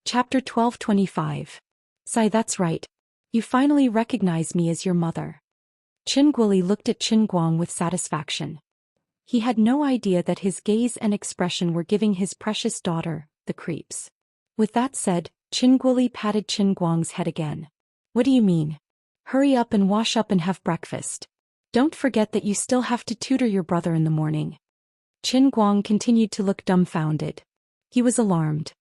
Chapter 1225. Sai, that's right. You finally recognize me as your mother. Qin Guoli looked at Qin Guang with satisfaction. He had no idea that his gaze and expression were giving his precious daughter the creeps. With that said, Qin Guoli patted Qin Guang's head again. What do you mean? Hurry up and wash up and have breakfast. Don't forget that you still have to tutor your brother in the morning. Qin Guang continued to look dumbfounded. He was alarmed.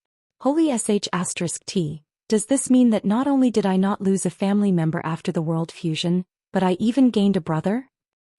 Holy sh*t, does this mean that not only did I not lose a family member after the world fusion, but I even gained a brother?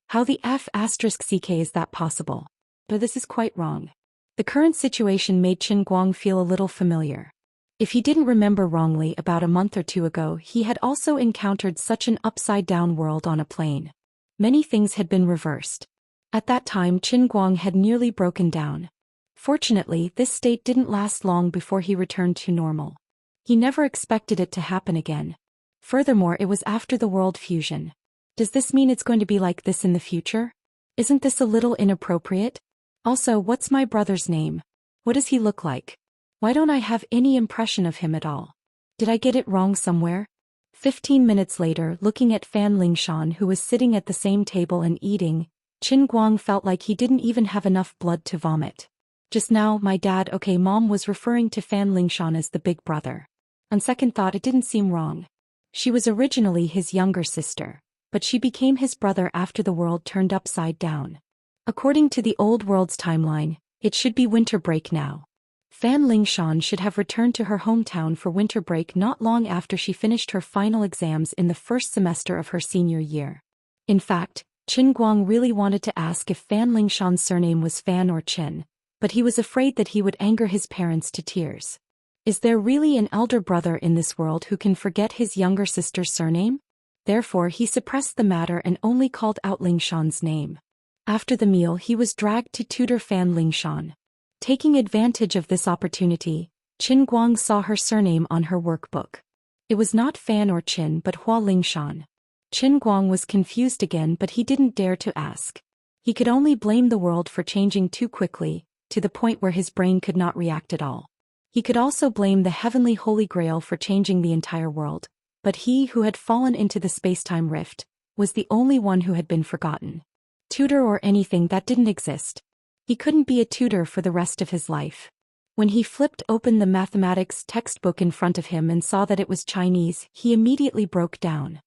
How the f***ck is that possible? But this is quite wrong. The current situation made Qin Guang feel a little familiar. If he didn't remember wrongly, about a month or two ago he had also encountered such an upside-down world on a plane. Many things had been reversed. At that time Qin Guang had nearly broken down. Fortunately, this state didn't last long before he returned to normal. He never expected it to happen again. Furthermore, it was after the world fusion. Does this mean it's going to be like this in the future? Isn't this a little inappropriate? Also, what's my brother's name? What does he look like? Why don't I have any impression of him at all? Did I get it wrong somewhere? 15 minutes later, looking at Fan Lingshan, who was sitting at the same table and eating, Qin Guang felt like he didn't even have enough blood to vomit. Just now, my dad, okay, Mom was referring to Fan Lingshan as the big brother. On second thought, it didn't seem wrong. She was originally his younger sister, but she became his brother after the world turned upside down. According to the old world's timeline, it should be winter break now. Fan Lingshan should have returned to her hometown for winter break not long after she finished her final exams in the first semester of her senior year. In fact, Qin Guang really wanted to ask if Fan Lingshan's surname was Fan or Qin, but he was afraid that he would anger his parents to tears. Is there really an elder brother in this world who can forget his younger sister's surname? Therefore he suppressed the matter and only called out Lingshan's name. After the meal he was dragged to tutor Fan Lingshan. Taking advantage of this opportunity, Qin Guang saw her surname on her workbook. It was not Fan or Qin but Hua Lingshan. Qin Guang was confused again, but he didn't dare to ask. He could only blame the world for changing too quickly, to the point where his brain could not react at all. He could also blame the heavenly Holy Grail for changing the entire world, but he who had fallen into the space-time rift was the only one who had been forgotten. Tutor or anything, that didn't exist. He couldn't be a tutor for the rest of his life. When he flipped open the mathematics textbook in front of him and saw that it was Chinese, he immediately broke down.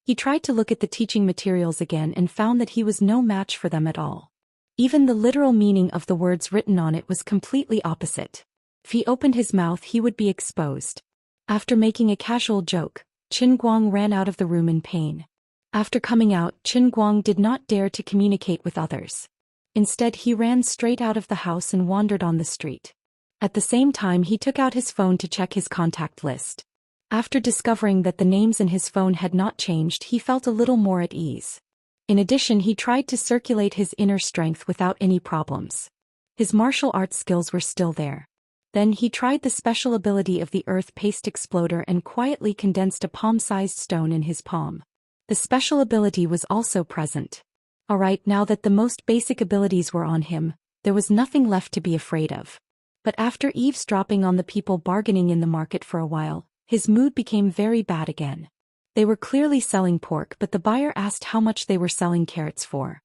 He tried to look at the teaching materials again and found that he was no match for them at all. Even the literal meaning of the words written on it was completely opposite. If he opened his mouth he would be exposed. After making a casual joke, Qin Guang ran out of the room in pain. After coming out, Qin Guang did not dare to communicate with others. Instead he ran straight out of the house and wandered on the street. At the same time he took out his phone to check his contact list. After discovering that the names in his phone had not changed, he felt a little more at ease. In addition, he tried to circulate his inner strength without any problems. His martial arts skills were still there. Then he tried the special ability of the earth paste exploder and quietly condensed a palm-sized stone in his palm. The special ability was also present. Alright, now that the most basic abilities were on him, there was nothing left to be afraid of. But after eavesdropping on the people bargaining in the market for a while, his mood became very bad again. They were clearly selling pork, but the buyer asked how much they were selling carrots for.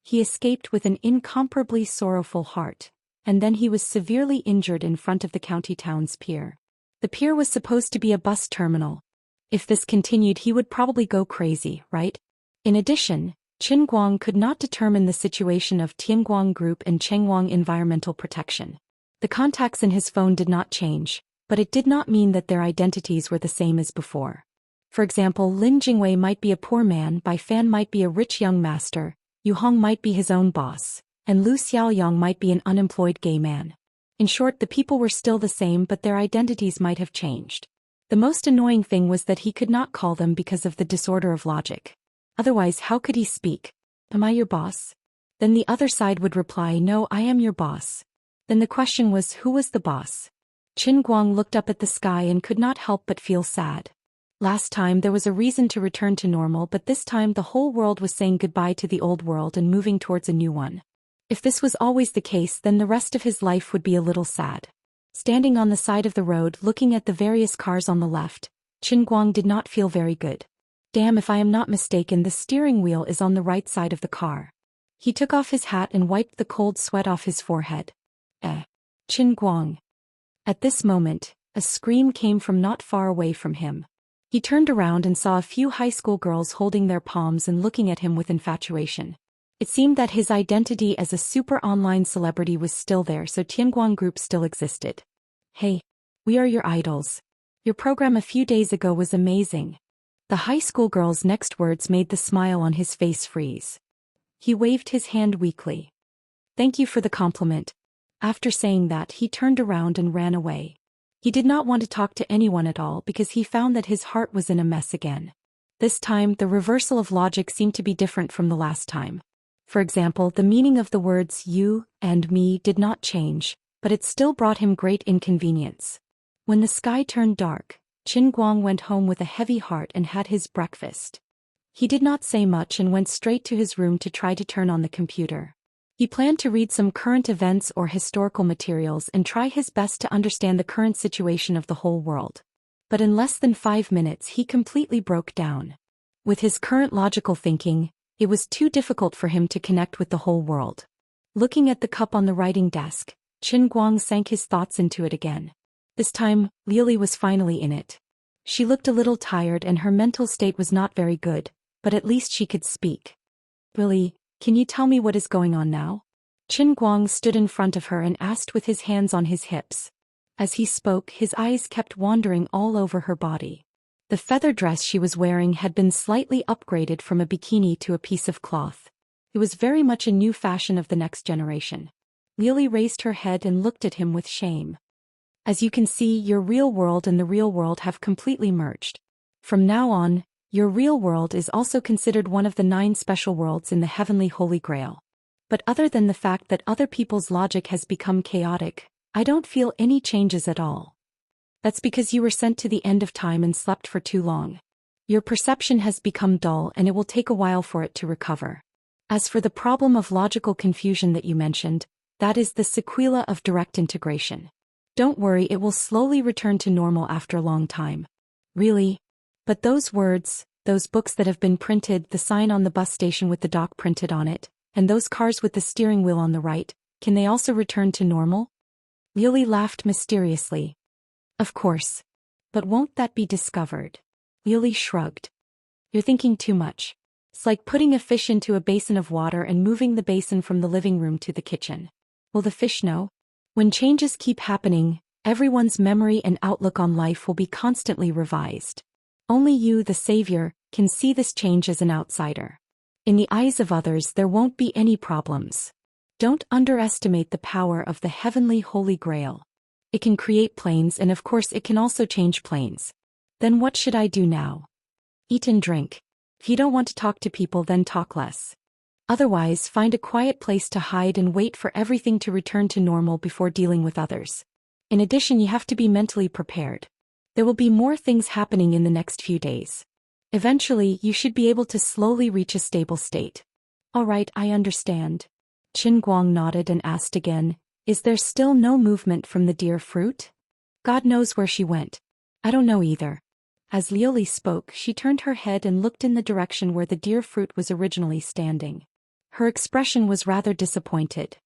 He escaped with an incomparably sorrowful heart, and then he was severely injured in front of the county town's pier. The pier was supposed to be a bus terminal. If this continued he would probably go crazy, right? In addition, Qin Guang could not determine the situation of Tianguang Group and Chengguang Environmental Protection. The contacts in his phone did not change, but it did not mean that their identities were the same as before. For example, Lin Jingwei might be a poor man, Bai Fan might be a rich young master, Yu Hong might be his own boss, and Lu Xiaoyang might be an unemployed gay man. In short, the people were still the same, but their identities might have changed. The most annoying thing was that he could not call them because of the disorder of logic. Otherwise, how could he speak? Am I your boss? Then the other side would reply, no, I am your boss. Then the question was, who was the boss? Qin Guang looked up at the sky and could not help but feel sad. Last time there was a reason to return to normal, but this time the whole world was saying goodbye to the old world and moving towards a new one. If this was always the case, then the rest of his life would be a little sad. Standing on the side of the road looking at the various cars on the left, Qin Guang did not feel very good. Damn, if I am not mistaken, the steering wheel is on the right side of the car. He took off his hat and wiped the cold sweat off his forehead. Qin Guang. At this moment, a scream came from not far away from him. He turned around and saw a few high school girls holding their palms and looking at him with infatuation. It seemed that his identity as a super online celebrity was still there, so Tianguang Group still existed. Hey, we are your idols. Your program a few days ago was amazing. The high school girl's next words made the smile on his face freeze. He waved his hand weakly. Thank you for the compliment. After saying that, he turned around and ran away. He did not want to talk to anyone at all because he found that his heart was in a mess again. This time, the reversal of logic seemed to be different from the last time. For example, the meaning of the words you and me did not change, but it still brought him great inconvenience. When the sky turned dark, Qin Guang went home with a heavy heart and had his breakfast. He did not say much and went straight to his room to try to turn on the computer. He planned to read some current events or historical materials and try his best to understand the current situation of the whole world. But in less than 5 minutes he completely broke down. With his current logical thinking, it was too difficult for him to connect with the whole world. Looking at the cup on the writing desk, Qin Guang sank his thoughts into it again. This time, Lily was finally in it. She looked a little tired and her mental state was not very good, but at least she could speak. Lily, can you tell me what is going on now? Qin Guang stood in front of her and asked with his hands on his hips. As he spoke, his eyes kept wandering all over her body. The feather dress she was wearing had been slightly upgraded from a bikini to a piece of cloth. It was very much a new fashion of the next generation. Lily raised her head and looked at him with shame. As you can see, your real world and the real world have completely merged. From now on, your real world is also considered one of the 9 special worlds in the Heavenly Holy Grail. But other than the fact that other people's logic has become chaotic, I don't feel any changes at all. That's because you were sent to the end of time and slept for too long. Your perception has become dull and it will take a while for it to recover. As for the problem of logical confusion that you mentioned, that is the sequela of direct integration. Don't worry, it will slowly return to normal after a long time. Really? But those words, those books that have been printed, the sign on the bus station with the dock printed on it, and those cars with the steering wheel on the right, can they also return to normal? Lily laughed mysteriously. Of course. But won't that be discovered? Lily shrugged. You're thinking too much. It's like putting a fish into a basin of water and moving the basin from the living room to the kitchen. Will the fish know? When changes keep happening, everyone's memory and outlook on life will be constantly revised. Only you, the savior, can see this change as an outsider. In the eyes of others, there won't be any problems. Don't underestimate the power of the Heavenly Holy Grail. It can create planes and of course it can also change planes. Then what should I do now? Eat and drink. If you don't want to talk to people, then talk less. Otherwise, find a quiet place to hide and wait for everything to return to normal before dealing with others. In addition, you have to be mentally prepared. There will be more things happening in the next few days. Eventually, you should be able to slowly reach a stable state. All right, I understand. Qin Guang nodded and asked again, is there still no movement from the deer fruit? God knows where she went. I don't know either. As Lioli spoke, she turned her head and looked in the direction where the deer fruit was originally standing. Her expression was rather disappointed.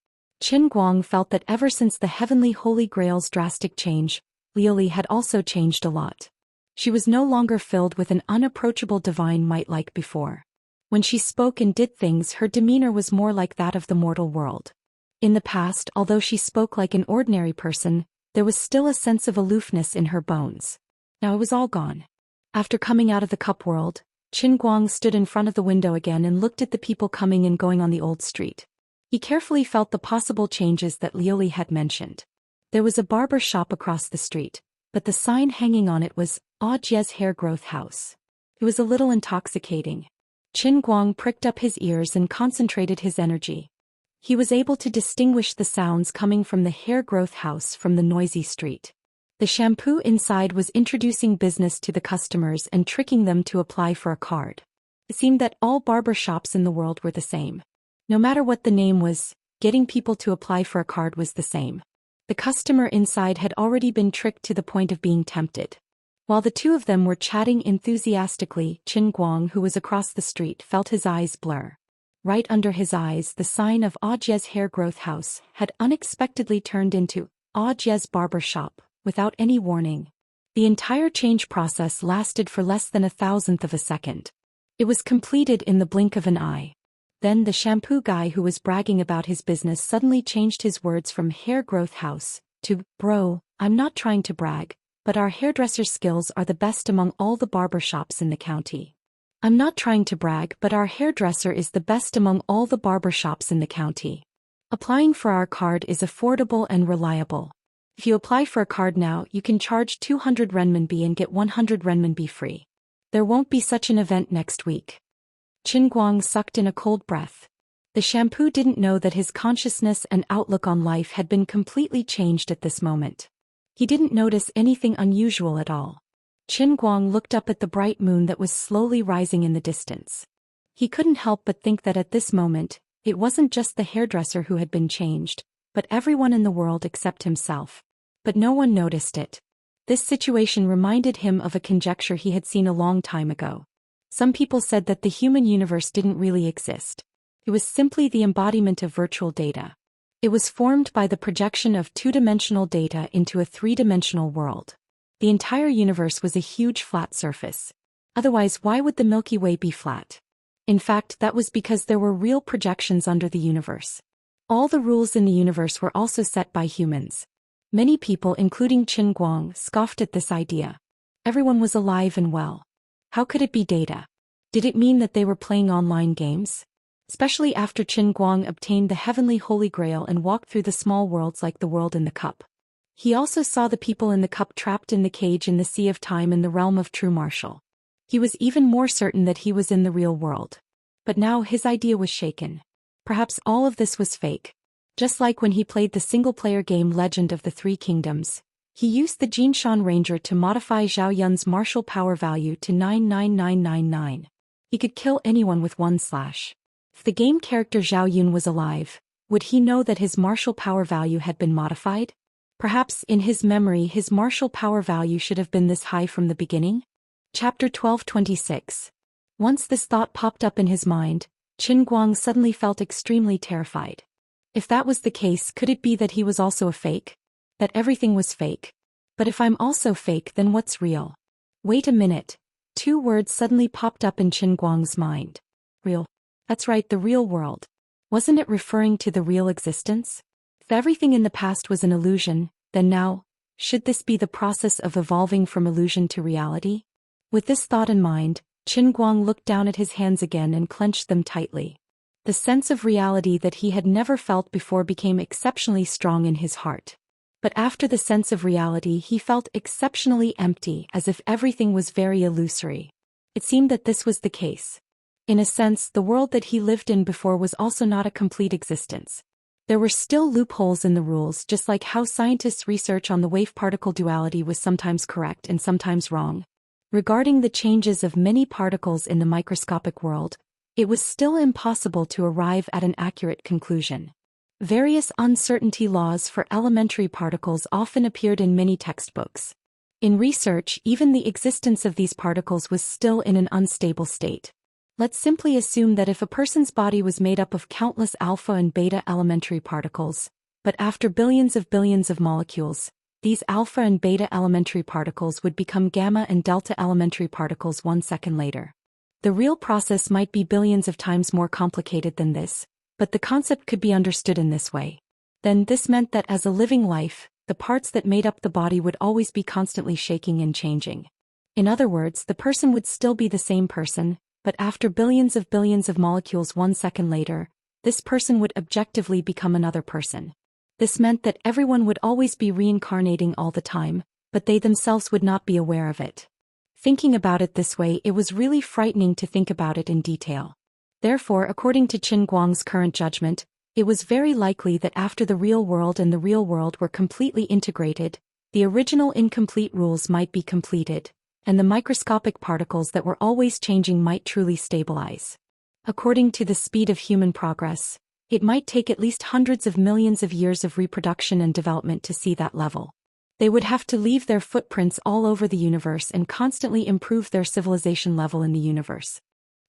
Qin Guang felt that ever since the Heavenly Holy Grail's drastic change, Lioli had also changed a lot. She was no longer filled with an unapproachable divine might like before. When she spoke and did things, her demeanor was more like that of the mortal world. In the past, although she spoke like an ordinary person, there was still a sense of aloofness in her bones. Now it was all gone. After coming out of the cup world, Qin Guang stood in front of the window again and looked at the people coming and going on the old street. He carefully felt the possible changes that Lioli had mentioned. There was a barber shop across the street, but the sign hanging on it was Audiobook's Hair Growth House. It was a little intoxicating. Qin Guang pricked up his ears and concentrated his energy. He was able to distinguish the sounds coming from the hair growth house from the noisy street. The shampoo inside was introducing business to the customers and tricking them to apply for a card. It seemed that all barber shops in the world were the same. No matter what the name was, getting people to apply for a card was the same. The customer inside had already been tricked to the point of being tempted. While the two of them were chatting enthusiastically, Qin Guang, who was across the street, felt his eyes blur. Right under his eyes, the sign of Aujie's hair growth house had unexpectedly turned into Aujie's barber shop, without any warning. The entire change process lasted for less than 1,000th of a second. It was completed in the blink of an eye. Then the shampoo guy who was bragging about his business suddenly changed his words from hair growth house to, "Bro, I'm not trying to brag, but our hairdresser skills are the best among all the barber shops in the county. I'm not trying to brag, but our hairdresser is the best among all the barber shops in the county. Applying for our card is affordable and reliable. If you apply for a card now, you can charge 200 renminbi and get 100 renminbi free. There won't be such an event next week." Qin Guang sucked in a cold breath. The shampoo didn't know that his consciousness and outlook on life had been completely changed at this moment. He didn't notice anything unusual at all. Qin Guang looked up at the bright moon that was slowly rising in the distance. He couldn't help but think that at this moment, it wasn't just the hairdresser who had been changed, but everyone in the world except himself. But no one noticed it. This situation reminded him of a conjecture he had seen a long time ago. Some people said that the human universe didn't really exist. It was simply the embodiment of virtual data. It was formed by the projection of two-dimensional data into a three-dimensional world. The entire universe was a huge flat surface. Otherwise, why would the Milky Way be flat? In fact, that was because there were real projections under the universe. All the rules in the universe were also set by humans. Many people, including Qin Guang, scoffed at this idea. Everyone was alive and well. How could it be data? Did it mean that they were playing online games? Especially after Qin Guang obtained the heavenly Holy Grail and walked through the small worlds like the world in the cup. He also saw the people in the cup trapped in the cage in the sea of time in the realm of true martial. He was even more certain that he was in the real world. But now his idea was shaken. Perhaps all of this was fake. Just like when he played the single-player game Legend of the Three Kingdoms, he used the Jinshan Ranger to modify Zhou Yun's martial power value to 99999. He could kill anyone with one slash. If the game character Zhou Yun was alive, would he know that his martial power value had been modified? Perhaps in his memory his martial power value should have been this high from the beginning? Chapter 1226. Once this thought popped up in his mind, Qin Guang suddenly felt extremely terrified. If that was the case, could it be that he was also a fake? That everything was fake? But if I'm also fake, then what's real? Wait a minute. Two words suddenly popped up in Qin Guang's mind. Real. That's right, the real world. Wasn't it referring to the real existence? If everything in the past was an illusion, then now, should this be the process of evolving from illusion to reality? With this thought in mind, Qin Guang looked down at his hands again and clenched them tightly. The sense of reality that he had never felt before became exceptionally strong in his heart. But after the sense of reality, he felt exceptionally empty, as if everything was very illusory. It seemed that this was the case. In a sense, the world that he lived in before was also not a complete existence. There were still loopholes in the rules, just like how scientists' research on the wave-particle duality was sometimes correct and sometimes wrong. Regarding the changes of many particles in the microscopic world, it was still impossible to arrive at an accurate conclusion. Various uncertainty laws for elementary particles often appeared in many textbooks. In research, even the existence of these particles was still in an unstable state. Let's simply assume that if a person's body was made up of countless alpha and beta elementary particles, but after billions of molecules, these alpha and beta elementary particles would become gamma and delta elementary particles 1 second later. The real process might be billions of times more complicated than this, but the concept could be understood in this way. Then this meant that as a living life, the parts that made up the body would always be constantly shaking and changing. In other words, the person would still be the same person, but after billions of molecules 1 second later, this person would objectively become another person. This meant that everyone would always be reincarnating all the time, but they themselves would not be aware of it. Thinking about it this way, it was really frightening to think about it in detail. Therefore, according to Qin Guang's current judgment, it was very likely that after the real world and the real world were completely integrated, the original incomplete rules might be completed, and the microscopic particles that were always changing might truly stabilize. According to the speed of human progress, It might take at least hundreds of millions of years of reproduction and development to see that level. They would have to leave their footprints all over the universe and constantly improve their civilization level in the universe.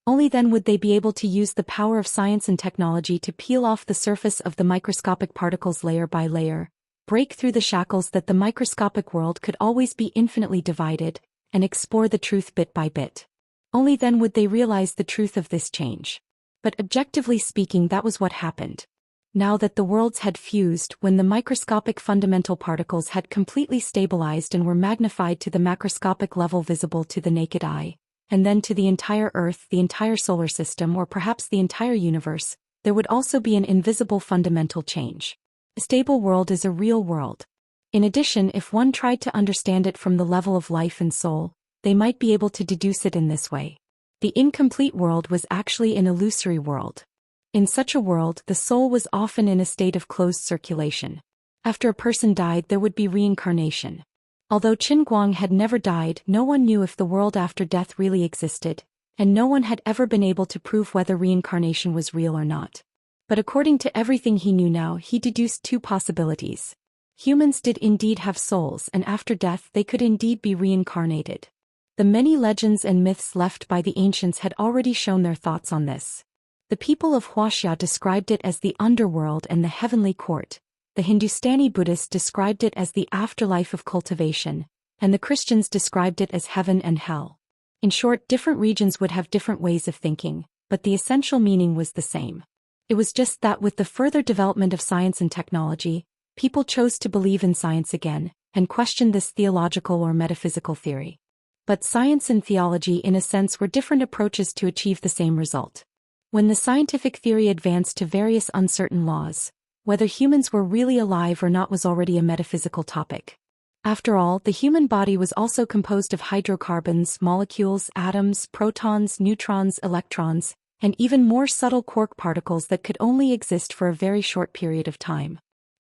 Only then would they be able to use the power of science and technology to peel off the surface of the microscopic particles layer by layer, break through the shackles that the microscopic world could always be infinitely divided, and explore the truth bit by bit. Only then would they realize the truth of this change. But objectively speaking, that was what happened. Now that the worlds had fused, when the microscopic fundamental particles had completely stabilized and were magnified to the macroscopic level visible to the naked eye, and then to the entire Earth, the entire solar system, or perhaps the entire universe, there would also be an invisible fundamental change. A stable world is a real world. In addition, if one tried to understand it from the level of life and soul, they might be able to deduce it in this way. The incomplete world was actually an illusory world. In such a world, the soul was often in a state of closed circulation. After a person died, there would be reincarnation. Although Qin Guang had never died, no one knew if the world after death really existed, and no one had ever been able to prove whether reincarnation was real or not. But according to everything he knew now, he deduced two possibilities. Humans did indeed have souls, and after death they could indeed be reincarnated. The many legends and myths left by the ancients had already shown their thoughts on this. The people of Wuxia described it as the underworld and the heavenly court, the Hindustani Buddhists described it as the afterlife of cultivation, and the Christians described it as heaven and hell. In short, different regions would have different ways of thinking, but the essential meaning was the same. It was just that with the further development of science and technology, people chose to believe in science again, and questioned this theological or metaphysical theory. But science and theology in a sense were different approaches to achieve the same result. When the scientific theory advanced to various uncertain laws, whether humans were really alive or not was already a metaphysical topic. After all, the human body was also composed of hydrocarbons, molecules, atoms, protons, neutrons, electrons, and even more subtle quark particles that could only exist for a very short period of time.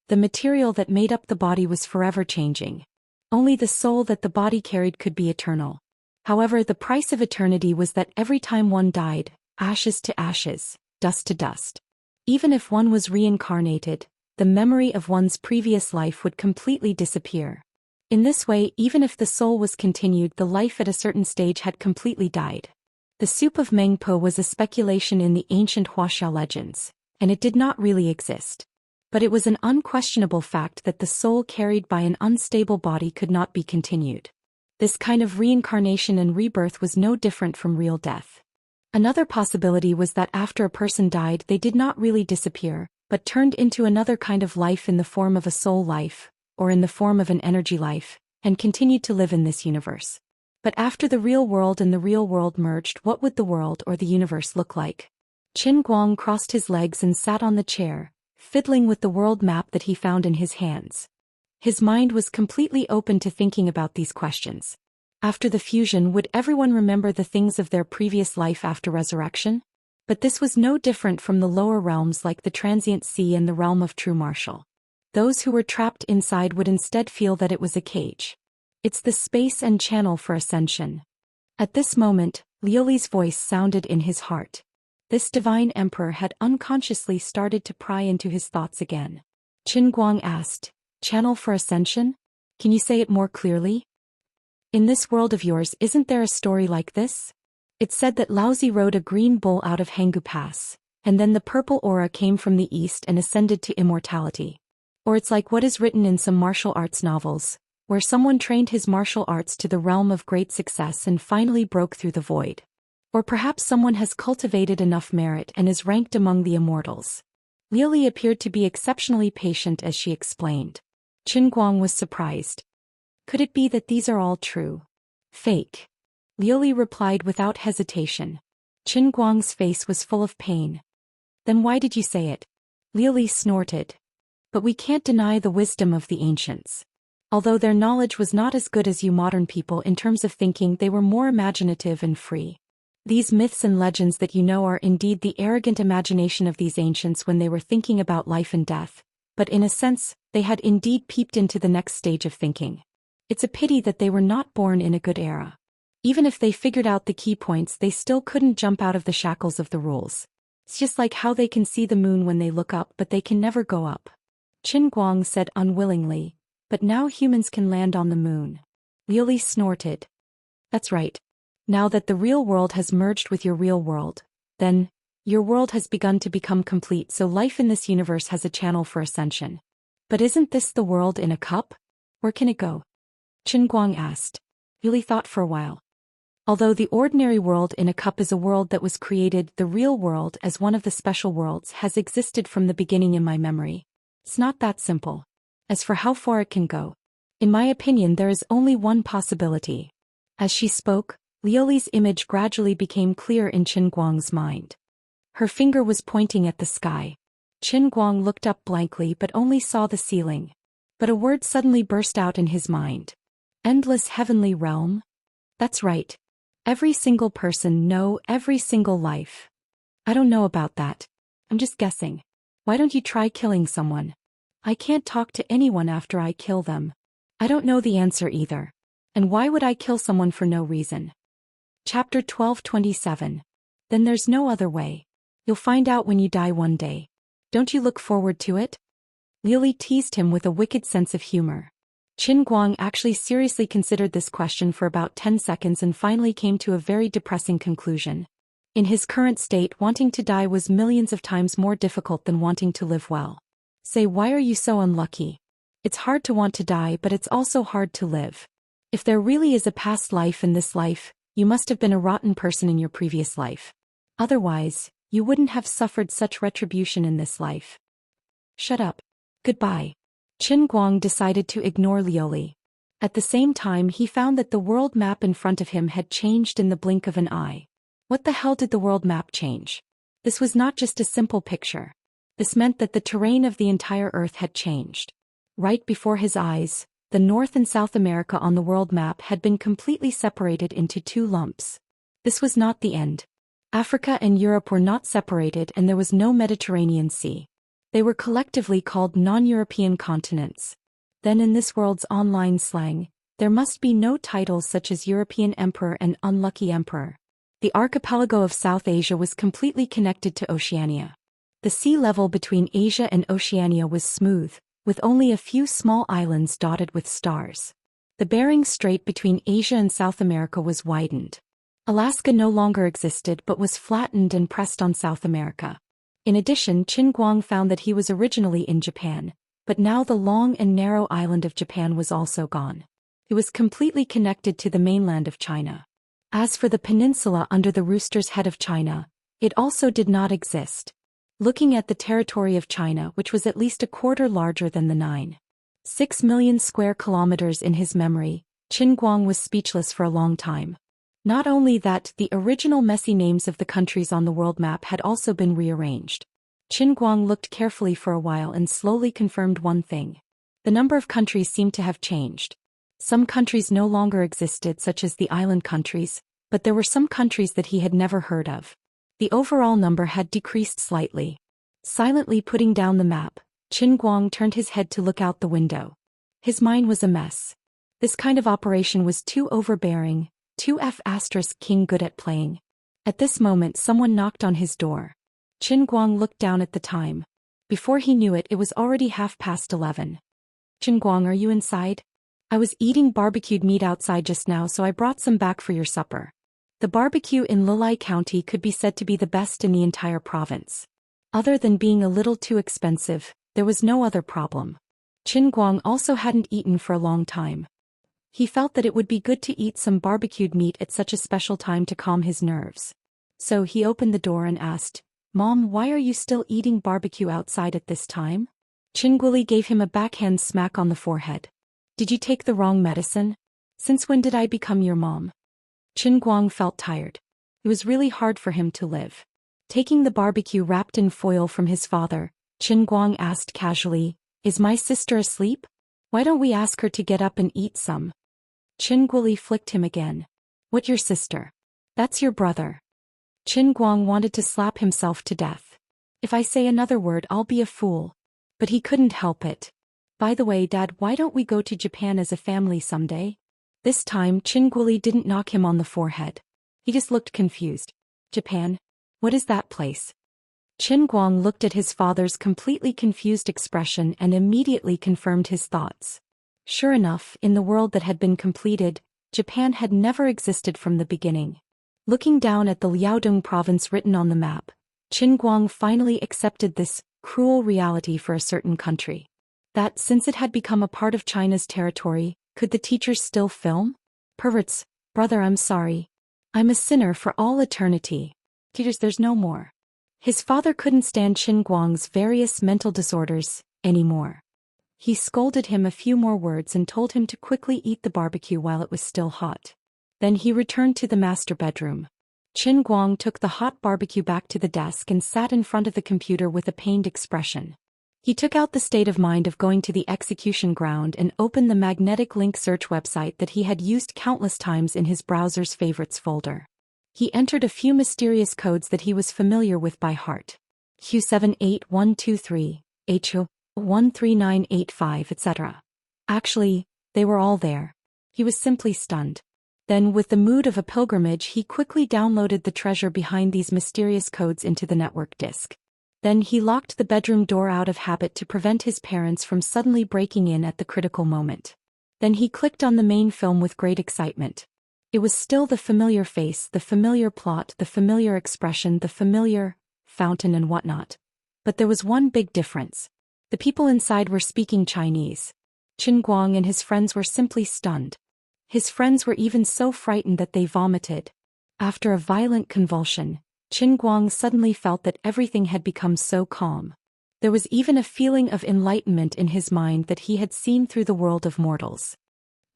The material that made up the body was forever changing. Only the soul that the body carried could be eternal. However, the price of eternity was that every time one died, ashes to ashes, dust to dust. Even if one was reincarnated, the memory of one's previous life would completely disappear. In this way, even if the soul was continued, the life at a certain stage had completely died. The soup of Mengpo was a speculation in the ancient Huaxia legends, and it did not really exist. But it was an unquestionable fact that the soul carried by an unstable body could not be continued. This kind of reincarnation and rebirth was no different from real death. Another possibility was that after a person died, they did not really disappear, but turned into another kind of life in the form of a soul life, or in the form of an energy life, and continued to live in this universe. But after the real world and the real world merged, what would the world or the universe look like? Qin Guang crossed his legs and sat on the chair, fiddling with the world map that he found in his hands. His mind was completely open to thinking about these questions. After the fusion, would everyone remember the things of their previous life after resurrection? But this was no different from the lower realms like the transient sea and the realm of true martial. Those who were trapped inside would instead feel that it was a cage. It's the space and channel for ascension. At this moment, Liuli's voice sounded in his heart. This divine emperor had unconsciously started to pry into his thoughts again. Qin Guang asked, "Channel for ascension? Can you say it more clearly? In this world of yours, isn't there a story like this? It said that Laozi rode a green bull out of Hanggu Pass, and then the purple aura came from the east and ascended to immortality. Or it's like what is written in some martial arts novels, where someone trained his martial arts to the realm of great success and finally broke through the void. Or perhaps someone has cultivated enough merit and is ranked among the immortals." Liuli appeared to be exceptionally patient as she explained. Qin Guang was surprised. Could it be that these are all true? Fake. Liuli replied without hesitation. Qin Guang's face was full of pain. Then why did you say it? Liuli snorted. But we can't deny the wisdom of the ancients. Although their knowledge was not as good as you modern people in terms of thinking, they were more imaginative and free. These myths and legends that you know are indeed the arrogant imagination of these ancients when they were thinking about life and death, but in a sense, they had indeed peeped into the next stage of thinking. It's a pity that they were not born in a good era. Even if they figured out the key points, they still couldn't jump out of the shackles of the rules. It's just like how they can see the moon when they look up but they can never go up. Qin Guang said unwillingly, but now humans can land on the moon. Liuli snorted. That's right. Now that the real world has merged with your real world, then, your world has begun to become complete, so life in this universe has a channel for ascension. But isn't this the world in a cup? Where can it go? Qin Guang asked. Liuli thought for a while. Although the ordinary world in a cup is a world that was created, the real world as one of the special worlds has existed from the beginning in my memory. It's not that simple. As for how far it can go, in my opinion there is only one possibility. As she spoke, Liuli's image gradually became clear in Qin Guang's mind. Her finger was pointing at the sky. Qin Guang looked up blankly but only saw the ceiling. But a word suddenly burst out in his mind. Endless heavenly realm? That's right. Every single person, no, every single life. I don't know about that. I'm just guessing. Why don't you try killing someone? I can't talk to anyone after I kill them. I don't know the answer either. And why would I kill someone for no reason? Chapter 12:27. Then there's no other way. You'll find out when you die one day. Don't you look forward to it? Liuli teased him with a wicked sense of humor. Qin Guang actually seriously considered this question for about 10 seconds and finally came to a very depressing conclusion. In his current state, wanting to die was millions of times more difficult than wanting to live well. Say, why are you so unlucky? It's hard to want to die, but it's also hard to live. If there really is a past life in this life, you must have been a rotten person in your previous life. Otherwise, you wouldn't have suffered such retribution in this life. Shut up. Goodbye. Qin Guang decided to ignore Liuli. At the same time, he found that the world map in front of him had changed in the blink of an eye. What the hell did the world map change? This was not just a simple picture. This meant that the terrain of the entire Earth had changed. Right before his eyes, the North and South America on the world map had been completely separated into two lumps. This was not the end. Africa and Europe were not separated and there was no Mediterranean Sea. They were collectively called non-European continents. Then in this world's online slang, there must be no titles such as European Emperor and Unlucky Emperor. The archipelago of South Asia was completely connected to Oceania. The sea level between Asia and Oceania was smooth, with only a few small islands dotted with stars. The Bering Strait between Asia and South America was widened. Alaska no longer existed but was flattened and pressed on South America. In addition, Qin Guang found that he was originally in Japan, but now the long and narrow island of Japan was also gone. It was completely connected to the mainland of China. As for the peninsula under the rooster's head of China, it also did not exist. Looking at the territory of China, which was at least a quarter larger than the 9.6 million square kilometers in his memory, Qin Guang was speechless for a long time. Not only that, the original messy names of the countries on the world map had also been rearranged. Qin Guang looked carefully for a while and slowly confirmed one thing. The number of countries seemed to have changed. Some countries no longer existed, such as the island countries, but there were some countries that he had never heard of. The overall number had decreased slightly. Silently putting down the map, Qin Guang turned his head to look out the window. His mind was a mess. This kind of operation was too overbearing. 2F** king good at playing. At this moment someone knocked on his door. Qin Guang looked down at the time. Before he knew it, it was already 11:30. Qin Guang, are you inside? I was eating barbecued meat outside just now, so I brought some back for your supper. The barbecue in Lilai County could be said to be the best in the entire province. Other than being a little too expensive, there was no other problem. Qin Guang also hadn't eaten for a long time. He felt that it would be good to eat some barbecued meat at such a special time to calm his nerves. So he opened the door and asked, "Mom, why are you still eating barbecue outside at this time?" Qin Guoli gave him a backhand smack on the forehead. "Did you take the wrong medicine? Since when did I become your mom?" Qin Guang felt tired. It was really hard for him to live. Taking the barbecue wrapped in foil from his father, Qin Guang asked casually, "Is my sister asleep? Why don't we ask her to get up and eat some?" Qin Guoli flicked him again. "What, your sister? That's your brother." Qin Guang wanted to slap himself to death. "If I say another word, I'll be a fool." But he couldn't help it. "By the way, Dad, why don't we go to Japan as a family someday?" This time, Qin Guoli didn't knock him on the forehead. He just looked confused. "Japan? What is that place?" Qin Guang looked at his father's completely confused expression and immediately confirmed his thoughts. Sure enough, in the world that had been completed, Japan had never existed from the beginning. Looking down at the Liaodong province written on the map, Qin Guang finally accepted this cruel reality for a certain country. That since it had become a part of China's territory, could the teachers still film? Perverts, brother, I'm sorry. I'm a sinner for all eternity. Teachers, there's no more. His father couldn't stand Qin Guang's various mental disorders anymore. He scolded him a few more words and told him to quickly eat the barbecue while it was still hot. Then he returned to the master bedroom. Qin Guang took the hot barbecue back to the desk and sat in front of the computer with a pained expression. He took out the state of mind of going to the execution ground and opened the magnetic link search website that he had used countless times in his browser's favorites folder. He entered a few mysterious codes that he was familiar with by heart. Q78123, HO13985, etc. Actually, they were all there. He was simply stunned. Then, with the mood of a pilgrimage, he quickly downloaded the treasure behind these mysterious codes into the network disk. Then he locked the bedroom door out of habit to prevent his parents from suddenly breaking in at the critical moment. Then he clicked on the main film with great excitement. It was still the familiar face, the familiar plot, the familiar expression, the familiar fountain and whatnot. But there was one big difference. The people inside were speaking Chinese. Qin Guang and his friends were simply stunned. His friends were even so frightened that they vomited. After a violent convulsion, Qin Guang suddenly felt that everything had become so calm. There was even a feeling of enlightenment in his mind that he had seen through the world of mortals.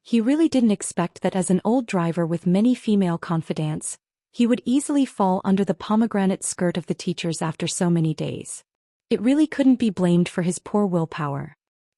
He really didn't expect that as an old driver with many female confidants, he would easily fall under the pomegranate skirt of the teachers after so many days. It really couldn't be blamed for his poor willpower.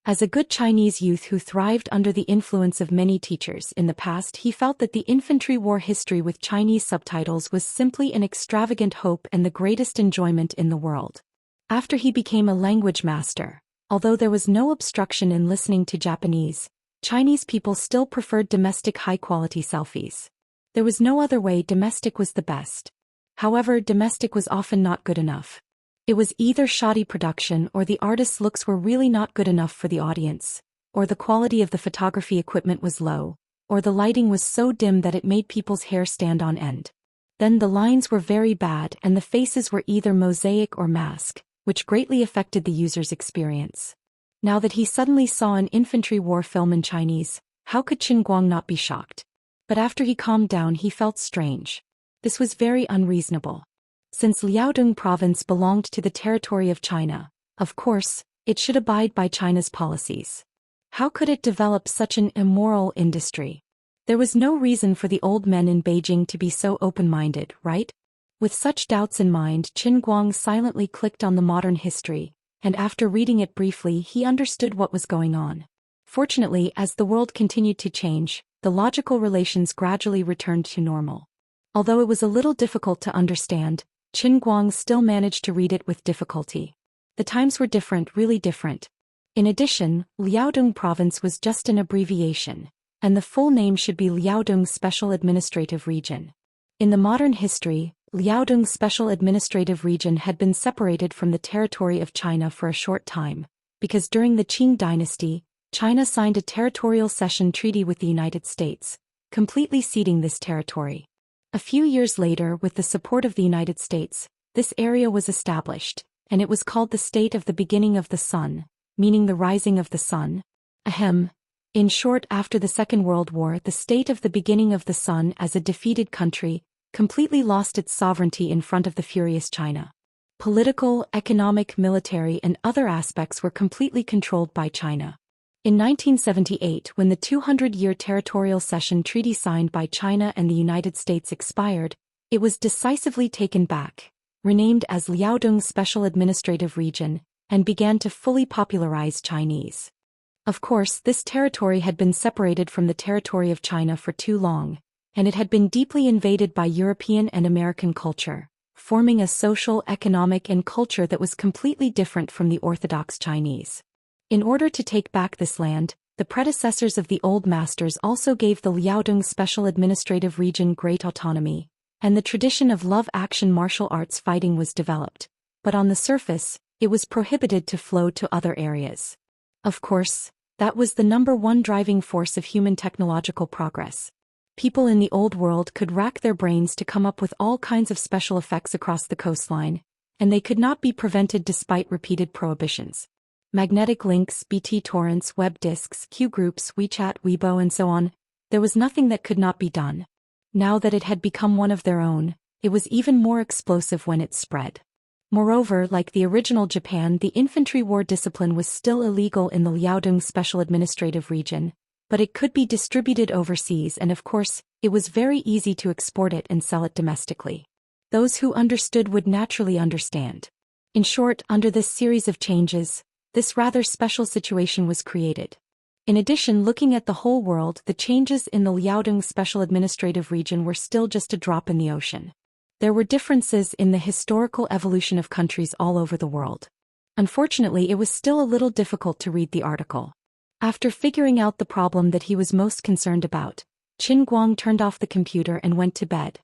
As a good Chinese youth who thrived under the influence of many teachers in the past, he felt that the infantry war history with Chinese subtitles was simply an extravagant hope and the greatest enjoyment in the world. After he became a language master, although there was no obstruction in listening to Japanese, Chinese people still preferred domestic high-quality selfies. There was no other way, domestic was the best. However, domestic was often not good enough. It was either shoddy production or the artist's looks were really not good enough for the audience, or the quality of the photography equipment was low, or the lighting was so dim that it made people's hair stand on end. Then the lines were very bad and the faces were either mosaic or mask, which greatly affected the user's experience. Now that he suddenly saw an infantry war film in Chinese, how could Qin Guang not be shocked? But after he calmed down, he felt strange. This was very unreasonable. Since Liaodong province belonged to the territory of China, of course, it should abide by China's policies. How could it develop such an immoral industry? There was no reason for the old men in Beijing to be so open-minded, right? With such doubts in mind, Qin Guang silently clicked on the modern history, and after reading it briefly, he understood what was going on. Fortunately, as the world continued to change, the logical relations gradually returned to normal. Although it was a little difficult to understand, Qin Guang still managed to read it with difficulty. The times were different, really different. In addition, Liaodong province was just an abbreviation, and the full name should be Liaodong Special Administrative Region. In the modern history, Liaodong Special Administrative Region had been separated from the territory of China for a short time, because during the Qing dynasty, China signed a territorial cession treaty with the United States, completely ceding this territory. A few years later, with the support of the United States, this area was established, and it was called the State of the Beginning of the Sun, meaning the rising of the sun. Ahem. In short, after the Second World War, the State of the Beginning of the Sun, as a defeated country, completely lost its sovereignty in front of the furious China. Political, economic, military, and other aspects were completely controlled by China. In 1978, when the 200-year territorial cession treaty signed by China and the United States expired, it was decisively taken back, renamed as Liaodong Special Administrative Region, and began to fully popularize Chinese. Of course, this territory had been separated from the territory of China for too long, and it had been deeply invaded by European and American culture, forming a social, economic, and culture that was completely different from the Orthodox Chinese. In order to take back this land, the predecessors of the old masters also gave the Liaodong Special Administrative Region great autonomy, and the tradition of love-action martial arts fighting was developed, but on the surface, it was prohibited to flow to other areas. Of course, that was the #1 driving force of human technological progress. People in the old world could rack their brains to come up with all kinds of special effects across the coastline, and they could not be prevented despite repeated prohibitions. Magnetic links, BT torrents, web disks, Q groups, WeChat, Weibo and so on, there was nothing that could not be done. Now that it had become one of their own, it was even more explosive when it spread. Moreover, like the original Japan, the infantry war discipline was still illegal in the Liaodong Special Administrative Region, but it could be distributed overseas, and of course, it was very easy to export it and sell it domestically. Those who understood would naturally understand. In short, under this series of changes, this rather special situation was created. In addition, looking at the whole world, the changes in the Liaodong Special Administrative Region were still just a drop in the ocean. There were differences in the historical evolution of countries all over the world. Unfortunately, it was still a little difficult to read the article. After figuring out the problem that he was most concerned about, Qin Guang turned off the computer and went to bed.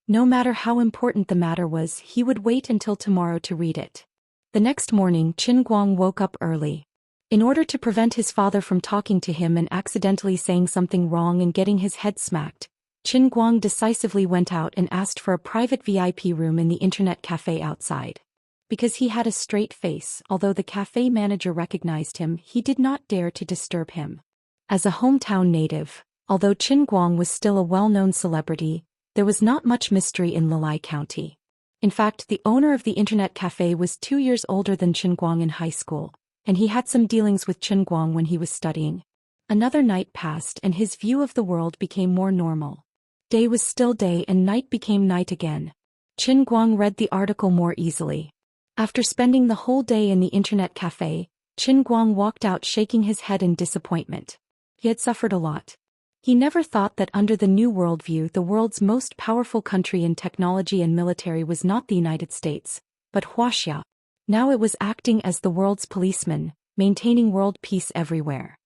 No matter how important the matter was, he would wait until tomorrow to read it. The next morning, Qin Guang woke up early. In order to prevent his father from talking to him and accidentally saying something wrong and getting his head smacked, Qin Guang decisively went out and asked for a private VIP room in the internet cafe outside. Because he had a straight face, although the cafe manager recognized him, he did not dare to disturb him. As a hometown native, although Qin Guang was still a well-known celebrity, there was not much mystery in Lilai County. In fact, the owner of the internet cafe was 2 years older than Qin Guang in high school, and he had some dealings with Qin Guang when he was studying. Another night passed and his view of the world became more normal. Day was still day and night became night again. Qin Guang read the article more easily. After spending the whole day in the internet cafe, Qin Guang walked out shaking his head in disappointment. He had suffered a lot. He never thought that under the new worldview the world's most powerful country in technology and military was not the United States, but Wuxia. Now it was acting as the world's policeman, maintaining world peace everywhere.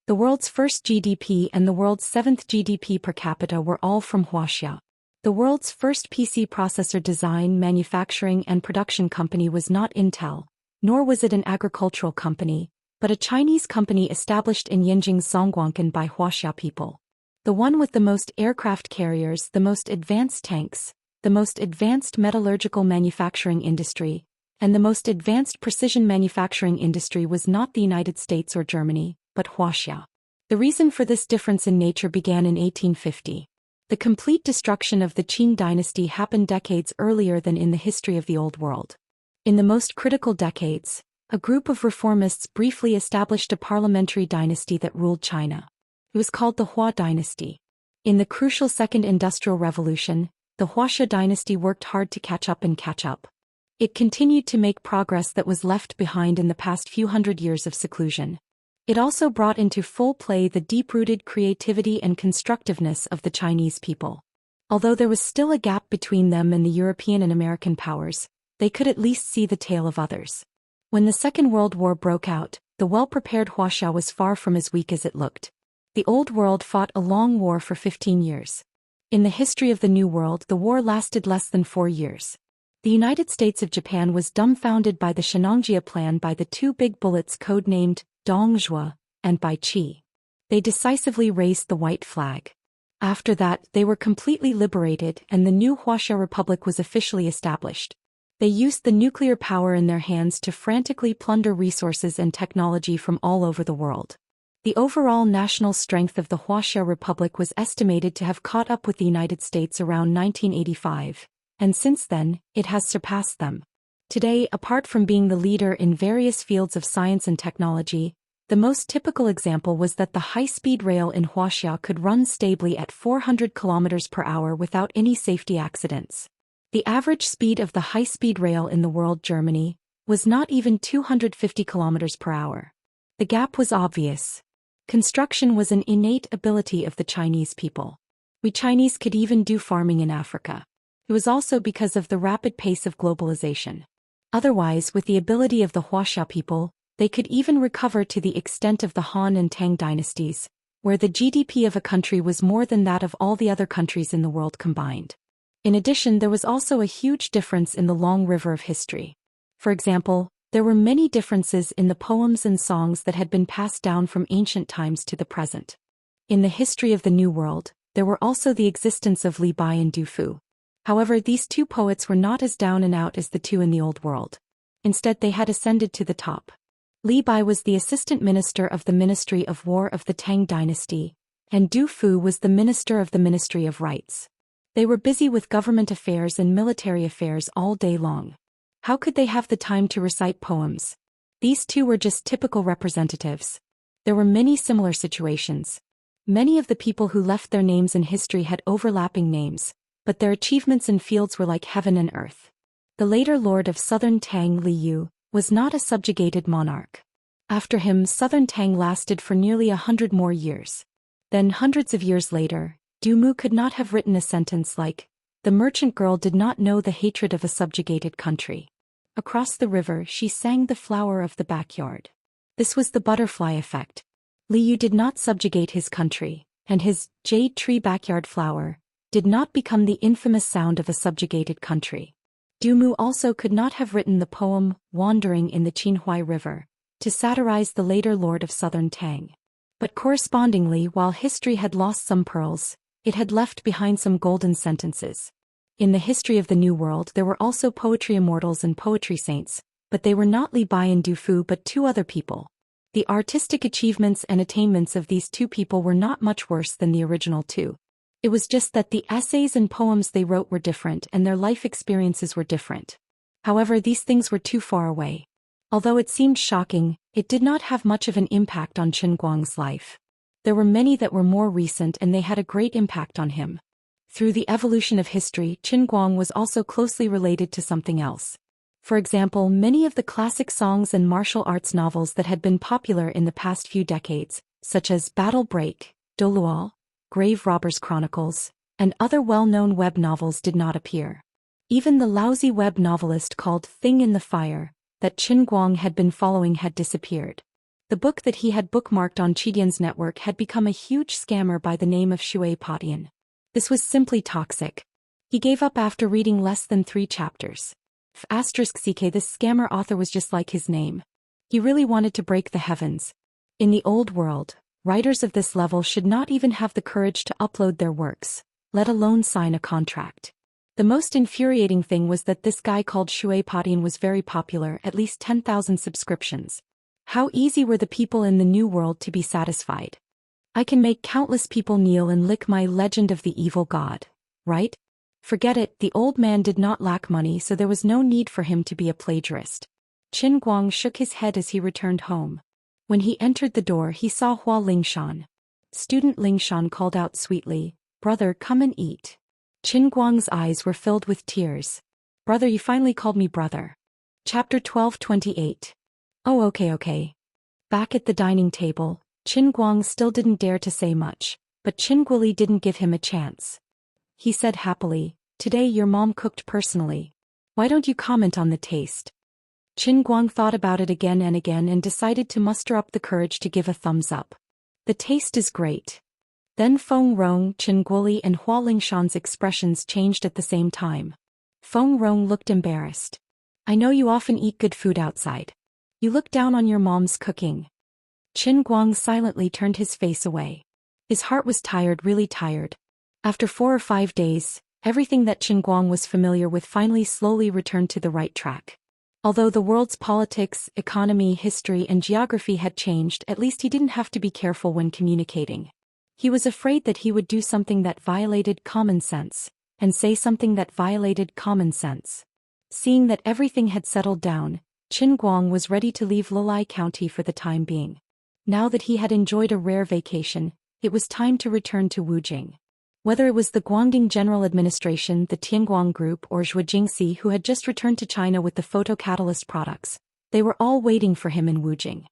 The world's first GDP and the world's 7th GDP per capita were all from Wuxia. The world's first PC processor design, manufacturing and production company was not Intel, nor was it an agricultural company, but a Chinese company established in Yanjing Zhongguancun by Wuxia people. The one with the most aircraft carriers, the most advanced tanks, the most advanced metallurgical manufacturing industry, and the most advanced precision manufacturing industry was not the United States or Germany, but Wuxia. The reason for this difference in nature began in 1850. The complete destruction of the Qin dynasty happened decades earlier than in the history of the Old World. In the most critical decades, a group of reformists briefly established a parliamentary dynasty that ruled China. It was called the Hua dynasty. In the crucial Second Industrial Revolution, the Wuxia dynasty worked hard to catch up. It continued to make progress that was left behind in the past few hundred years of seclusion. It also brought into full play the deep-rooted creativity and constructiveness of the Chinese people. Although there was still a gap between them and the European and American powers, they could at least see the tale of others. When the Second World War broke out, the well-prepared Wuxia was far from as weak as it looked. The Old World fought a long war for 15 years. In the history of the New World, the war lasted less than 4 years. The United States of Japan was dumbfounded by the Xianxia plan by the two big bullets codenamed Dongzhua and by Qi. They decisively raised the white flag. After that, they were completely liberated and the new Wuxia Republic was officially established. They used the nuclear power in their hands to frantically plunder resources and technology from all over the world. The overall national strength of the Wuxia Republic was estimated to have caught up with the United States around 1985, and since then, it has surpassed them. Today, apart from being the leader in various fields of science and technology, the most typical example was that the high-speed rail in Wuxia could run stably at 400 km per hour without any safety accidents. The average speed of the high-speed rail in the world, Germany, was not even 250 km per hour. The gap was obvious. Construction was an innate ability of the Chinese people. We Chinese could even do farming in Africa. It was also because of the rapid pace of globalization. Otherwise, with the ability of the Wuxia people, they could even recover to the extent of the Han and Tang dynasties, where the GDP of a country was more than that of all the other countries in the world combined. In addition, there was also a huge difference in the long river of history. For example, there were many differences in the poems and songs that had been passed down from ancient times to the present. In the history of the New World, there were also the existence of Li Bai and Du Fu. However, these two poets were not as down and out as the two in the Old World. Instead, they had ascended to the top. Li Bai was the assistant minister of the Ministry of War of the Tang dynasty, and Du Fu was the minister of the Ministry of Rights. They were busy with government affairs and military affairs all day long. How could they have the time to recite poems? These two were just typical representatives. There were many similar situations. Many of the people who left their names in history had overlapping names, but their achievements in fields were like heaven and earth. The later lord of southern Tang, Li Yu, was not a subjugated monarch. After him, southern Tang lasted for nearly 100 more years. Then hundreds of years later, Du Mu could not have written a sentence like, "The merchant girl did not know the hatred of a subjugated country. Across the river she sang the flower of the backyard." This was the butterfly effect. Li Yu did not subjugate his country, and his jade tree backyard flower did not become the infamous sound of a subjugated country. Du Mu also could not have written the poem Wandering in the Qinhuai River to satirize the later lord of southern Tang. But correspondingly, while history had lost some pearls, it had left behind some golden sentences. In the history of the New World there were also poetry immortals and poetry saints, but they were not Li Bai and Du Fu but two other people. The artistic achievements and attainments of these two people were not much worse than the original two. It was just that the essays and poems they wrote were different and their life experiences were different. However, these things were too far away. Although it seemed shocking, it did not have much of an impact on Qin Guang's life. There were many that were more recent and they had a great impact on him. Through the evolution of history, Qin Guang was also closely related to something else. For example, many of the classic songs and martial arts novels that had been popular in the past few decades, such as Battle Break, Doluo, Grave Robbers Chronicles, and other well-known web novels did not appear. Even the lousy web novelist called Thing in the Fire, that Qin Guang had been following had disappeared. The book that he had bookmarked on Qidian's network had become a huge scammer by the name of Shui Padian. This was simply toxic. He gave up after reading less than 3 chapters. *CK This scammer author was just like his name. He really wanted to break the heavens. In the old world, writers of this level should not even have the courage to upload their works, let alone sign a contract. The most infuriating thing was that this guy called Shui Padian was very popular, at least 10,000 subscriptions. How easy were the people in the New World to be satisfied? I can make countless people kneel and lick my Legend of the Evil God, right? Forget it, the old man did not lack money, so there was no need for him to be a plagiarist. Qin Guang shook his head as he returned home. When he entered the door, he saw Hua Lingshan. Student Lingshan called out sweetly, "Brother, come and eat." Qin Guang's eyes were filled with tears. "Brother, you finally called me brother." Chapter 12:28. Oh, okay. Back at the dining table, Qin Guang still didn't dare to say much, but Qin Guoli didn't give him a chance. He said happily, "Today your mom cooked personally. Why don't you comment on the taste?" Qin Guang thought about it again and again and decided to muster up the courage to give a thumbs up. "The taste is great." Then Feng Rong, Qin Guoli and Hua Lingshan's expressions changed at the same time. Feng Rong looked embarrassed. "I know you often eat good food outside. You look down on your mom's cooking." Qin Guang silently turned his face away. His heart was tired, really tired. After 4 or 5 days, everything that Qin Guang was familiar with finally slowly returned to the right track. Although the world's politics, economy, history and geography had changed, at least he didn't have to be careful when communicating. He was afraid that he would do something that violated common sense, and say something that violated common sense. Seeing that everything had settled down, Qin Guang was ready to leave Lilai County for the time being. Now that he had enjoyed a rare vacation, it was time to return to Wujing. Whether it was the Guangding General Administration, the Tianguang Group or Zhou Jingxi who had just returned to China with the photocatalyst products, they were all waiting for him in Wujing.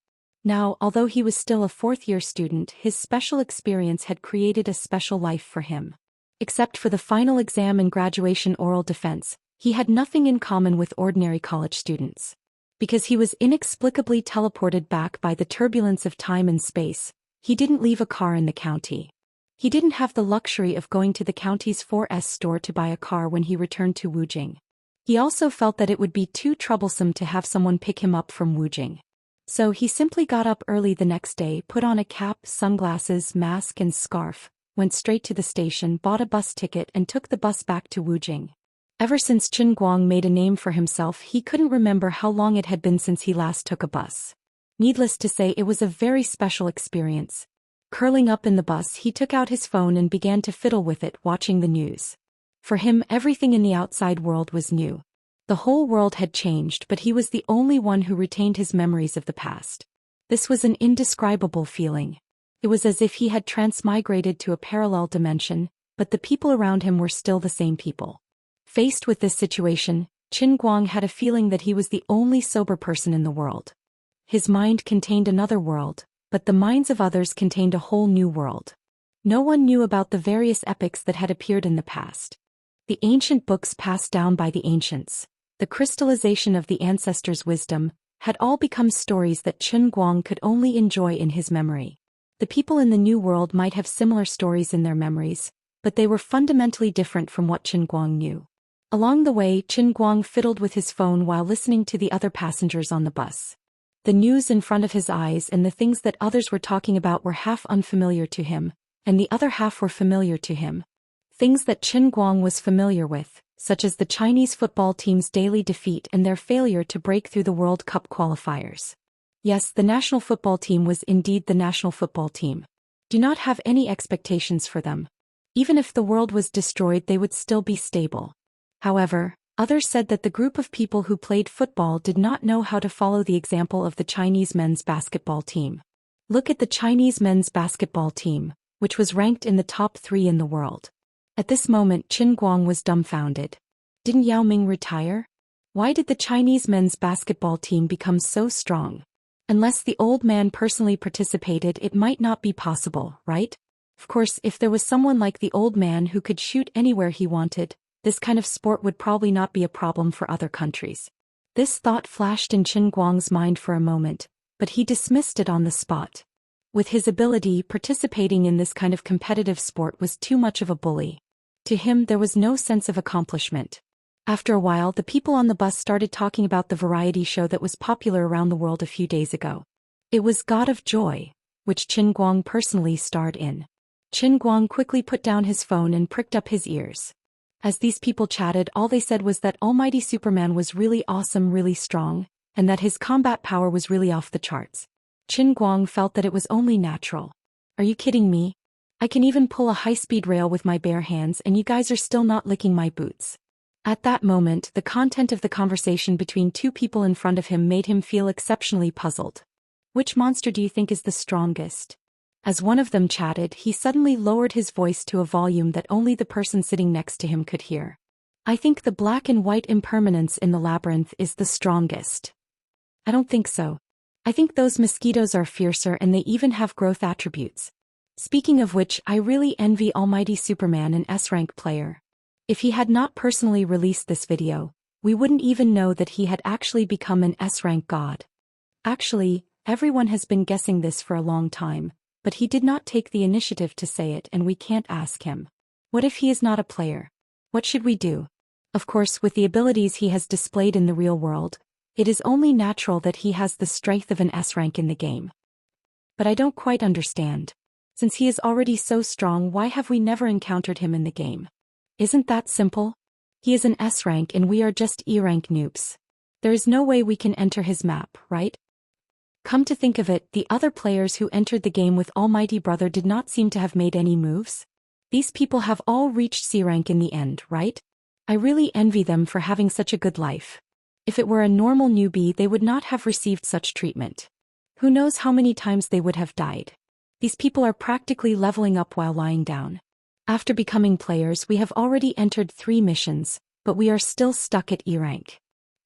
Now, although he was still a 4th-year student, his special experience had created a special life for him. Except for the final exam and graduation oral defense, he had nothing in common with ordinary college students. Because he was inexplicably teleported back by the turbulence of time and space, he didn't leave a car in the county. He didn't have the luxury of going to the county's 4S store to buy a car when he returned to Wujing. He also felt that it would be too troublesome to have someone pick him up from Wujing. So he simply got up early the next day, put on a cap, sunglasses, mask and scarf, went straight to the station, bought a bus ticket and took the bus back to Wujing. Ever since Chen Guang made a name for himself, he couldn't remember how long it had been since he last took a bus. Needless to say, it was a very special experience. Curling up in the bus, he took out his phone and began to fiddle with it, watching the news. For him, everything in the outside world was new. The whole world had changed, but he was the only one who retained his memories of the past. This was an indescribable feeling. It was as if he had transmigrated to a parallel dimension, but the people around him were still the same people. Faced with this situation, Qin Guang had a feeling that he was the only sober person in the world. His mind contained another world, but the minds of others contained a whole new world. No one knew about the various epics that had appeared in the past. The ancient books passed down by the ancients, the crystallization of the ancestors' wisdom, had all become stories that Qin Guang could only enjoy in his memory. The people in the new world might have similar stories in their memories, but they were fundamentally different from what Qin Guang knew. Along the way, Qin Guang fiddled with his phone while listening to the other passengers on the bus. The news in front of his eyes and the things that others were talking about were half unfamiliar to him, and the other half were familiar to him. Things that Qin Guang was familiar with, such as the Chinese football team's daily defeat and their failure to break through the World Cup qualifiers. Yes, the national football team was indeed the national football team. Do not have any expectations for them. Even if the world was destroyed, they would still be stable. However, others said that the group of people who played football did not know how to follow the example of the Chinese men's basketball team. Look at the Chinese men's basketball team, which was ranked in the top 3 in the world. At this moment, Qin Guang was dumbfounded. Didn't Yao Ming retire? Why did the Chinese men's basketball team become so strong? Unless the old man personally participated, it might not be possible, right? Of course, if there was someone like the old man who could shoot anywhere he wanted, this kind of sport would probably not be a problem for other countries. This thought flashed in Qin Guang's mind for a moment, but he dismissed it on the spot. With his ability, participating in this kind of competitive sport was too much of a bully. To him, there was no sense of accomplishment. After a while, the people on the bus started talking about the variety show that was popular around the world a few days ago. It was God of Joy, which Qin Guang personally starred in. Qin Guang quickly put down his phone and pricked up his ears. As these people chatted, all they said was that Almighty Superman was really awesome, really strong, and that his combat power was really off the charts. Qin Guang felt that it was only natural. Are you kidding me? I can even pull a high-speed rail with my bare hands and you guys are still not licking my boots. At that moment, the content of the conversation between two people in front of him made him feel exceptionally puzzled. Which monster do you think is the strongest? As one of them chatted, he suddenly lowered his voice to a volume that only the person sitting next to him could hear. I think the black and white impermanence in the labyrinth is the strongest. I don't think so. I think those mosquitoes are fiercer and they even have growth attributes. Speaking of which, I really envy Almighty Superman, an S-rank player. If he had not personally released this video, we wouldn't even know that he had actually become an S-rank god. Actually, everyone has been guessing this for a long time, but he did not take the initiative to say it and we can't ask him. What if he is not a player? What should we do? Of course, with the abilities he has displayed in the real world, it is only natural that he has the strength of an S-rank in the game. But I don't quite understand. Since he is already so strong, why have we never encountered him in the game? Isn't that simple? He is an S-rank and we are just E-rank noobs. There is no way we can enter his map, right? Come to think of it, the other players who entered the game with Almighty Brother did not seem to have made any moves. These people have all reached C-rank in the end, right? I really envy them for having such a good life. If it were a normal newbie, they would not have received such treatment. Who knows how many times they would have died. These people are practically leveling up while lying down. After becoming players, we have already entered 3 missions, but we are still stuck at E-rank.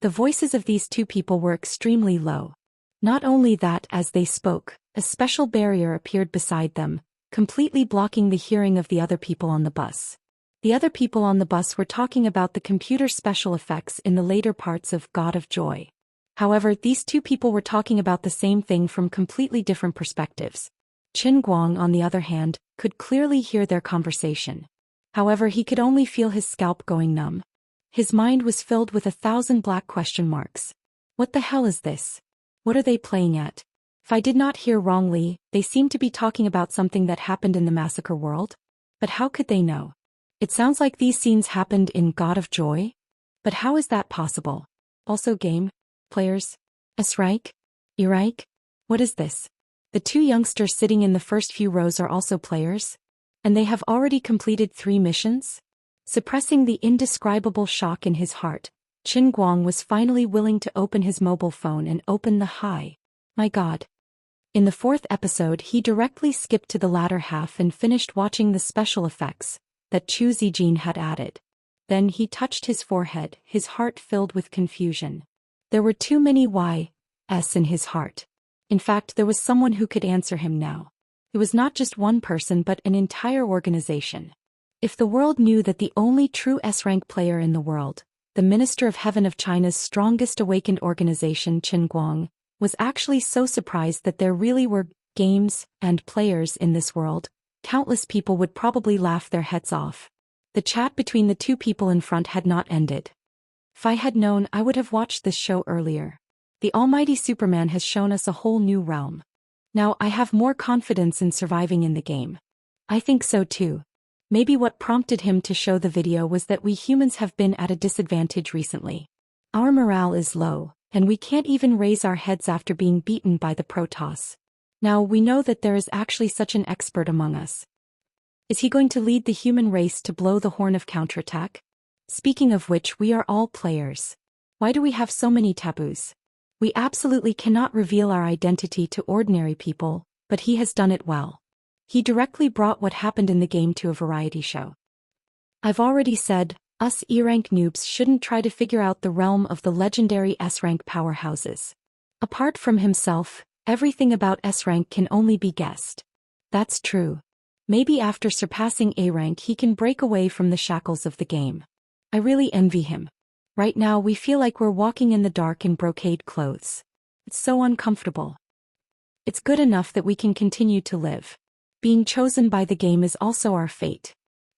The voices of these two people were extremely low. Not only that, as they spoke, a special barrier appeared beside them, completely blocking the hearing of the other people on the bus. The other people on the bus were talking about the computer special effects in the later parts of God of Joy. However, these two people were talking about the same thing from completely different perspectives. Qin Guang, on the other hand, could clearly hear their conversation. However, he could only feel his scalp going numb. His mind was filled with 1,000 black question marks. What the hell is this? What are they playing at? If I did not hear wrongly, they seem to be talking about something that happened in the massacre world. But how could they know? It sounds like these scenes happened in God of Joy? But how is that possible? Also game? Players? S-Reich? E-Reich? What is this? The two youngsters sitting in the first few rows are also players? And they have already completed 3 missions? Suppressing the indescribable shock in his heart, Qin Guang was finally willing to open his mobile phone and open the Hi. My God. In the 4th episode he directly skipped to the latter half and finished watching the special effects that Chu Zijin had added. Then he touched his forehead, his heart filled with confusion. There were too many Y's in his heart. In fact, there was someone who could answer him now. It was not just one person but an entire organization. If the world knew that the only true S-rank player in the world, the Minister of Heaven of China's strongest awakened organization Qin Guang, was actually so surprised that there really were games and players in this world, countless people would probably laugh their heads off. The chat between the two people in front had not ended. If I had known, I would have watched this show earlier. The almighty Superman has shown us a whole new realm. Now I have more confidence in surviving in the game. I think so too. Maybe what prompted him to show the video was that we humans have been at a disadvantage recently. Our morale is low, and we can't even raise our heads after being beaten by the Protoss. Now we know that there is actually such an expert among us. Is he going to lead the human race to blow the horn of counterattack? Speaking of which, we are all players. Why do we have so many taboos? We absolutely cannot reveal our identity to ordinary people, but he has done it well. He directly brought what happened in the game to a variety show. I've already said, us E-rank noobs shouldn't try to figure out the realm of the legendary S-rank powerhouses. Apart from himself, everything about S-rank can only be guessed. That's true. Maybe after surpassing A-rank he can break away from the shackles of the game. I really envy him. Right now we feel like we're walking in the dark in brocade clothes. It's so uncomfortable. It's good enough that we can continue to live. Being chosen by the game is also our fate.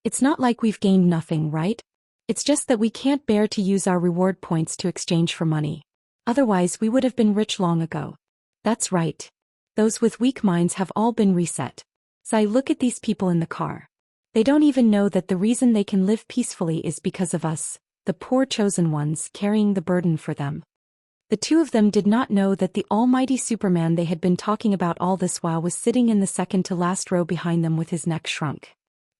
It's not like we've gained nothing, right? It's just that we can't bear to use our reward points to exchange for money. Otherwise we would have been rich long ago. That's right. Those with weak minds have all been reset. So look at these people in the car. They don't even know that the reason they can live peacefully is because of us, the poor chosen ones carrying the burden for them. The two of them did not know that the almighty Superman they had been talking about all this while was sitting in the second to last row behind them with his neck shrunk.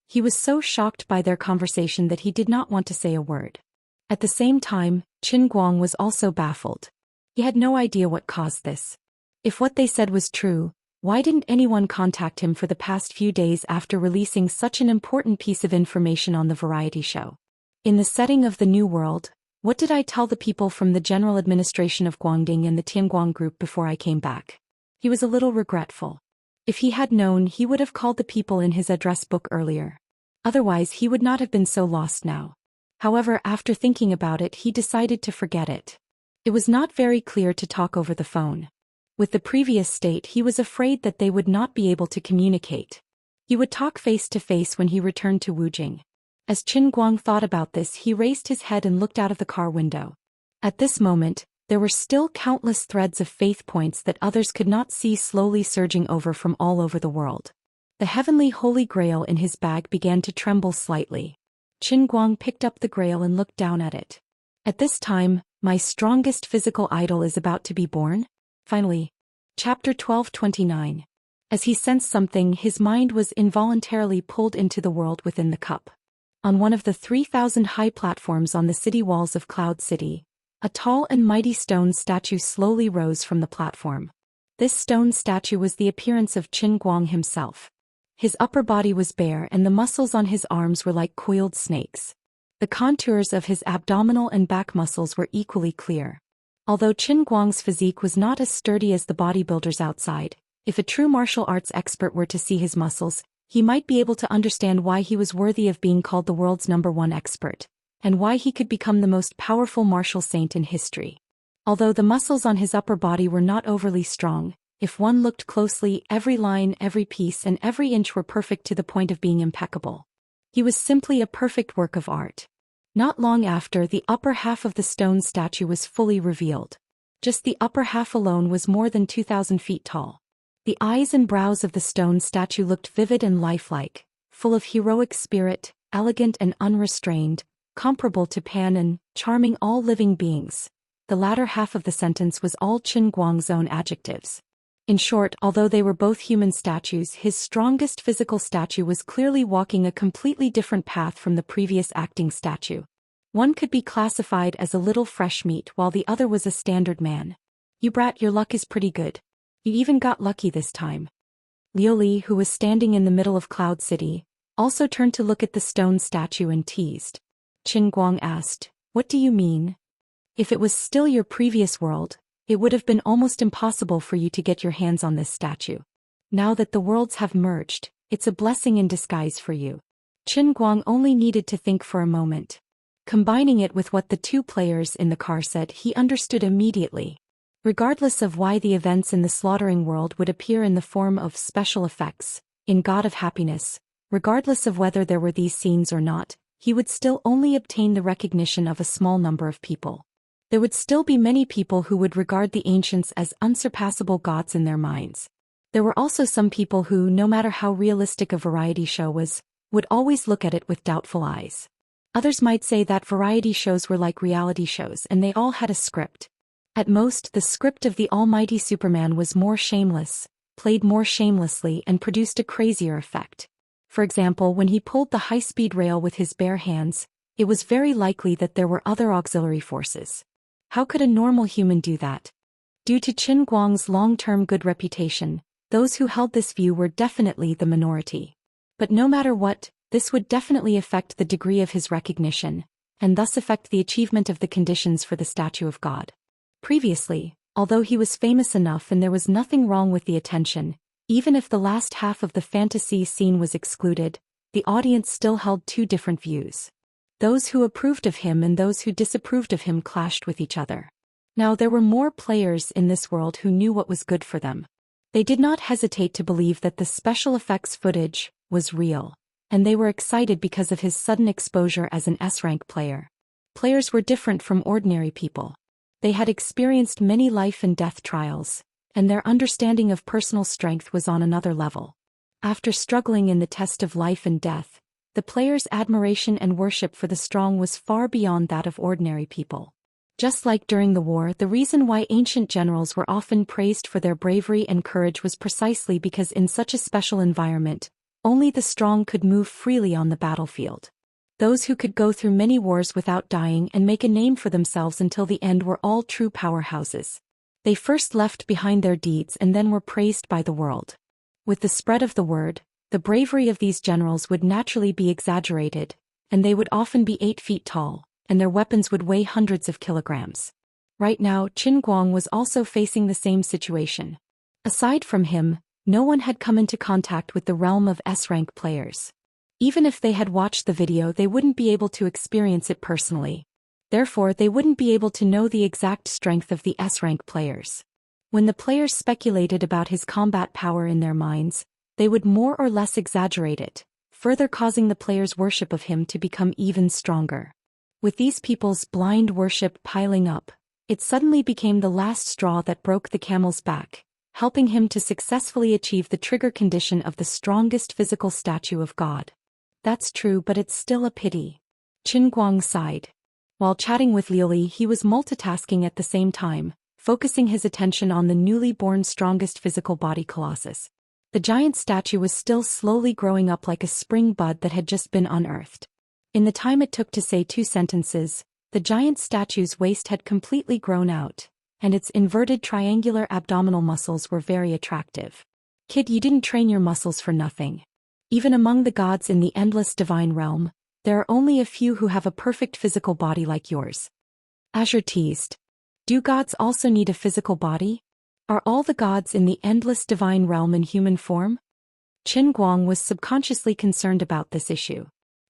He was so shocked by their conversation that he did not want to say a word. At the same time, Qin Guang was also baffled. He had no idea what caused this. If what they said was true, why didn't anyone contact him for the past few days after releasing such an important piece of information on the variety show? In the setting of the New World, what did I tell the people from the General Administration of Guangding and the Tianguang group before I came back? He was a little regretful. If he had known, he would have called the people in his address book earlier. Otherwise he would not have been so lost now. However, after thinking about it, he decided to forget it. It was not very clear to talk over the phone. With the previous state, he was afraid that they would not be able to communicate. He would talk face to face when he returned to Wujing. As Qin Guang thought about this, he raised his head and looked out of the car window. At this moment, there were still countless threads of faith points that others could not see slowly surging over from all over the world. The heavenly holy grail in his bag began to tremble slightly. Qin Guang picked up the grail and looked down at it. At this time, my strongest physical idol is about to be born? Finally. Chapter 1229. As he sensed something, his mind was involuntarily pulled into the world within the cup. On one of the 3,000 high platforms on the city walls of Cloud City, a tall and mighty stone statue slowly rose from the platform. This stone statue was the appearance of Qin Guang himself. His upper body was bare and the muscles on his arms were like coiled snakes. The contours of his abdominal and back muscles were equally clear. Although Qin Guang's physique was not as sturdy as the bodybuilders outside, if a true martial arts expert were to see his muscles, he might be able to understand why he was worthy of being called the world's #1 expert, and why he could become the most powerful martial saint in history. Although the muscles on his upper body were not overly strong, if one looked closely, every line, every piece, and every inch were perfect to the point of being impeccable. He was simply a perfect work of art. Not long after, the upper half of the stone statue was fully revealed. Just the upper half alone was more than 2,000 feet tall. The eyes and brows of the stone statue looked vivid and lifelike, full of heroic spirit, elegant and unrestrained, comparable to Pan and charming all living beings. The latter half of the sentence was all Qin Guang's own adjectives. In short, although they were both human statues, his strongest physical statue was clearly walking a completely different path from the previous acting statue. One could be classified as a little fresh meat while the other was a standard man. "You brat, your luck is pretty good. You even got lucky this time." Liu Li, who was standing in the middle of Cloud City, also turned to look at the stone statue and teased. Qin Guang asked, "What do you mean? If it was still your previous world, it would have been almost impossible for you to get your hands on this statue. Now that the worlds have merged, it's a blessing in disguise for you." Qin Guang only needed to think for a moment. Combining it with what the two players in the car said, he understood immediately. Regardless of why the events in the slaughtering world would appear in the form of special effects, in God of Happiness, regardless of whether there were these scenes or not, he would still only obtain the recognition of a small number of people. There would still be many people who would regard the ancients as unsurpassable gods in their minds. There were also some people who, no matter how realistic a variety show was, would always look at it with doubtful eyes. Others might say that variety shows were like reality shows and they all had a script. At most, the script of the almighty Superman was more shameless, played more shamelessly, and produced a crazier effect. For example, when he pulled the high-speed rail with his bare hands, it was very likely that there were other auxiliary forces. How could a normal human do that? Due to Qin Guang's long-term good reputation, those who held this view were definitely the minority. But no matter what, this would definitely affect the degree of his recognition, and thus affect the achievement of the conditions for the statue of God. Previously, although he was famous enough and there was nothing wrong with the attention, even if the last half of the fantasy scene was excluded, the audience still held two different views. Those who approved of him and those who disapproved of him clashed with each other. Now there were more players in this world who knew what was good for them. They did not hesitate to believe that the special effects footage was real, and they were excited because of his sudden exposure as an S-rank player. Players were different from ordinary people. They had experienced many life and death trials, and their understanding of personal strength was on another level. After struggling in the test of life and death, the players' admiration and worship for the strong was far beyond that of ordinary people. Just like during the war, the reason why ancient generals were often praised for their bravery and courage was precisely because in such a special environment, only the strong could move freely on the battlefield. Those who could go through many wars without dying and make a name for themselves until the end were all true powerhouses. They first left behind their deeds and then were praised by the world. With the spread of the word, the bravery of these generals would naturally be exaggerated, and they would often be 8 feet tall, and their weapons would weigh hundreds of kilograms. Right now, Qin Guang was also facing the same situation. Aside from him, no one had come into contact with the realm of S-rank players. Even if they had watched the video, they wouldn't be able to experience it personally. Therefore, they wouldn't be able to know the exact strength of the S-rank players. When the players speculated about his combat power in their minds, they would more or less exaggerate it, further causing the players' worship of him to become even stronger. With these people's blind worship piling up, it suddenly became the last straw that broke the camel's back, helping him to successfully achieve the trigger condition of the strongest physical statue of God. That's true, but it's still a pity. Qin Guang sighed. While chatting with Liu Li, he was multitasking at the same time, focusing his attention on the newly born strongest physical body colossus. The giant statue was still slowly growing up like a spring bud that had just been unearthed. In the time it took to say 2 sentences, the giant statue's waist had completely grown out, and its inverted triangular abdominal muscles were very attractive. "Kid, you didn't train your muscles for nothing. Even among the gods in the endless divine realm, there are only a few who have a perfect physical body like yours." Azure teased. "Do gods also need a physical body? Are all the gods in the endless divine realm in human form?" Qin Guang was subconsciously concerned about this issue.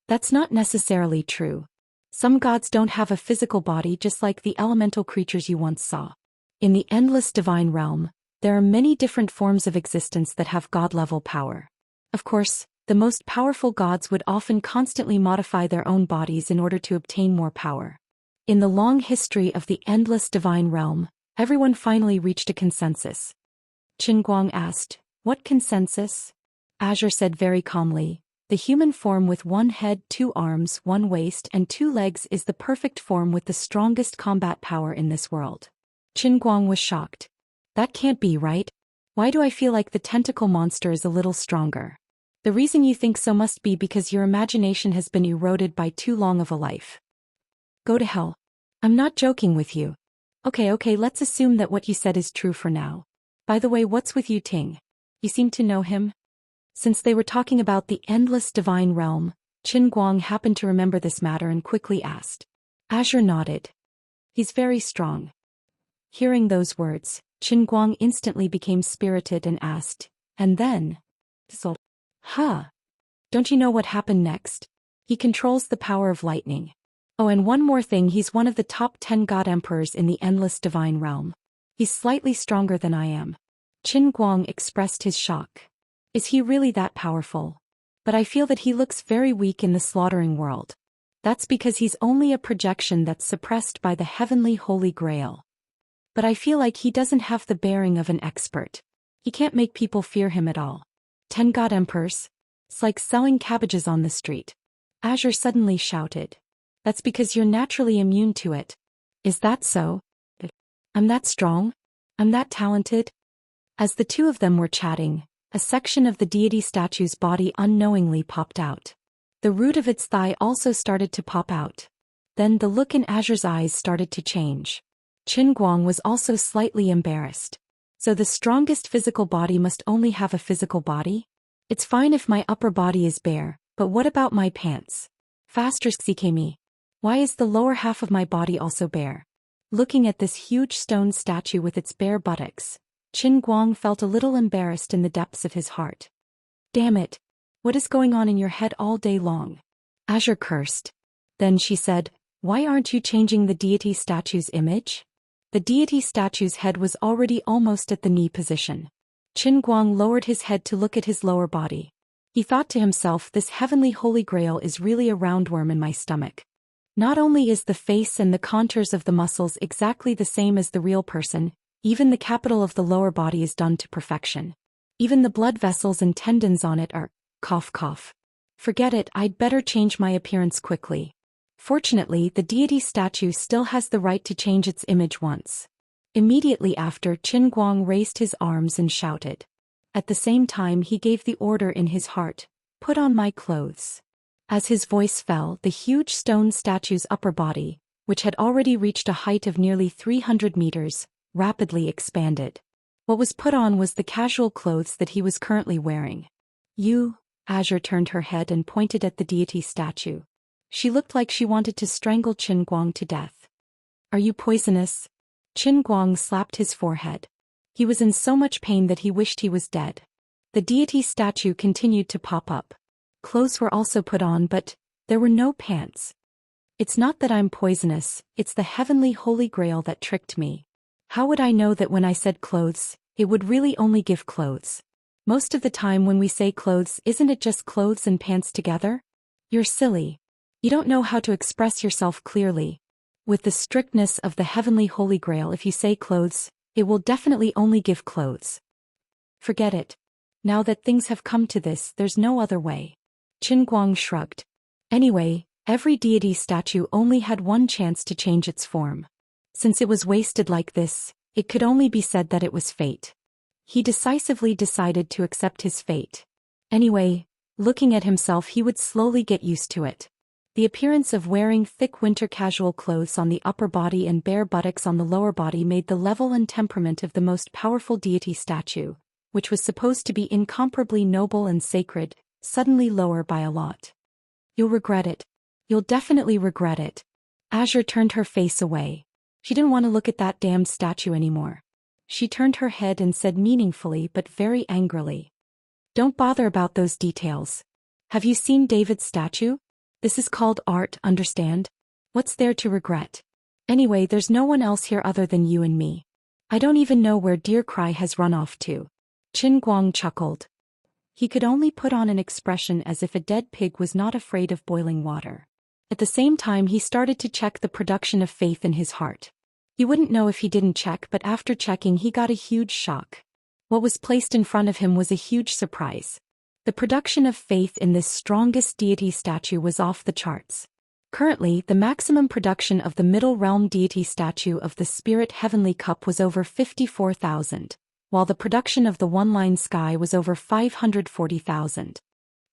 That's not necessarily true. Some gods don't have a physical body, just like the elemental creatures you once saw. In the endless divine realm, there are many different forms of existence that have god-level power. Of course, The most powerful gods would often constantly modify their own bodies in order to obtain more power. In the long history of the endless divine realm, everyone finally reached a consensus. Qin Guang asked, "What consensus?" Azure said very calmly, "The human form with one head, 2 arms, 1 waist and 2 legs is the perfect form with the strongest combat power in this world." Qin Guang was shocked. "That can't be right. Why do I feel like the tentacle monster is a little stronger?" "The reason you think so must be because your imagination has been eroded by too long of a life." "Go to hell. I'm not joking with you." Okay, let's assume that what you said is true for now. By the way, what's with Yu Ting? You seem to know him?" Since they were talking about the endless divine realm, Qin Guang happened to remember this matter and quickly asked. Azure nodded. "He's very strong." Hearing those words, Qin Guang instantly became spirited and asked, "And then?" "Huh? Don't you know what happened next? He controls the power of lightning. Oh, and one more thing, he's one of the top 10 god emperors in the endless divine realm. He's slightly stronger than I am." Qin Guang expressed his shock. "Is he really that powerful? But I feel that he looks very weak in the slaughtering world." "That's because he's only a projection that's suppressed by the heavenly Holy Grail. But I feel like he doesn't have the bearing of an expert. He can't make people fear him at all. 10 god emperors? It's like selling cabbages on the street." Azure suddenly shouted. "That's because you're naturally immune to it." "Is that so? I'm that strong? I'm that talented?" As the two of them were chatting, a section of the deity statue's body unknowingly popped out. The root of its thigh also started to pop out. Then the look in Azure's eyes started to change. Qin Guang was also slightly embarrassed. "So the strongest physical body must only have a physical body? It's fine if my upper body is bare, but what about my pants? Faster me. Why is the lower half of my body also bare?" Looking at this huge stone statue with its bare buttocks, Qin Guang felt a little embarrassed in the depths of his heart. "Damn it! What is going on in your head all day long?" Azure cursed. Then she said, "Why aren't you changing the deity statue's image?" The deity statue's head was already almost at the knee position. Qin Guang lowered his head to look at his lower body. He thought to himself, "This heavenly holy grail is really a roundworm in my stomach. Not only is the face and the contours of the muscles exactly the same as the real person, even the capital of the lower body is done to perfection. Even the blood vessels and tendons on it are, cough cough. Forget it, I'd better change my appearance quickly." Fortunately, the deity statue still has the right to change its image once. Immediately after, Qin Guang raised his arms and shouted. At the same time he gave the order in his heart, "Put on my clothes." As his voice fell, the huge stone statue's upper body, which had already reached a height of nearly 300 meters, rapidly expanded. What was put on was the casual clothes that he was currently wearing. "You?" Azure turned her head and pointed at the deity statue. She looked like she wanted to strangle Qin Guang to death. "Are you poisonous?" Qin Guang slapped his forehead. He was in so much pain that he wished he was dead. The deity statue continued to pop up. Clothes were also put on, but there were no pants. "It's not that I'm poisonous, it's the heavenly holy grail that tricked me. How would I know that when I said clothes, it would really only give clothes? Most of the time when we say clothes, isn't it just clothes and pants together? You're silly. You don't know how to express yourself clearly. With the strictness of the heavenly holy grail, if you say clothes, it will definitely only give clothes. Forget it. Now that things have come to this, there's no other way." Qin Guang shrugged. Anyway, every deity statue only had one chance to change its form. Since it was wasted like this, it could only be said that it was fate. He decisively decided to accept his fate. Anyway, looking at himself, he would slowly get used to it. The appearance of wearing thick winter casual clothes on the upper body and bare buttocks on the lower body made the level and temperament of the most powerful deity statue, which was supposed to be incomparably noble and sacred, suddenly lower by a lot. "You'll regret it. You'll definitely regret it." Azure turned her face away. She didn't want to look at that damned statue anymore. She turned her head and said meaningfully but very angrily, "Don't bother about those details. Have you seen David's statue? This is called art, understand? What's there to regret? Anyway, there's no one else here other than you and me. I don't even know where Dear Cry has run off to." Qin Guang chuckled. He could only put on an expression as if a dead pig was not afraid of boiling water. At the same time he started to check the production of faith in his heart. He wouldn't know if he didn't check, but after checking he got a huge shock. What was placed in front of him was a huge surprise. The production of faith in this strongest deity statue was off the charts. Currently, the maximum production of the middle realm deity statue of the Spirit Heavenly Cup was over 54,000, while the production of the one-line sky was over 540,000.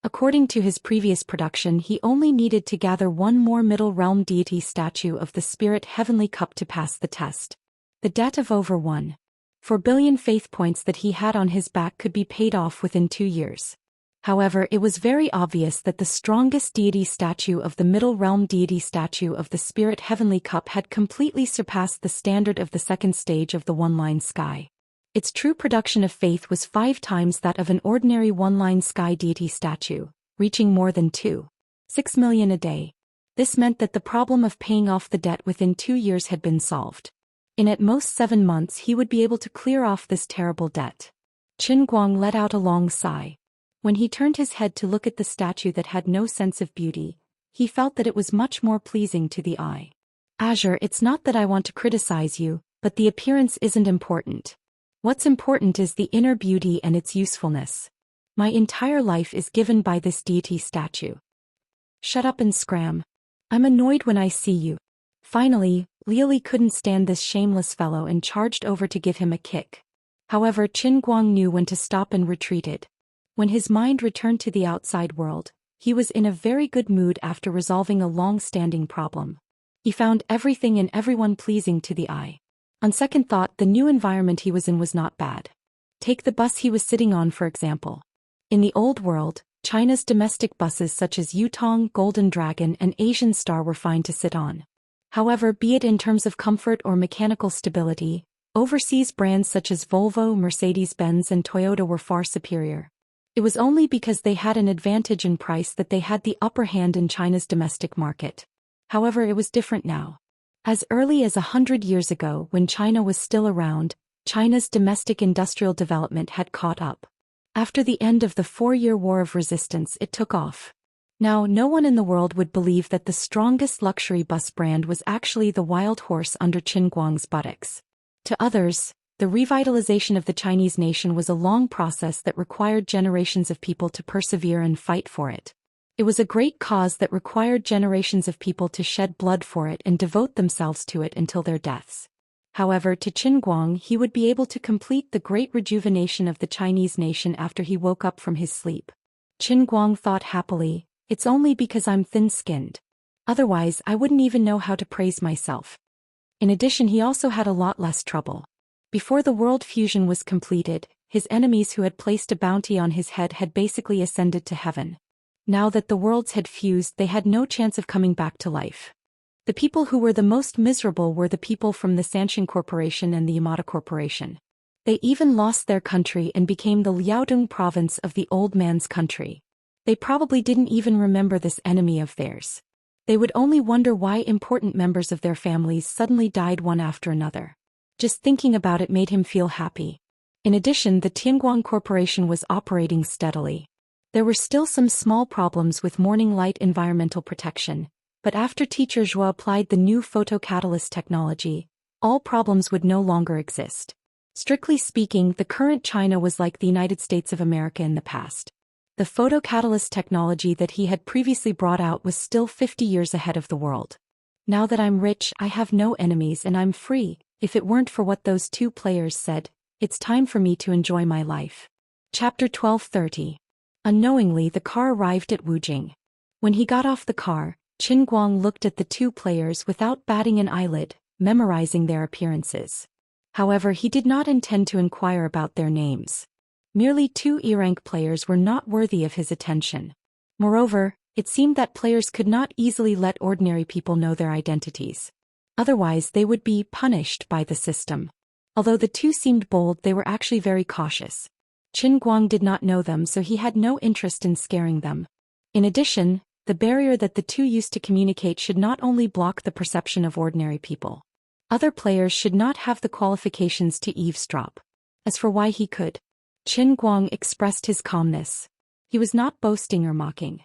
According to his previous production, he only needed to gather one more middle realm deity statue of the Spirit Heavenly Cup to pass the test. The debt of over 1.4 billion faith points that he had on his back could be paid off within 2 years. However, it was very obvious that the strongest deity statue of the middle realm deity statue of the Spirit Heavenly Cup had completely surpassed the standard of the second stage of the one-line sky. Its true production of faith was 5 times that of an ordinary one-line sky deity statue, reaching more than 2.6 million a day. This meant that the problem of paying off the debt within 2 years had been solved. In at most 7 months he would be able to clear off this terrible debt. Qin Guang let out a long sigh. When he turned his head to look at the statue that had no sense of beauty, he felt that it was much more pleasing to the eye. Azure, it's not that I want to criticize you, but the appearance isn't important. What's important is the inner beauty and its usefulness. My entire life is given by this deity statue. Shut up and scram. I'm annoyed when I see you. Finally, Liali couldn't stand this shameless fellow and charged over to give him a kick. However, Qin Guang knew when to stop and retreated. When his mind returned to the outside world, he was in a very good mood after resolving a long-standing problem. He found everything and everyone pleasing to the eye. On second thought, the new environment he was in was not bad. Take the bus he was sitting on for example. In the old world, China's domestic buses such as Yutong, Golden Dragon and Asian Star were fine to sit on. However, be it in terms of comfort or mechanical stability, overseas brands such as Volvo, Mercedes-Benz and Toyota were far superior. It was only because they had an advantage in price that they had the upper hand in China's domestic market. However, it was different now. As early as 100 years ago, when China was still around, China's domestic industrial development had caught up. After the end of the 4-year War of Resistance, it took off. Now, no one in the world would believe that the strongest luxury bus brand was actually the wild horse under Qin Guang's buttocks. To others, the revitalization of the Chinese nation was a long process that required generations of people to persevere and fight for it. It was a great cause that required generations of people to shed blood for it and devote themselves to it until their deaths. However, to Qin Guang, he would be able to complete the great rejuvenation of the Chinese nation after he woke up from his sleep. Qin Guang thought happily, it's only because I'm thin-skinned. Otherwise, I wouldn't even know how to praise myself. In addition, he also had a lot less trouble. Before the world fusion was completed, his enemies who had placed a bounty on his head had basically ascended to heaven. Now that the worlds had fused, they had no chance of coming back to life. The people who were the most miserable were the people from the Xianxia Corporation and the Immortal Corporation. They even lost their country and became the Liaodong province of the old man's country. They probably didn't even remember this enemy of theirs. They would only wonder why important members of their families suddenly died one after another. Just thinking about it made him feel happy. In addition, the Tianguang Corporation was operating steadily. There were still some small problems with morning light environmental protection, but after Teacher Zhou applied the new photocatalyst technology, all problems would no longer exist. Strictly speaking, the current China was like the United States of America in the past. The photocatalyst technology that he had previously brought out was still 50 years ahead of the world. Now that I'm rich, I have no enemies and I'm free. If it weren't for what those 2 players said, it's time for me to enjoy my life. Chapter 1230. Unknowingly, the car arrived at Wujing. When he got off the car, Qin Guang looked at the 2 players without batting an eyelid, memorizing their appearances. However, he did not intend to inquire about their names. Merely 2 E-rank players were not worthy of his attention. Moreover, it seemed that players could not easily let ordinary people know their identities. Otherwise, they would be punished by the system. Although the 2 seemed bold, they were actually very cautious. Qin Guang did not know them, so he had no interest in scaring them. In addition, the barrier that the 2 used to communicate should not only block the perception of ordinary people. Other players should not have the qualifications to eavesdrop. As for why he could Qin Guang expressed his calmness. He was not boasting or mocking.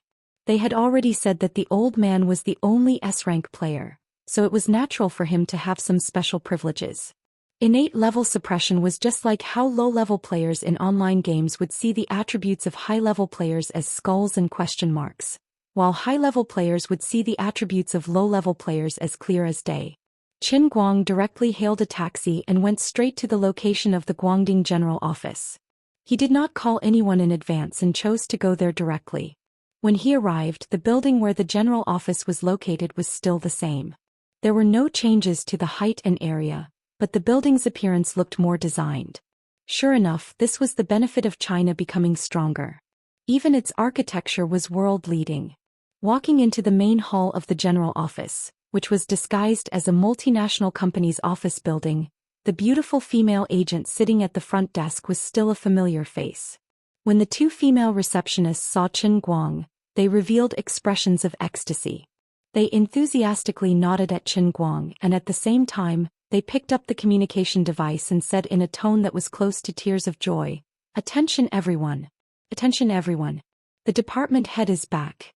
They had already said that the old man was the only S-rank player, so it was natural for him to have some special privileges. Innate level suppression was just like how low-level players in online games would see the attributes of high-level players as skulls and question marks, while high-level players would see the attributes of low-level players as clear as day. Qin Guang directly hailed a taxi and went straight to the location of the Guangding General Office. He did not call anyone in advance and chose to go there directly. When he arrived, the building where the general office was located was still the same. There were no changes to the height and area, but the building's appearance looked more designed. Sure enough, this was the benefit of China becoming stronger. Even its architecture was world-leading. Walking into the main hall of the general office, which was disguised as a multinational company's office building, the beautiful female agent sitting at the front desk was still a familiar face. When the two female receptionists saw Qin Guang, they revealed expressions of ecstasy. They enthusiastically nodded at Qin Guang, and at the same time, they picked up the communication device and said in a tone that was close to tears of joy, "Attention everyone! Attention everyone! The department head is back."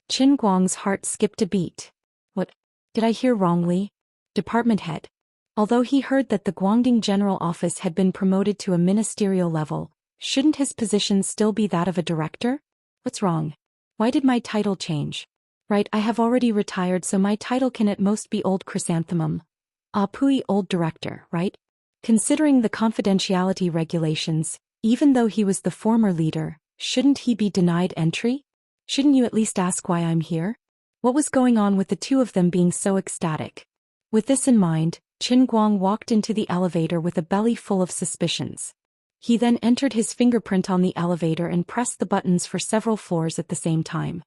Qin Guang's heart skipped a beat. What? Did I hear wrongly? Department head? Although he heard that the Guangding General Office had been promoted to a ministerial level, shouldn't his position still be that of a director? What's wrong? Why did my title change? Right, I have already retired, so my title can at most be Old Chrysanthemum. Pui Old Director, right? Considering the confidentiality regulations, even though he was the former leader, shouldn't he be denied entry? Shouldn't you at least ask why I'm here? What was going on with the two of them being so ecstatic? With this in mind, Qin Guang walked into the elevator with a belly full of suspicions. He then entered his fingerprint on the elevator and pressed the buttons for several floors at the same time.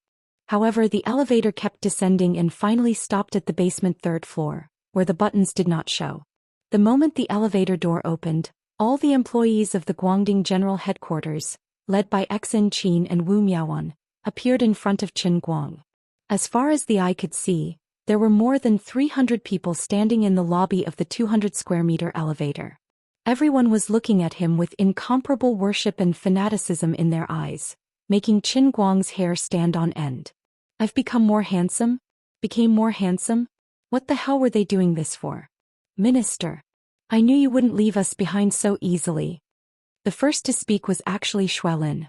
However, the elevator kept descending and finally stopped at the basement third floor, where the buttons did not show. The moment the elevator door opened, all the employees of the Guangding General Headquarters, led by Xin Qin and Wu Miaoan, appeared in front of Qin Guang. As far as the eye could see, there were more than 300 people standing in the lobby of the 200-square-meter elevator. Everyone was looking at him with incomparable worship and fanaticism in their eyes, making Qin Guang's hair stand on end. I've become more handsome? Became more handsome? What the hell were they doing this for? Minister. I knew you wouldn't leave us behind so easily. The first to speak was actually Xuelin.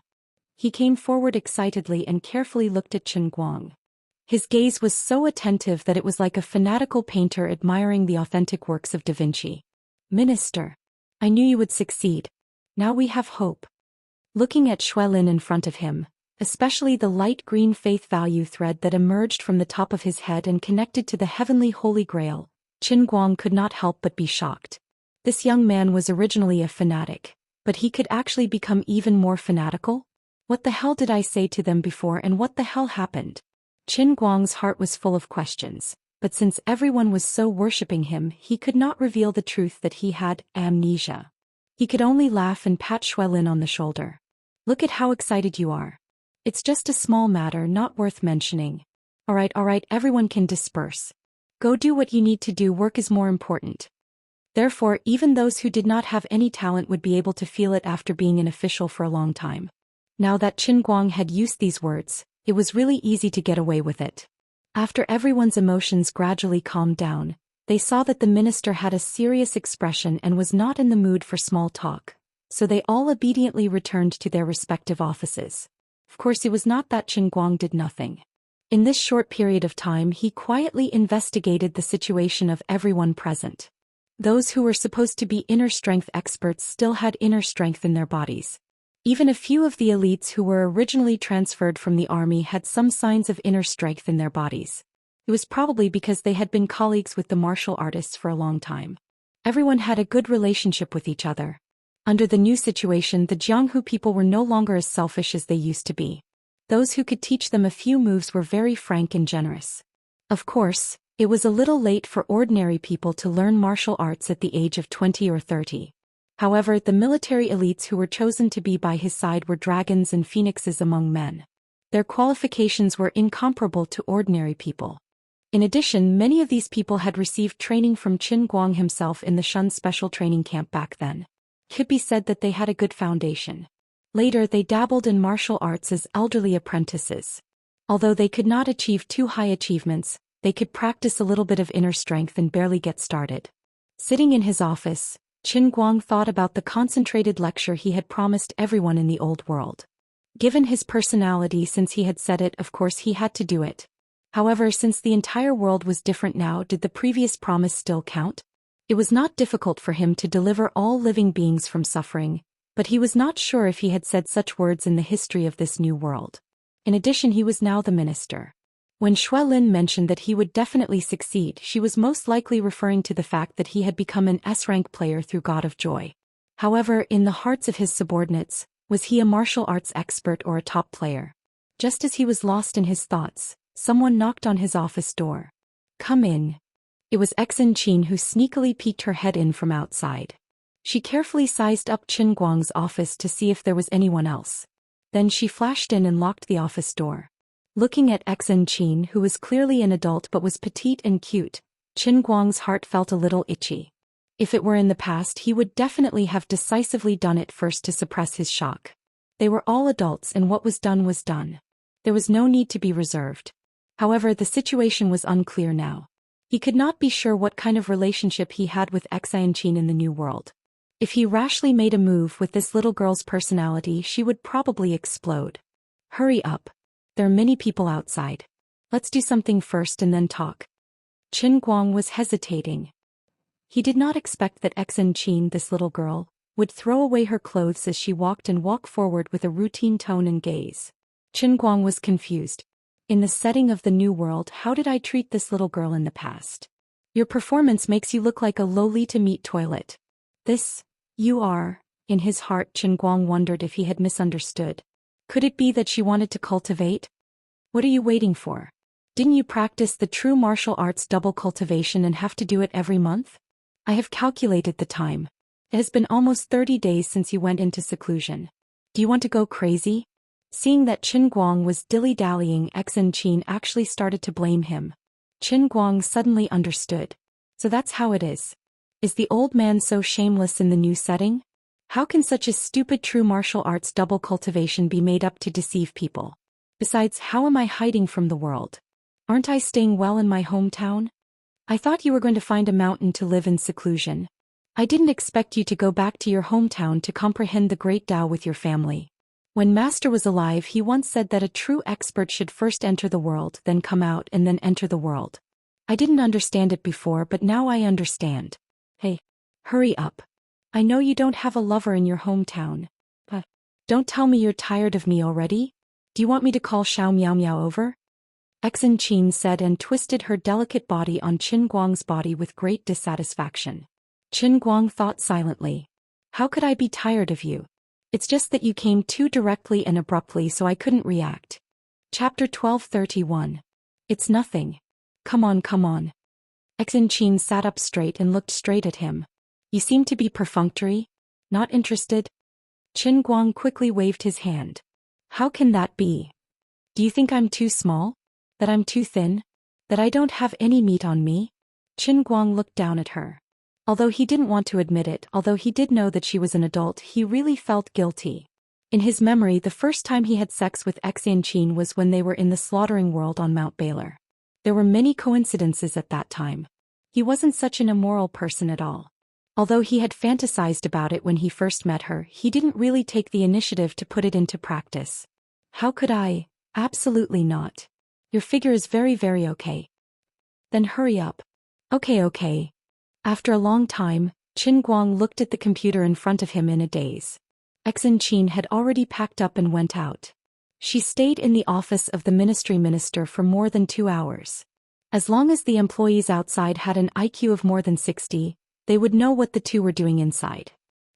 He came forward excitedly and carefully looked at Qin Guang. His gaze was so attentive that it was like a fanatical painter admiring the authentic works of Da Vinci. Minister. I knew you would succeed. Now we have hope. Looking at Xuelin in front of him, especially the light green faith value thread that emerged from the top of his head and connected to the heavenly Holy Grail, Qin Guang could not help but be shocked. This young man was originally a fanatic, but he could actually become even more fanatical? What the hell did I say to them before, and what the hell happened? Qin Guang's heart was full of questions, but since everyone was so worshipping him, he could not reveal the truth that he had amnesia. He could only laugh and pat Xuelin on the shoulder. Look at how excited you are. It's just a small matter, not worth mentioning. All right, everyone can disperse. Go do what you need to do, work is more important. Therefore, even those who did not have any talent would be able to feel it after being an official for a long time. Now that Qin Guang had used these words, it was really easy to get away with it. After everyone's emotions gradually calmed down, they saw that the minister had a serious expression and was not in the mood for small talk, so they all obediently returned to their respective offices. Of course, it was not that Qin Guang did nothing. In this short period of time, he quietly investigated the situation of everyone present. Those who were supposed to be inner strength experts still had inner strength in their bodies. Even a few of the elites who were originally transferred from the army had some signs of inner strength in their bodies. It was probably because they had been colleagues with the martial artists for a long time. Everyone had a good relationship with each other. Under the new situation, the Jianghu people were no longer as selfish as they used to be. Those who could teach them a few moves were very frank and generous. Of course, it was a little late for ordinary people to learn martial arts at the age of 20 or 30. However, the military elites who were chosen to be by his side were dragons and phoenixes among men. Their qualifications were incomparable to ordinary people. In addition, many of these people had received training from Qin Guang himself in the Shun special training camp back then. Could be said that they had a good foundation. Later they dabbled in martial arts as elderly apprentices. Although they could not achieve too high achievements, they could practice a little bit of inner strength and barely get started. Sitting in his office, Qin Guang thought about the concentrated lecture he had promised everyone in the old world. Given his personality, since he had said it, of course he had to do it. However, since the entire world was different now, did the previous promise still count? It was not difficult for him to deliver all living beings from suffering, but he was not sure if he had said such words in the history of this new world. In addition, he was now the minister. When Xue Lin mentioned that he would definitely succeed, she was most likely referring to the fact that he had become an S-rank player through God of Joy. However, in the hearts of his subordinates, was he a martial arts expert or a top player? Just as he was lost in his thoughts, someone knocked on his office door. "Come in." It was Xianxia who sneakily peeked her head in from outside. She carefully sized up Qin Guang's office to see if there was anyone else. Then she flashed in and locked the office door. Looking at Xianxia, who was clearly an adult but was petite and cute, Qin Guang's heart felt a little itchy. If it were in the past, he would definitely have decisively done it first to suppress his shock. They were all adults and what was done was done. There was no need to be reserved. However, the situation was unclear now. He could not be sure what kind of relationship he had with Xianxia in the new world. If he rashly made a move with this little girl's personality, she would probably explode. "Hurry up. There are many people outside. Let's do something first and then talk." Qin Guang was hesitating. He did not expect that Xianxia, this little girl, would throw away her clothes as she walked and walk forward with a routine tone and gaze. Qin Guang was confused. In the setting of the new world, how did I treat this little girl in the past? Your performance makes you look like a Lolita meat toilet. You are. In his heart, Qin Guang wondered if he had misunderstood. Could it be that she wanted to cultivate? What are you waiting for? Didn't you practice the true martial arts double cultivation and have to do it every month? I have calculated the time. It has been almost 30 days since you went into seclusion. Do you want to go crazy? Seeing that Qin Guang was dilly-dallying, Xianxia actually started to blame him. Qin Guang suddenly understood. So that's how it is. Is the old man so shameless in the new setting? How can such a stupid true martial arts double cultivation be made up to deceive people? Besides, how am I hiding from the world? Aren't I staying well in my hometown? I thought you were going to find a mountain to live in seclusion. I didn't expect you to go back to your hometown to comprehend the great Tao with your family. When Master was alive, he once said that a true expert should first enter the world, then come out and then enter the world. I didn't understand it before, but now I understand. Hey, hurry up. I know you don't have a lover in your hometown. But don't tell me you're tired of me already? Do you want me to call Xiao Miao Miao over? Xianxia said and twisted her delicate body on Qin Guang's body with great dissatisfaction. Qin Guang thought silently. How could I be tired of you? It's just that you came too directly and abruptly, so I couldn't react. Chapter 1231. It's nothing. Come on, come on. Xianxia sat up straight and looked straight at him. You seem to be perfunctory? Not interested? Qin Guang quickly waved his hand. How can that be? Do you think I'm too small? That I'm too thin? That I don't have any meat on me? Qin Guang looked down at her. Although he didn't want to admit it, although he did know that she was an adult, he really felt guilty. In his memory, the first time he had sex with Xianxia was when they were in the slaughtering world on Mount Baylor. There were many coincidences at that time. He wasn't such an immoral person at all. Although he had fantasized about it when he first met her, he didn't really take the initiative to put it into practice. How could I? Absolutely not. Your figure is very, very okay. Then hurry up. Okay. After a long time, Qin Guang looked at the computer in front of him in a daze. Xianxia had already packed up and went out. She stayed in the office of the ministry minister for more than 2 hours. As long as the employees outside had an IQ of more than 60, they would know what the two were doing inside.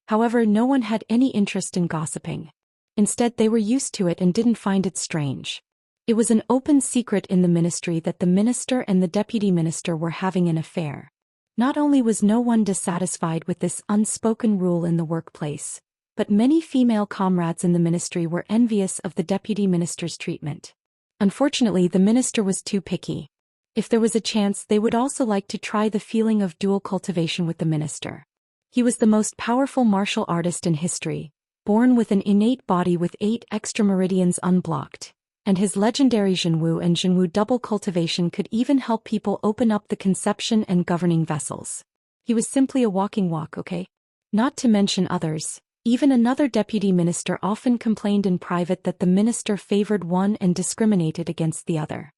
However, no one had any interest in gossiping. Instead, they were used to it and didn't find it strange. It was an open secret in the ministry that the minister and the deputy minister were having an affair. Not only was no one dissatisfied with this unspoken rule in the workplace, but many female comrades in the ministry were envious of the deputy minister's treatment. Unfortunately, the minister was too picky. If there was a chance, they would also like to try the feeling of dual cultivation with the minister. He was the most powerful martial artist in history, born with an innate body with 8 extra meridians unblocked, and his legendary Zhenwu and Zhenwu double cultivation could even help people open up the conception and governing vessels. He was simply a walking walk, okay? Not to mention others. Even another deputy minister often complained in private that the minister favored one and discriminated against the other.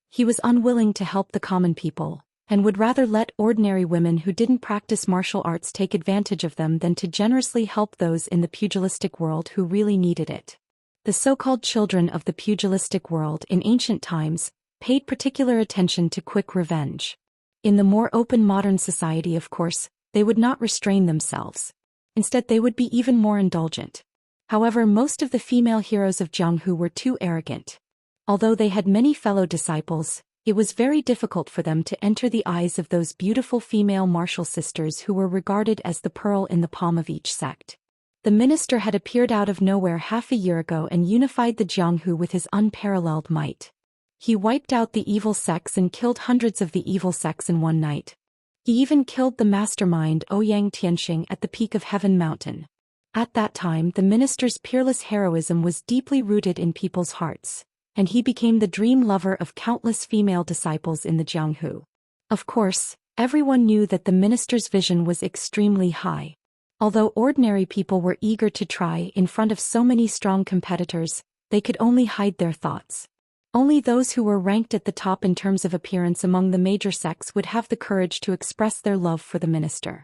He was unwilling to help the common people, and would rather let ordinary women who didn't practice martial arts take advantage of them than to generously help those in the pugilistic world who really needed it. The so-called children of the pugilistic world in ancient times paid particular attention to quick revenge. In the more open modern society, of course, they would not restrain themselves. Instead, they would be even more indulgent. However, most of the female heroes of Jianghu were too arrogant. Although they had many fellow disciples, it was very difficult for them to enter the eyes of those beautiful female martial sisters who were regarded as the pearl in the palm of each sect. The minister had appeared out of nowhere half a year ago and unified the Jianghu with his unparalleled might. He wiped out the evil sects and killed hundreds of the evil sects in one night. He even killed the mastermind Ouyang Tianxing at the peak of Heaven Mountain. At that time, the minister's peerless heroism was deeply rooted in people's hearts, and he became the dream lover of countless female disciples in the Jianghu. Of course, everyone knew that the minister's vision was extremely high. Although ordinary people were eager to try in front of so many strong competitors, they could only hide their thoughts. Only those who were ranked at the top in terms of appearance among the major sects would have the courage to express their love for the minister.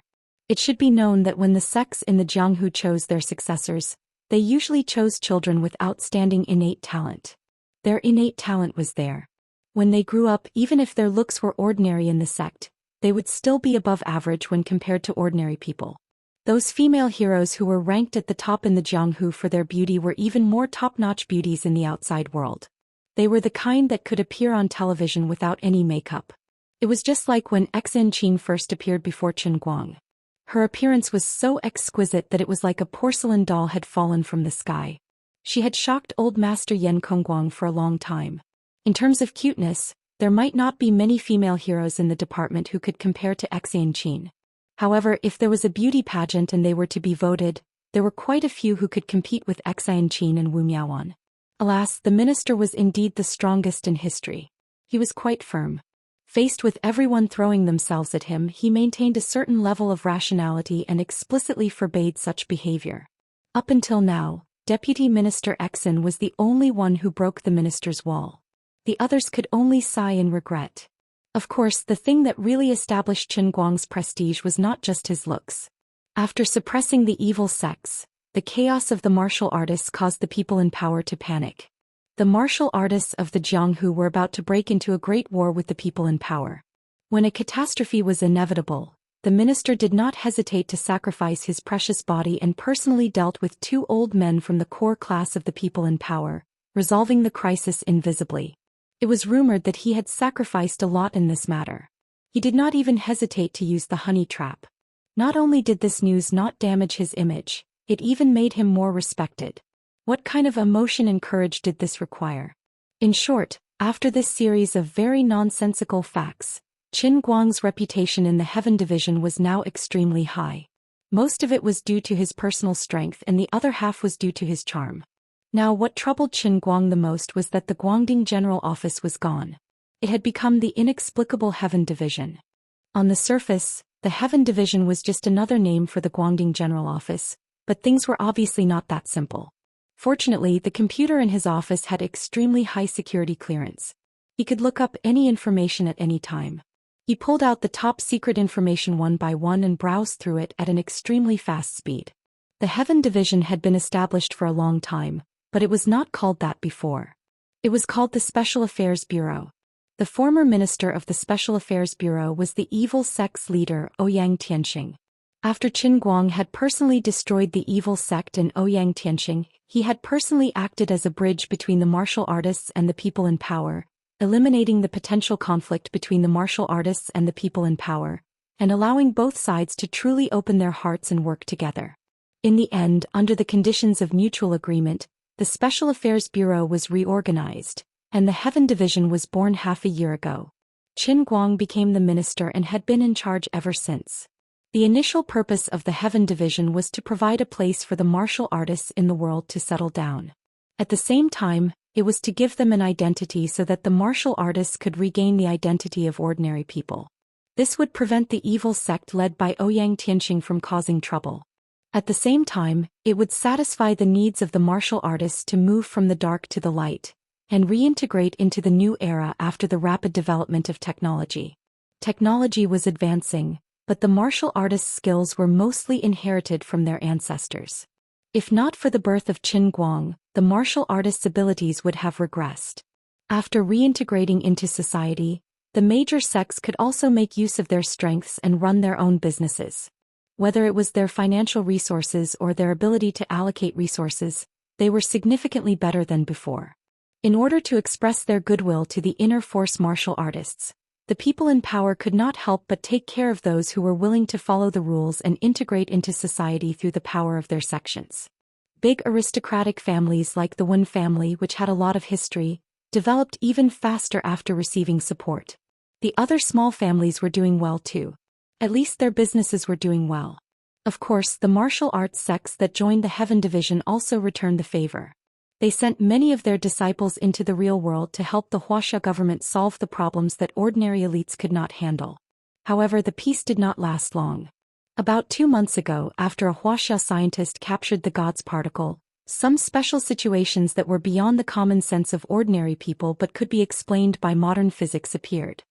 It should be known that when the sects in the Jianghu chose their successors, they usually chose children with outstanding innate talent. Their innate talent was there. When they grew up, even if their looks were ordinary in the sect, they would still be above average when compared to ordinary people. Those female heroes who were ranked at the top in the Jianghu for their beauty were even more top-notch beauties in the outside world. They were the kind that could appear on television without any makeup. It was just like when Xianxia first appeared before Qin Guang. Her appearance was so exquisite that it was like a porcelain doll had fallen from the sky. She had shocked old master Yan Kongguang for a long time. In terms of cuteness, there might not be many female heroes in the department who could compare to Xianxia. However, if there was a beauty pageant and they were to be voted, there were quite a few who could compete with Xianxia and Wu Miaoan. Alas, the minister was indeed the strongest in history. He was quite firm. Faced with everyone throwing themselves at him, he maintained a certain level of rationality and explicitly forbade such behavior. Up until now, Deputy Minister Xin was the only one who broke the minister's wall. The others could only sigh in regret. Of course, the thing that really established Qin Guang's prestige was not just his looks. After suppressing the evil sects, the chaos of the martial artists caused the people in power to panic. The martial artists of the Jianghu were about to break into a great war with the people in power. When a catastrophe was inevitable, the minister did not hesitate to sacrifice his precious body and personally dealt with 2 old men from the core class of the people in power, resolving the crisis invisibly. It was rumored that he had sacrificed a lot in this matter. He did not even hesitate to use the honey trap. Not only did this news not damage his image, it even made him more respected. What kind of emotion and courage did this require? In short, after this series of very nonsensical facts, Qin Guang's reputation in the Heaven Division was now extremely high. Most of it was due to his personal strength and the other half was due to his charm. Now what troubled Qin Guang the most was that the Guangding General Office was gone. It had become the inexplicable Heaven Division. On the surface, the Heaven Division was just another name for the Guangding General Office, but things were obviously not that simple. Fortunately, the computer in his office had extremely high security clearance. He could look up any information at any time. He pulled out the top secret information one by one and browsed through it at an extremely fast speed. The Heaven Division had been established for a long time, but it was not called that before. It was called the Special Affairs Bureau. The former minister of the Special Affairs Bureau was the evil sect's leader, Ouyang Tianxing. After Qin Guang had personally destroyed the evil sect and Ouyang Tianxing, he had personally acted as a bridge between the martial artists and the people in power, eliminating the potential conflict between the martial artists and the people in power, and allowing both sides to truly open their hearts and work together. In the end, under the conditions of mutual agreement, the Special Affairs Bureau was reorganized, and the Heaven Division was born half a year ago. Qin Guang became the minister and had been in charge ever since. The initial purpose of the Heaven Division was to provide a place for the martial artists in the world to settle down. At the same time, it was to give them an identity so that the martial artists could regain the identity of ordinary people. This would prevent the evil sect led by Ouyang Tianxing from causing trouble. At the same time, it would satisfy the needs of the martial artists to move from the dark to the light, and reintegrate into the new era after the rapid development of technology. Technology was advancing, but the martial artists' skills were mostly inherited from their ancestors. If not for the birth of Qin Guang, the martial artists' abilities would have regressed. After reintegrating into society, the major sects could also make use of their strengths and run their own businesses. Whether it was their financial resources or their ability to allocate resources, they were significantly better than before. In order to express their goodwill to the inner force martial artists, the people in power could not help but take care of those who were willing to follow the rules and integrate into society through the power of their sections. Big aristocratic families like the Wen family, which had a lot of history, developed even faster after receiving support. The other small families were doing well too. At least their businesses were doing well. Of course, the martial arts sects that joined the Heaven Division also returned the favor. They sent many of their disciples into the real world to help the Wuxia government solve the problems that ordinary elites could not handle. However, the peace did not last long. About 2 months ago, after a Wuxia scientist captured the God's particle, some special situations that were beyond the common sense of ordinary people but could be explained by modern physics appeared.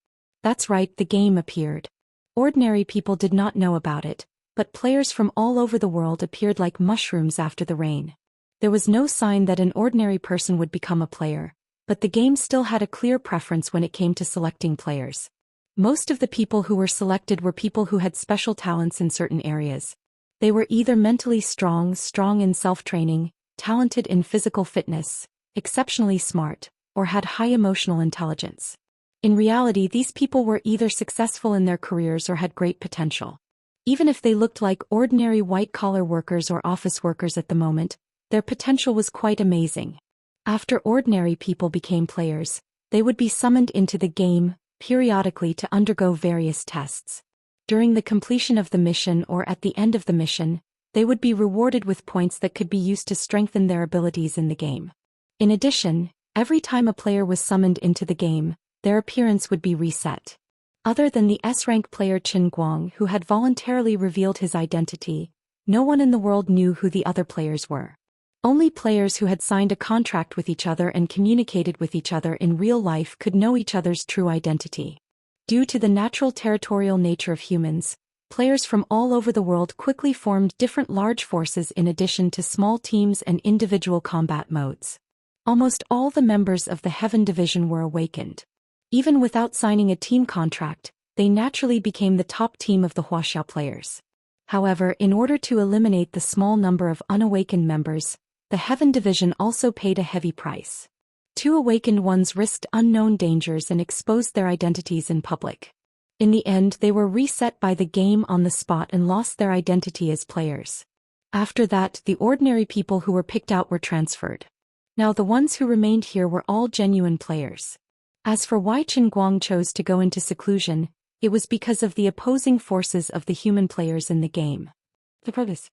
That's right, the game appeared. Ordinary people did not know about it, but players from all over the world appeared like mushrooms after the rain. There was no sign that an ordinary person would become a player, but the game still had a clear preference when it came to selecting players. Most of the people who were selected were people who had special talents in certain areas. They were either mentally strong in self-training, talented in physical fitness, exceptionally smart, or had high emotional intelligence. In reality, these people were either successful in their careers or had great potential. Even if they looked like ordinary white-collar workers or office workers at the moment, their potential was quite amazing. After ordinary people became players, they would be summoned into the game, periodically to undergo various tests. During the completion of the mission or at the end of the mission, they would be rewarded with points that could be used to strengthen their abilities in the game. In addition, every time a player was summoned into the game, their appearance would be reset. Other than the S-rank player Qin Guang, who had voluntarily revealed his identity, no one in the world knew who the other players were. Only players who had signed a contract with each other and communicated with each other in real life could know each other's true identity. Due to the natural territorial nature of humans, players from all over the world quickly formed different large forces in addition to small teams and individual combat modes. Almost all the members of the Heaven Division were awakened. Even without signing a team contract, they naturally became the top team of the Wuxia players. However, in order to eliminate the small number of unawakened members, the Heaven Division also paid a heavy price. 2 awakened ones risked unknown dangers and exposed their identities in public. In the end, they were reset by the game on the spot and lost their identity as players. After that, the ordinary people who were picked out were transferred. Now the ones who remained here were all genuine players. As for why Qin Guang chose to go into seclusion, it was because of the opposing forces of the human players in the game. The purpose.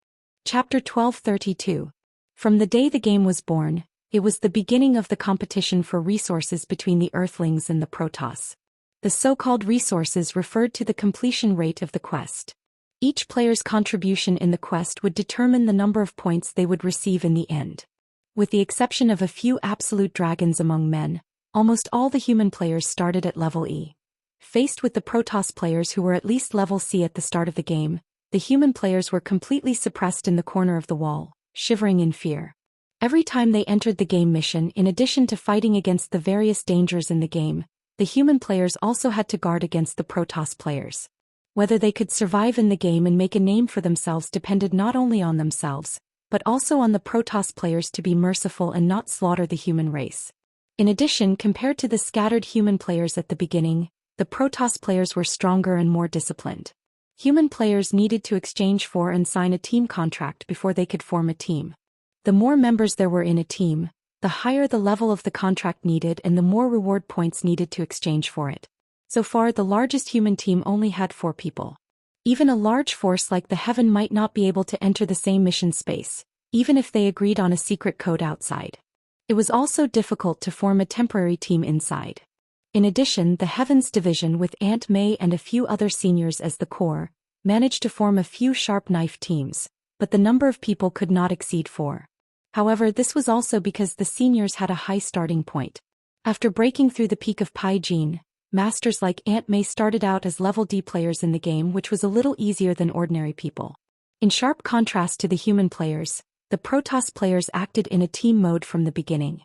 Chapter 1232. From the day the game was born, it was the beginning of the competition for resources between the Earthlings and the Protoss. The so-called resources referred to the completion rate of the quest. Each player's contribution in the quest would determine the number of points they would receive in the end. With the exception of a few absolute dragons among men, almost all the human players started at level E. Faced with the Protoss players who were at least level C at the start of the game, the human players were completely suppressed in the corner of the wall, shivering in fear. Every time they entered the game mission, in addition to fighting against the various dangers in the game, the human players also had to guard against the Protoss players. Whether they could survive in the game and make a name for themselves depended not only on themselves, but also on the Protoss players to be merciful and not slaughter the human race. In addition, compared to the scattered human players at the beginning, the Protoss players were stronger and more disciplined. Human players needed to exchange for and sign a team contract before they could form a team. The more members there were in a team, the higher the level of the contract needed and the more reward points needed to exchange for it. So far, the largest human team only had 4 people. Even a large force like the Heaven might not be able to enter the same mission space, even if they agreed on a secret code outside. It was also difficult to form a temporary team inside. In addition, the Heavens division with Aunt May and a few other seniors as the core, managed to form a few sharp knife teams, but the number of people could not exceed 4. However, this was also because the seniors had a high starting point. After breaking through the peak of Pai Jin, masters like Aunt May started out as level D players in the game, which was a little easier than ordinary people. In sharp contrast to the human players, the Protoss players acted in a team mode from the beginning.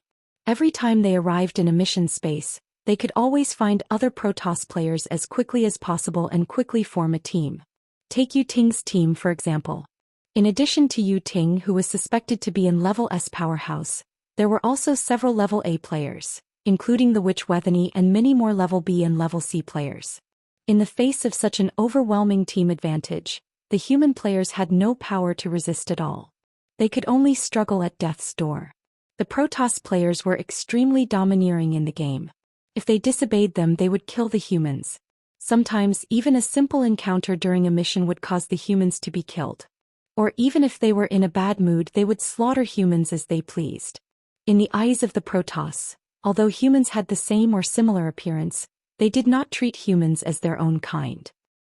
Every time they arrived in a mission space, they could always find other Protoss players as quickly as possible and quickly form a team. Take Yu Ting's team for example. In addition to Yu Ting, who was suspected to be in level S powerhouse, there were also several level A players, including the Witch Wethany and many more level B and level C players. In the face of such an overwhelming team advantage, the human players had no power to resist at all. They could only struggle at death's door. The Protoss players were extremely domineering in the game. If they disobeyed them, they would kill the humans. Sometimes even a simple encounter during a mission would cause the humans to be killed. Or even if they were in a bad mood, they would slaughter humans as they pleased. In the eyes of the Protoss, although humans had the same or similar appearance, they did not treat humans as their own kind.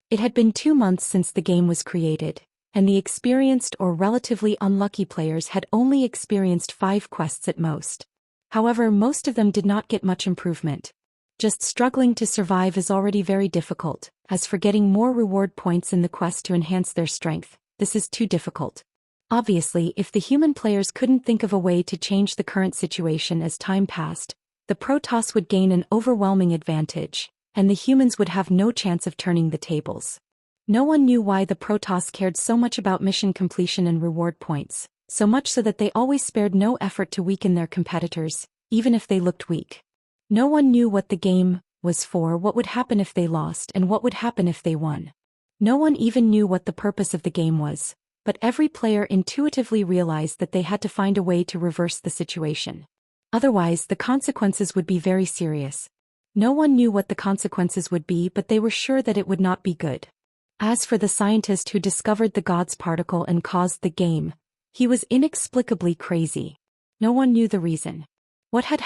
It had been 2 months since the game was created, and the experienced or relatively unlucky players had only experienced 5 quests at most. However, most of them did not get much improvement. Just struggling to survive is already very difficult. As for getting more reward points in the quest to enhance their strength, this is too difficult. Obviously, if the human players couldn't think of a way to change the current situation as time passed, the Protoss would gain an overwhelming advantage, and the humans would have no chance of turning the tables. No one knew why the Protoss cared so much about mission completion and reward points, so much so that they always spared no effort to weaken their competitors, even if they looked weak. No one knew what the game was for, what would happen if they lost, and what would happen if they won. No one even knew what the purpose of the game was, but every player intuitively realized that they had to find a way to reverse the situation. Otherwise, the consequences would be very serious. No one knew what the consequences would be, but they were sure that it would not be good. As for the scientist who discovered the God's particle and caused the game, he was inexplicably crazy. No one knew the reason. What had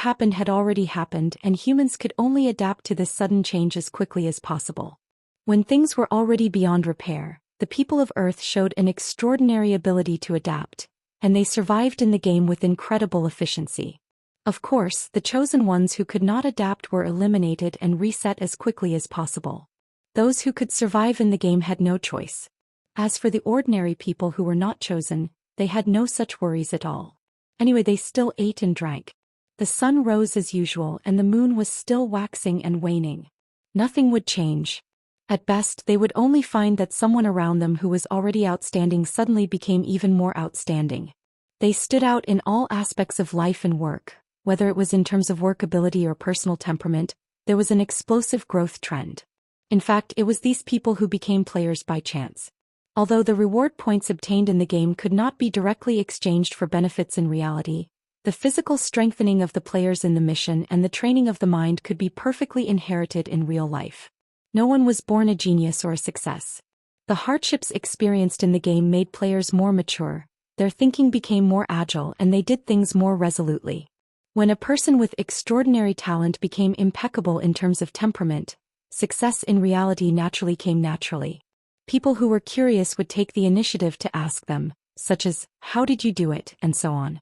already happened, and humans could only adapt to this sudden change as quickly as possible. When things were already beyond repair, the people of Earth showed an extraordinary ability to adapt, and they survived in the game with incredible efficiency. Of course, the chosen ones who could not adapt were eliminated and reset as quickly as possible. Those who could survive in the game had no choice. As for the ordinary people who were not chosen, they had no such worries at all. Anyway, they still ate and drank. The sun rose as usual and the moon was still waxing and waning. Nothing would change. At best, they would only find that someone around them who was already outstanding suddenly became even more outstanding. They stood out in all aspects of life and work, whether it was in terms of workability or personal temperament. There was an explosive growth trend. In fact, it was these people who became players by chance. Although the reward points obtained in the game could not be directly exchanged for benefits in reality, the physical strengthening of the players in the mission and the training of the mind could be perfectly inherited in real life. No one was born a genius or a success. The hardships experienced in the game made players more mature, their thinking became more agile, and they did things more resolutely. When a person with extraordinary talent became impeccable in terms of temperament, success in reality naturally came naturally. People who were curious would take the initiative to ask them, such as, "How did you do it?" and so on.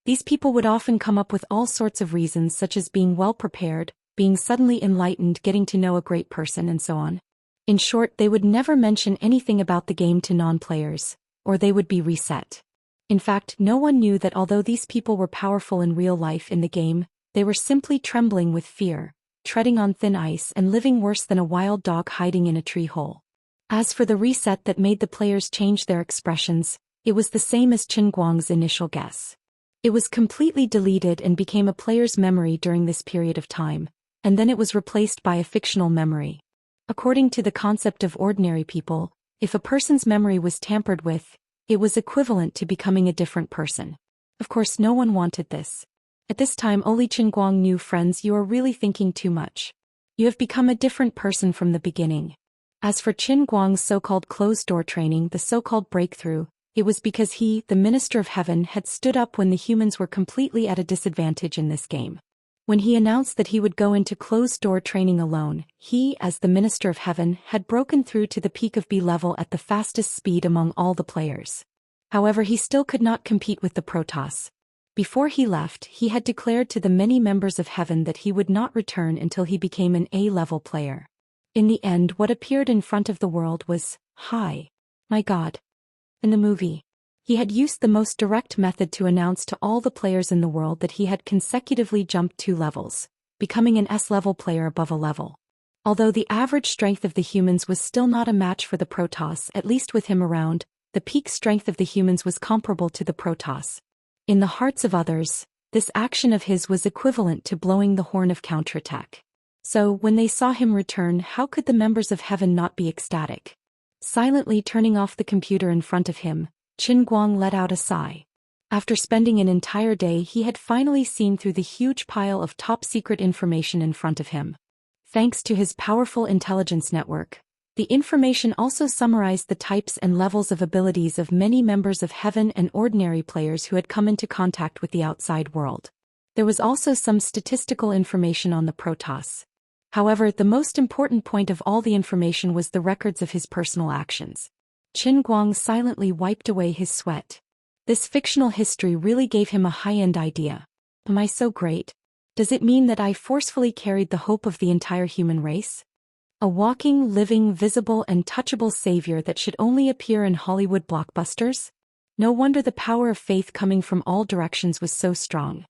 These people would often come up with all sorts of reasons, such as being well prepared, being suddenly enlightened, getting to know a great person, and so on. In short, they would never mention anything about the game to non-players, or they would be reset. In fact, no one knew that although these people were powerful in real life in the game, they were simply trembling with fear, treading on thin ice and living worse than a wild dog hiding in a tree hole. As for the reset that made the players change their expressions, it was the same as Qin Guang's initial guess. It was completely deleted and became a player's memory during this period of time, and then it was replaced by a fictional memory. According to the concept of ordinary people, if a person's memory was tampered with, it was equivalent to becoming a different person. Of course, no one wanted this. At this time, only Qin Guang knew, "Friends, you are really thinking too much. You have become a different person from the beginning. As for Qin Guang's so-called closed-door training, the so-called breakthrough, it was because he, the Minister of Heaven, had stood up when the humans were completely at a disadvantage in this game. When he announced that he would go into closed-door training alone, he, as the Minister of Heaven, had broken through to the peak of B level at the fastest speed among all the players. However, he still could not compete with the Protoss. Before he left, he had declared to the many members of Heaven that he would not return until he became an A-level player. In the end, what appeared in front of the world was, "Hi. My God." In the movie, he had used the most direct method to announce to all the players in the world that he had consecutively jumped 2 levels, becoming an S-level player above a level. Although the average strength of the humans was still not a match for the Protoss, at least with him around, the peak strength of the humans was comparable to the Protoss. In the hearts of others, this action of his was equivalent to blowing the horn of counterattack. So, when they saw him return, how could the members of Heaven not be ecstatic? Silently turning off the computer in front of him, Qin Guang let out a sigh. After spending an entire day, he had finally seen through the huge pile of top-secret information in front of him. Thanks to his powerful intelligence network, the information also summarized the types and levels of abilities of many members of Heaven and ordinary players who had come into contact with the outside world. There was also some statistical information on the Protoss. However, the most important point of all the information was the records of his personal actions. Qin Guang silently wiped away his sweat. This fictional history really gave him a high-end idea. Am I so great? Does it mean that I forcefully carried the hope of the entire human race? A walking, living, visible and touchable savior that should only appear in Hollywood blockbusters? No wonder the power of faith coming from all directions was so strong.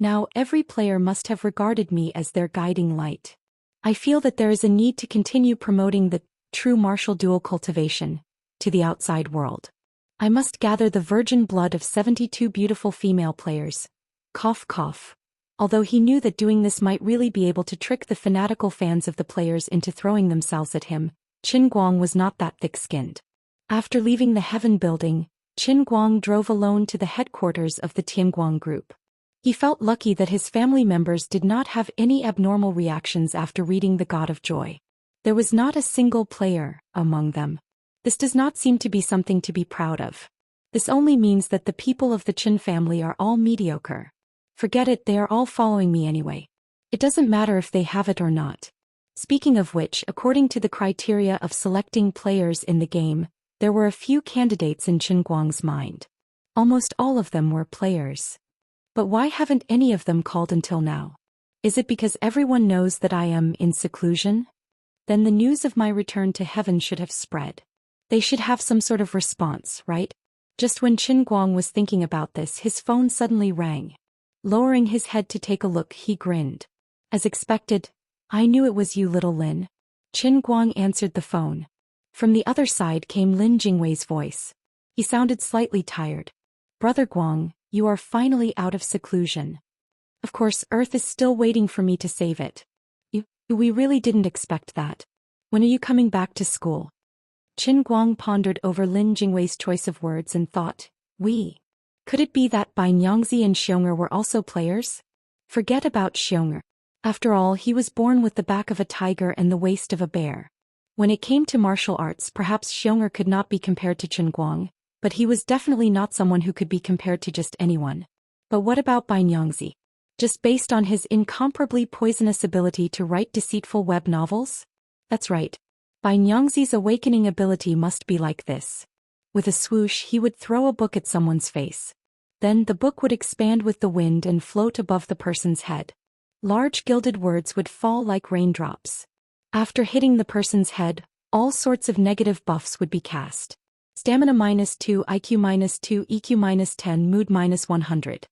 Now every player must have regarded me as their guiding light. I feel that there is a need to continue promoting the true martial dual cultivation to the outside world. I must gather the virgin blood of 72 beautiful female players. Cough cough. Although he knew that doing this might really be able to trick the fanatical fans of the players into throwing themselves at him, Qin Guang was not that thick-skinned. After leaving the Heaven building, Qin Guang drove alone to the headquarters of the Tianguang group. He felt lucky that his family members did not have any abnormal reactions after reading The God of Joy. There was not a single player among them. This does not seem to be something to be proud of. This only means that the people of the Qin family are all mediocre. Forget it, they are all following me anyway. It doesn't matter if they have it or not. Speaking of which, according to the criteria of selecting players in the game, there were a few candidates in Qin Guang's mind. Almost all of them were players. But why haven't any of them called until now? Is it because everyone knows that I am in seclusion? Then the news of my return to Heaven should have spread. They should have some sort of response, right? Just when Qin Guang was thinking about this, his phone suddenly rang. Lowering his head to take a look, he grinned. As expected, "I knew it was you, little Lin." Qin Guang answered the phone. From the other side came Lin Jingwei's voice. He sounded slightly tired. "Brother Guang, you are finally out of seclusion. Of course, Earth is still waiting for me to save it. We really didn't expect that. When are you coming back to school?" Qin Guang pondered over Lin Jingwei's choice of words and thought, "We. Could it be that Bai Nyangzi and Xiong'er were also players? Forget about Xiong'er. After all, he was born with the back of a tiger and the waist of a bear. When it came to martial arts, perhaps Xiong'er could not be compared to Qin Guang, but he was definitely not someone who could be compared to just anyone. But what about Bai Nyangzi? Just based on his incomparably poisonous ability to write deceitful web novels? That's right. Bai Nyangzi's awakening ability must be like this. With a swoosh, he would throw a book at someone's face. Then the book would expand with the wind and float above the person's head. Large gilded words would fall like raindrops. After hitting the person's head, all sorts of negative buffs would be cast. Stamina -2, IQ -2, EQ -10, mood -100.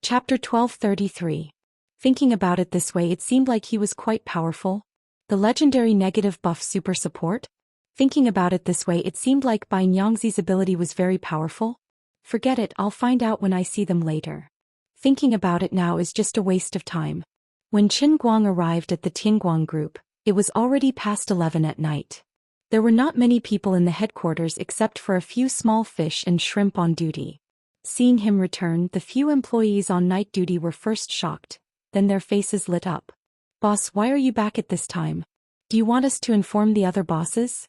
Chapter 1233. Thinking about it this way, it seemed like he was quite powerful. The legendary negative buff super support? Thinking about it this way, it seemed like Bai Nyangzi's ability was very powerful. Forget it, I'll find out when I see them later. Thinking about it now is just a waste of time. When Qin Guang arrived at the Tianguang group, it was already past 11 at night. There were not many people in the headquarters except for a few small fish and shrimp on duty. Seeing him return, the few employees on night duty were first shocked, then their faces lit up. "Boss, why are you back at this time? Do you want us to inform the other bosses?"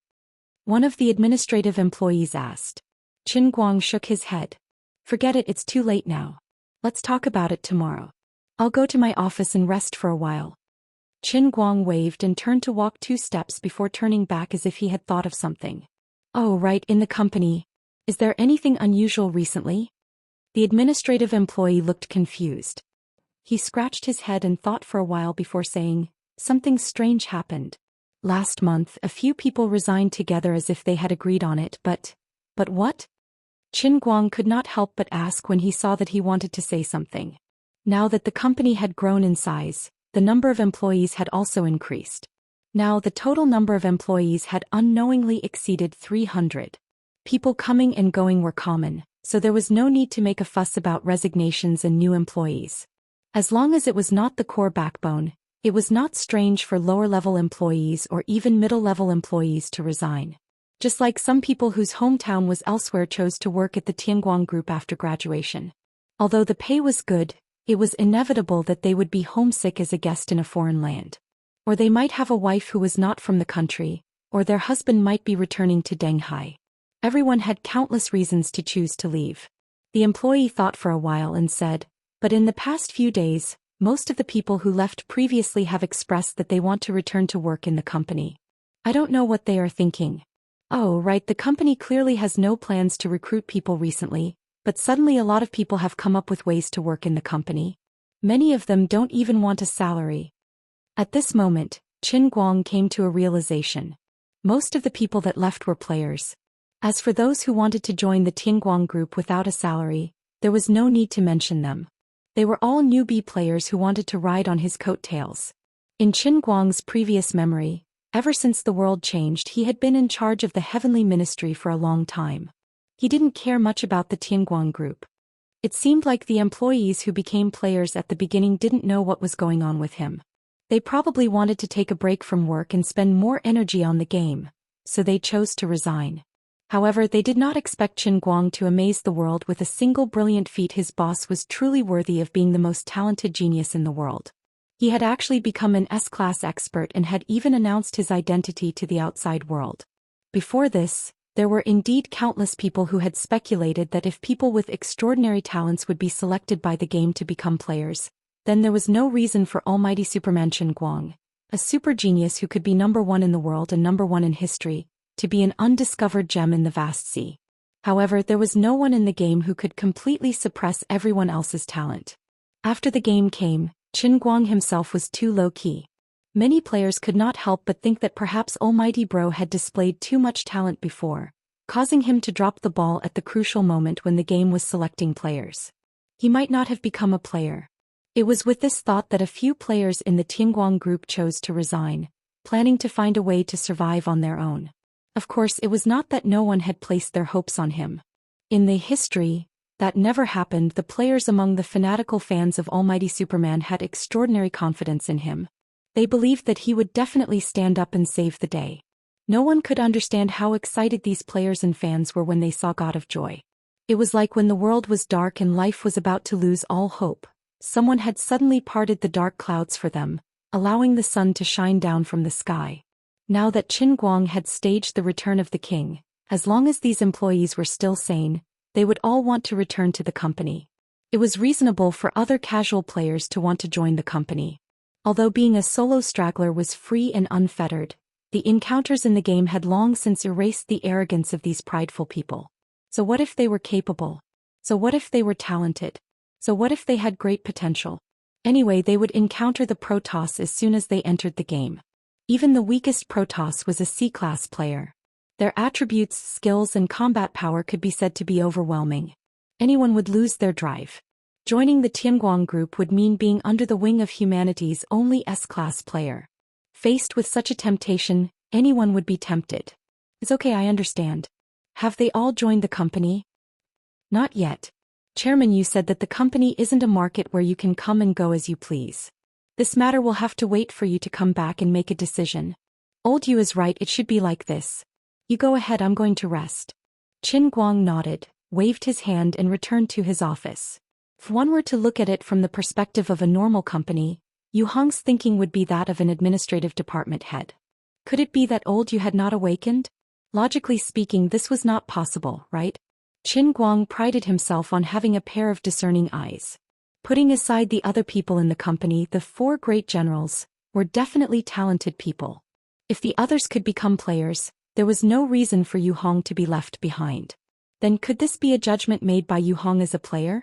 One of the administrative employees asked. Qin Guang shook his head. Forget it, it's too late now. Let's talk about it tomorrow. I'll go to my office and rest for a while. Qin Guang waved and turned to walk 2 steps before turning back as if he had thought of something. Oh, right, in the company. Is there anything unusual recently? The administrative employee looked confused. He scratched his head and thought for a while before saying, something strange happened. Last month, a few people resigned together as if they had agreed on it, but what? Qin Guang could not help but ask when he saw that he wanted to say something. Now that the company had grown in size, the number of employees had also increased. Now the total number of employees had unknowingly exceeded 300. People coming and going were common, so there was no need to make a fuss about resignations and new employees. As long as it was not the core backbone, it was not strange for lower-level employees or even middle-level employees to resign. Just like some people whose hometown was elsewhere chose to work at the Tianguang Group after graduation. Although the pay was good, it was inevitable that they would be homesick as a guest in a foreign land. Or they might have a wife who was not from the country, or their husband might be returning to Denghai. Everyone had countless reasons to choose to leave. The employee thought for a while and said, but in the past few days, most of the people who left previously have expressed that they want to return to work in the company. I don't know what they are thinking. Oh, right, the company clearly has no plans to recruit people recently, but suddenly a lot of people have come up with ways to work in the company. Many of them don't even want a salary. At this moment, Qin Guang came to a realization. Most of the people that left were players. As for those who wanted to join the Tianguang Group without a salary, there was no need to mention them. They were all newbie players who wanted to ride on his coattails. In Qin Guang's previous memory, ever since the world changed, he had been in charge of the Heavenly Ministry for a long time. He didn't care much about the Tianguang Group. It seemed like the employees who became players at the beginning didn't know what was going on with him. They probably wanted to take a break from work and spend more energy on the game, so they chose to resign. However, they did not expect Qin Guang to amaze the world with a single brilliant feat. His boss was truly worthy of being the most talented genius in the world. He had actually become an S-class expert and had even announced his identity to the outside world. Before this, there were indeed countless people who had speculated that if people with extraordinary talents would be selected by the game to become players, then there was no reason for almighty Superman Qin Guang, a super genius who could be #1 in the world and #1 in history, to be an undiscovered gem in the vast sea. However, there was no one in the game who could completely suppress everyone else's talent. After the game came, Qin Guang himself was too low-key. Many players could not help but think that perhaps Almighty Bro had displayed too much talent before, causing him to drop the ball at the crucial moment when the game was selecting players. He might not have become a player. It was with this thought that a few players in the Tianguang Group chose to resign, planning to find a way to survive on their own. Of course, it was not that no one had placed their hopes on him. In the history that never happened, the players among the fanatical fans of Almighty Superman had extraordinary confidence in him. They believed that he would definitely stand up and save the day. No one could understand how excited these players and fans were when they saw God of Joy. It was like when the world was dark and life was about to lose all hope, someone had suddenly parted the dark clouds for them, allowing the sun to shine down from the sky. Now that Qin Guang had staged the return of the king, as long as these employees were still sane, they would all want to return to the company. It was reasonable for other casual players to want to join the company. Although being a solo straggler was free and unfettered, the encounters in the game had long since erased the arrogance of these prideful people. So what if they were capable? So what if they were talented? So what if they had great potential? Anyway, they would encounter the Protoss as soon as they entered the game. Even the weakest Protoss was a C-class player. Their attributes, skills and combat power could be said to be overwhelming. Anyone would lose their drive. Joining the Tianguang Group would mean being under the wing of humanity's only S-class player. Faced with such a temptation, anyone would be tempted. It's okay, I understand. Have they all joined the company? Not yet. Chairman Yu said that the company isn't a market where you can come and go as you please. This matter will have to wait for you to come back and make a decision. Old Yu is right, it should be like this. You go ahead, I'm going to rest. Qin Guang nodded, waved his hand and returned to his office. If one were to look at it from the perspective of a normal company, Yu Hong's thinking would be that of an administrative department head. Could it be that old Yu had not awakened? Logically speaking, this was not possible, right? Qin Guang prided himself on having a pair of discerning eyes. Putting aside the other people in the company, the 4 great generals were definitely talented people. If the others could become players, there was no reason for Yu Hong to be left behind. Then could this be a judgment made by Yu Hong as a player?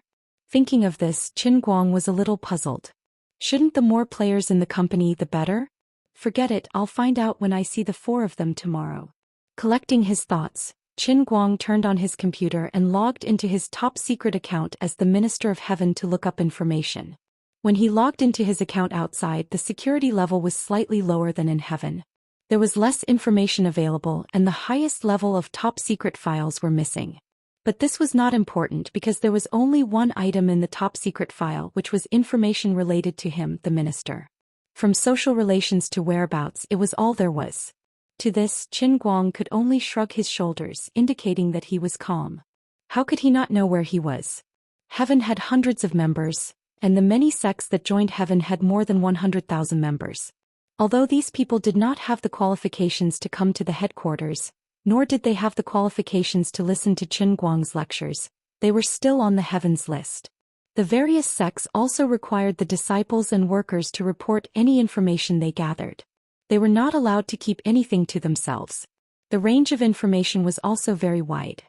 Thinking of this, Qin Guang was a little puzzled. Shouldn't the more players in the company the better? Forget it, I'll find out when I see the 4 of them tomorrow. Collecting his thoughts, Qin Guang turned on his computer and logged into his top-secret account as the Minister of Heaven to look up information. When he logged into his account outside, the security level was slightly lower than in heaven. There was less information available and the highest level of top-secret files were missing. But this was not important because there was only one item in the top-secret file, which was information related to him, the minister. From social relations to whereabouts, it was all there was. To this, Qin Guang could only shrug his shoulders, indicating that he was calm. How could he not know where he was? Heaven had hundreds of members, and the many sects that joined heaven had more than 100,000 members. Although these people did not have the qualifications to come to the headquarters, nor did they have the qualifications to listen to Qin Guang's lectures, they were still on the heavens list. The various sects also required the disciples and workers to report any information they gathered. They were not allowed to keep anything to themselves. The range of information was also very wide.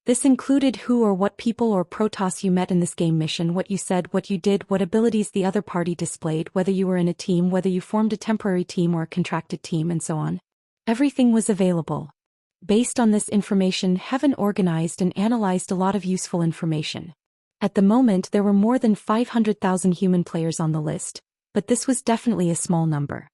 This included who or what people or protoss you met in this game mission, what you said, what you did, what abilities the other party displayed, whether you were in a team, whether you formed a temporary team or a contracted team, and so on. Everything was available. Based on this information, Heaven organized and analyzed a lot of useful information. At the moment, there were more than 500,000 human players on the list, but this was definitely a small number.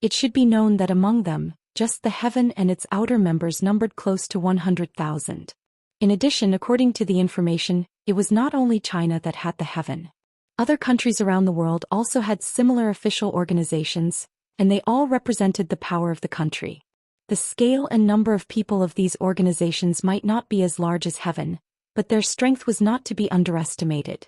It should be known that among them, just the Heaven and its outer members numbered close to 100,000. In addition, according to the information, it was not only China that had the Heaven. Other countries around the world also had similar official organizations, and they all represented the power of the country. The scale and number of people of these organizations might not be as large as Heaven, but their strength was not to be underestimated.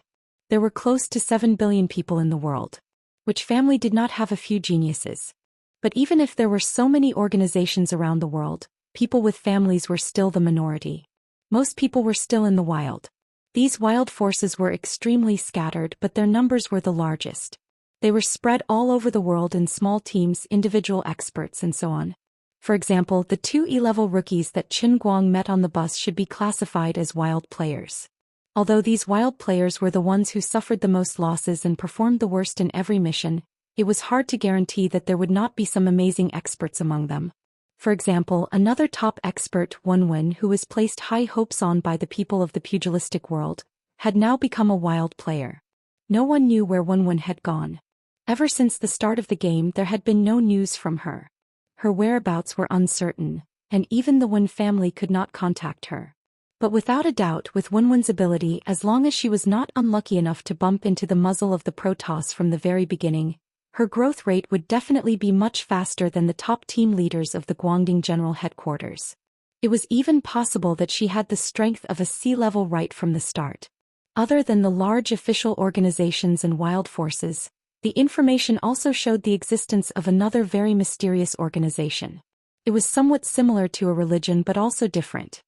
There were close to 7 billion people in the world. Which family did not have a few geniuses? But even if there were so many organizations around the world, people with families were still the minority. Most people were still in the wild. These wild forces were extremely scattered, but their numbers were the largest. They were spread all over the world in small teams, individual experts, and so on. For example, the 2 E-level rookies that Qin Guang met on the bus should be classified as wild players. Although these wild players were the ones who suffered the most losses and performed the worst in every mission, it was hard to guarantee that there would not be some amazing experts among them. For example, another top expert, Wenwen, who was placed high hopes on by the people of the pugilistic world, had now become a wild player. No one knew where Wenwen had gone. Ever since the start of the game, there had been no news from her. Her whereabouts were uncertain, and even the Wen family could not contact her. But without a doubt, with Wenwen's ability, as long as she was not unlucky enough to bump into the muzzle of the Protoss from the very beginning, her growth rate would definitely be much faster than the top team leaders of the Guangding General Headquarters. It was even possible that she had the strength of a sea-level right from the start. Other than the large official organizations and wild forces, the information also showed the existence of another very mysterious organization. It was somewhat similar to a religion but also different.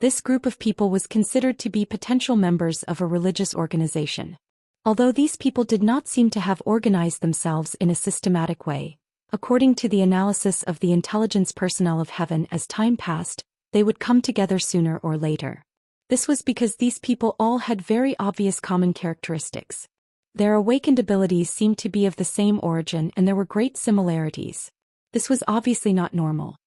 This group of people was considered to be potential members of a religious organization. Although these people did not seem to have organized themselves in a systematic way, according to the analysis of the intelligence personnel of Heaven, as time passed, they would come together sooner or later. This was because these people all had very obvious common characteristics. Their awakened abilities seemed to be of the same origin and there were great similarities. This was obviously not normal.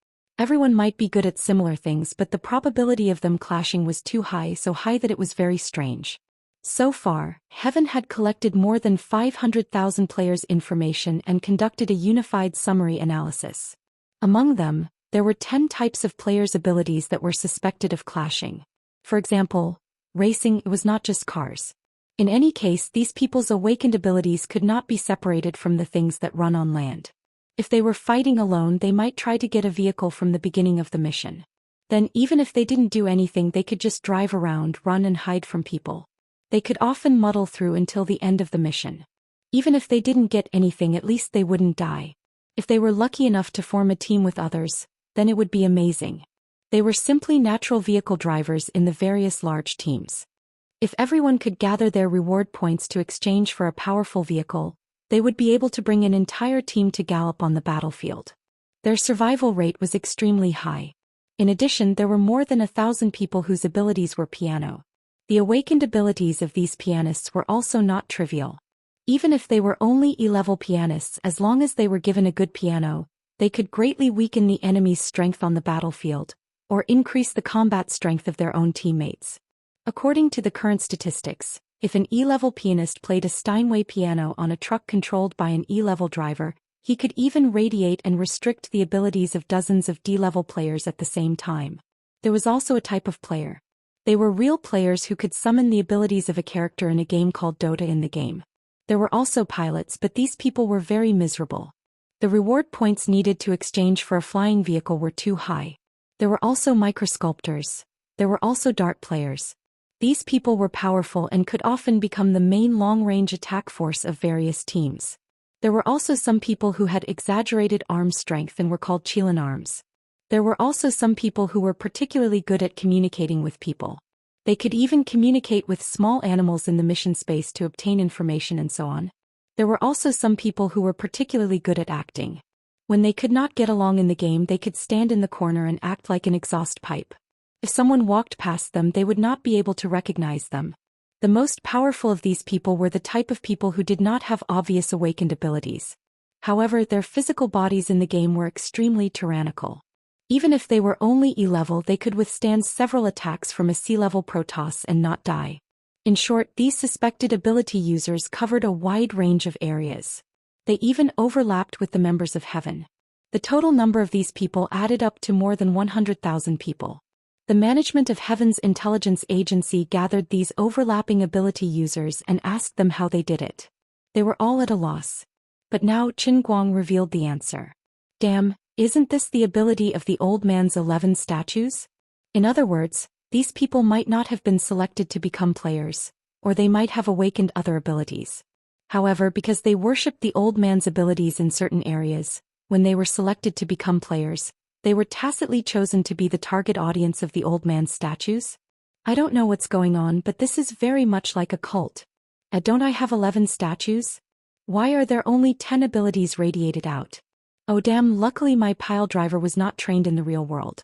Everyone might be good at similar things, but the probability of them clashing was too high, so high that it was very strange. So far, Heaven had collected more than 500,000 players' information and conducted a unified summary analysis. Among them, there were 10 types of players' abilities that were suspected of clashing. For example, racing, it was not just cars. In any case, these people's awakened abilities could not be separated from the things that run on land. If they were fighting alone, they might try to get a vehicle from the beginning of the mission. Then, even if they didn't do anything, they could just drive around, run and hide from people. They could often muddle through until the end of the mission. Even if they didn't get anything, at least they wouldn't die. If they were lucky enough to form a team with others, then it would be amazing. They were simply natural vehicle drivers in the various large teams. If everyone could gather their reward points to exchange for a powerful vehicle, they would be able to bring an entire team to gallop on the battlefield. Their survival rate was extremely high. In addition, there were more than 1,000 people whose abilities were piano. The awakened abilities of these pianists were also not trivial. Even if they were only E-level pianists, as long as they were given a good piano, they could greatly weaken the enemy's strength on the battlefield, or increase the combat strength of their own teammates. According to the current statistics, if an E-level pianist played a Steinway piano on a truck controlled by an E-level driver, he could even radiate and restrict the abilities of dozens of D-level players at the same time. There was also a type of player. They were real players who could summon the abilities of a character in a game called Dota in the game. There were also pilots, but these people were very miserable. The reward points needed to exchange for a flying vehicle were too high. There were also microsculptors. There were also dart players. These people were powerful and could often become the main long-range attack force of various teams. There were also some people who had exaggerated arm strength and were called Chilan arms. There were also some people who were particularly good at communicating with people. They could even communicate with small animals in the mission space to obtain information and so on. There were also some people who were particularly good at acting. When they could not get along in the game, they could stand in the corner and act like an exhaust pipe. If someone walked past them, they would not be able to recognize them. The most powerful of these people were the type of people who did not have obvious awakened abilities. However, their physical bodies in the game were extremely tyrannical. Even if they were only E-level, they could withstand several attacks from a C-level Protoss and not die. In short, these suspected ability users covered a wide range of areas. They even overlapped with the members of Heaven. The total number of these people added up to more than 100,000 people. The management of Heaven's intelligence agency gathered these overlapping ability users and asked them how they did it. They were all at a loss. But now Qin Guang revealed the answer. Damn, isn't this the ability of the old man's 11 statues? In other words, these people might not have been selected to become players, or they might have awakened other abilities. However, because they worshipped the old man's abilities in certain areas, when they were selected to become players, they were tacitly chosen to be the target audience of the old man's statues? I don't know what's going on, but this is very much like a cult. Don't I have 11 statues? Why are there only 10 abilities radiated out? Oh damn, luckily my pile driver was not trained in the real world.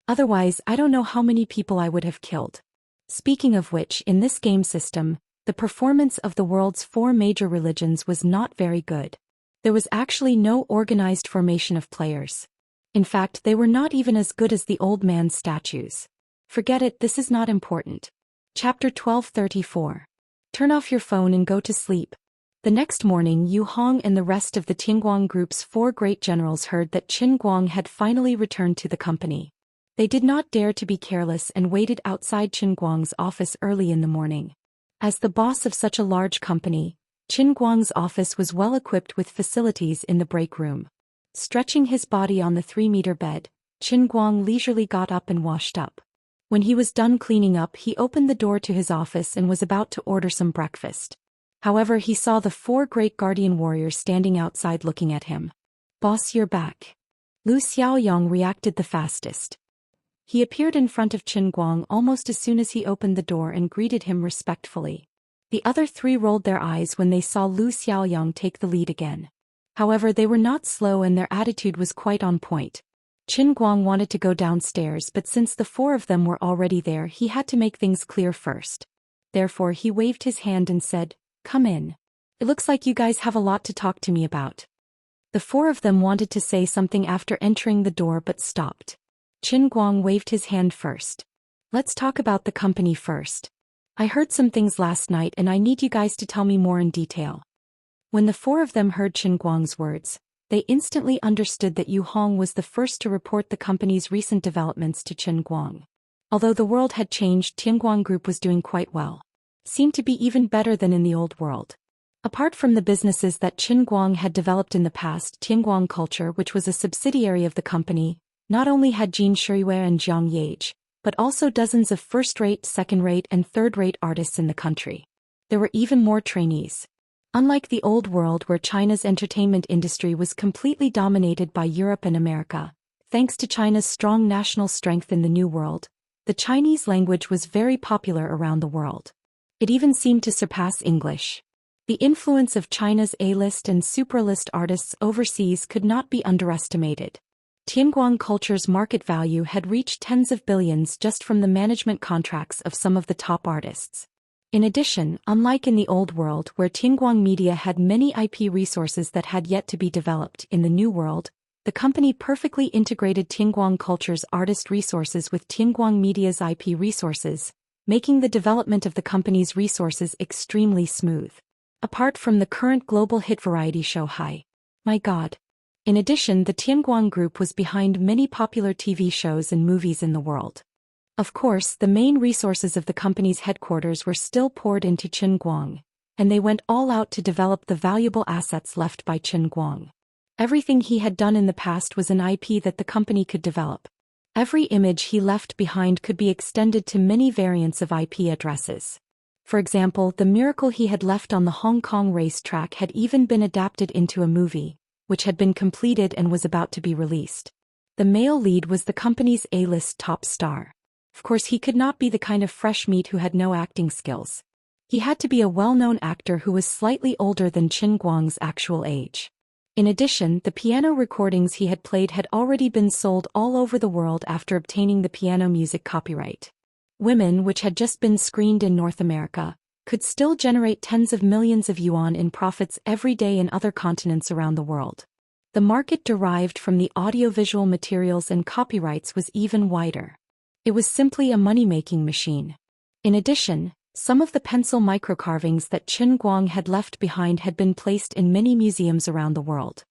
Otherwise, I don't know how many people I would have killed. Speaking of which, in this game system, the performance of the world's 4 major religions was not very good. There was actually no organized formation of players. In fact, they were not even as good as the old man's statues. Forget it, this is not important. Chapter 1234. Turn off your phone and go to sleep. The next morning, Yu Hong and the rest of the Qinguang group's 4 great generals heard that Qin Guang had finally returned to the company. They did not dare to be careless and waited outside Qin Guang's office early in the morning. As the boss of such a large company, Qin Guang's office was well equipped with facilities in the break room. Stretching his body on the 3-meter bed, Qin Guang leisurely got up and washed up. When he was done cleaning up, he opened the door to his office and was about to order some breakfast. However, he saw the 4 great guardian warriors standing outside looking at him. "Boss, you're back." Lu Xiaoyang reacted the fastest. He appeared in front of Qin Guang almost as soon as he opened the door and greeted him respectfully. The other 3 rolled their eyes when they saw Lu Xiaoyang take the lead again. However, they were not slow and their attitude was quite on point. Qin Guang wanted to go downstairs, but since the 4 of them were already there, he had to make things clear first. Therefore, he waved his hand and said, "Come in. It looks like you guys have a lot to talk to me about." The 4 of them wanted to say something after entering the door but stopped. Qin Guang waved his hand first. "Let's talk about the company first. I heard some things last night and I need you guys to tell me more in detail." When the 4 of them heard Qin Guang's words, they instantly understood that Yu Hong was the first to report the company's recent developments to Qin Guang. Although the world had changed, Qinguang Group was doing quite well. Seemed to be even better than in the old world. Apart from the businesses that Qin Guang had developed in the past, Tianguang Culture, which was a subsidiary of the company, not only had Jin Shuyue and Jiang Yage, but also dozens of first-rate, second-rate, and third-rate artists in the country. There were even more trainees. Unlike the old world where China's entertainment industry was completely dominated by Europe and America, thanks to China's strong national strength in the New World, the Chinese language was very popular around the world. It even seemed to surpass English. The influence of China's A-list and super-list artists overseas could not be underestimated. Tianguang culture's market value had reached tens of billions just from the management contracts of some of the top artists. In addition, unlike in the Old World where Tianguang Media had many IP resources that had yet to be developed, in the New World, the company perfectly integrated Tianguang culture's artist resources with Tianguang Media's IP resources, making the development of the company's resources extremely smooth. Apart from the current global hit variety show Hi! My God! In addition, the Tianguang Group was behind many popular TV shows and movies in the world. Of course, the main resources of the company's headquarters were still poured into Tianguang, and they went all out to develop the valuable assets left by Tianguang. Everything he had done in the past was an IP that the company could develop. Every image he left behind could be extended to many variants of IP addresses. For example, the miracle he had left on the Hong Kong racetrack had even been adapted into a movie, which had been completed and was about to be released. The male lead was the company's A-list top star. Of course, he could not be the kind of fresh meat who had no acting skills. He had to be a well-known actor who was slightly older than Tianguang's actual age. In addition, the piano recordings he had played had already been sold all over the world after obtaining the piano music copyright. Women, which had just been screened in North America, could still generate tens of millions of yuan in profits every day in other continents around the world. The market derived from the audiovisual materials and copyrights was even wider. It was simply a money-making machine. In addition, some of the pencil microcarvings that Tianguang had left behind had been placed in many museums around the world.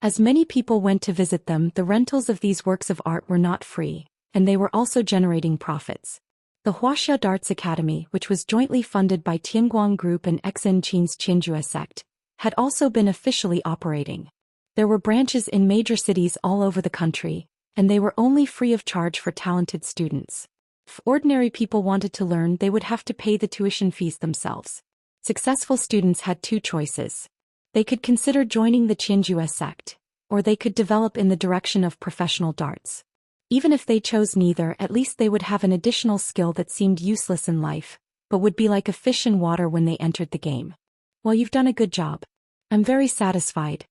As many people went to visit them, the rentals of these works of art were not free, and they were also generating profits. The Wuxia Darts Academy, which was jointly funded by Tianguang Group and Xen Qin's Qianjue sect, had also been officially operating. There were branches in major cities all over the country, and they were only free of charge for talented students. If ordinary people wanted to learn, they would have to pay the tuition fees themselves. Successful students had two choices. They could consider joining the Qianjue sect, or they could develop in the direction of professional darts. Even if they chose neither, at least they would have an additional skill that seemed useless in life, but would be like a fish in water when they entered the game. Well, you've done a good job. I'm very satisfied.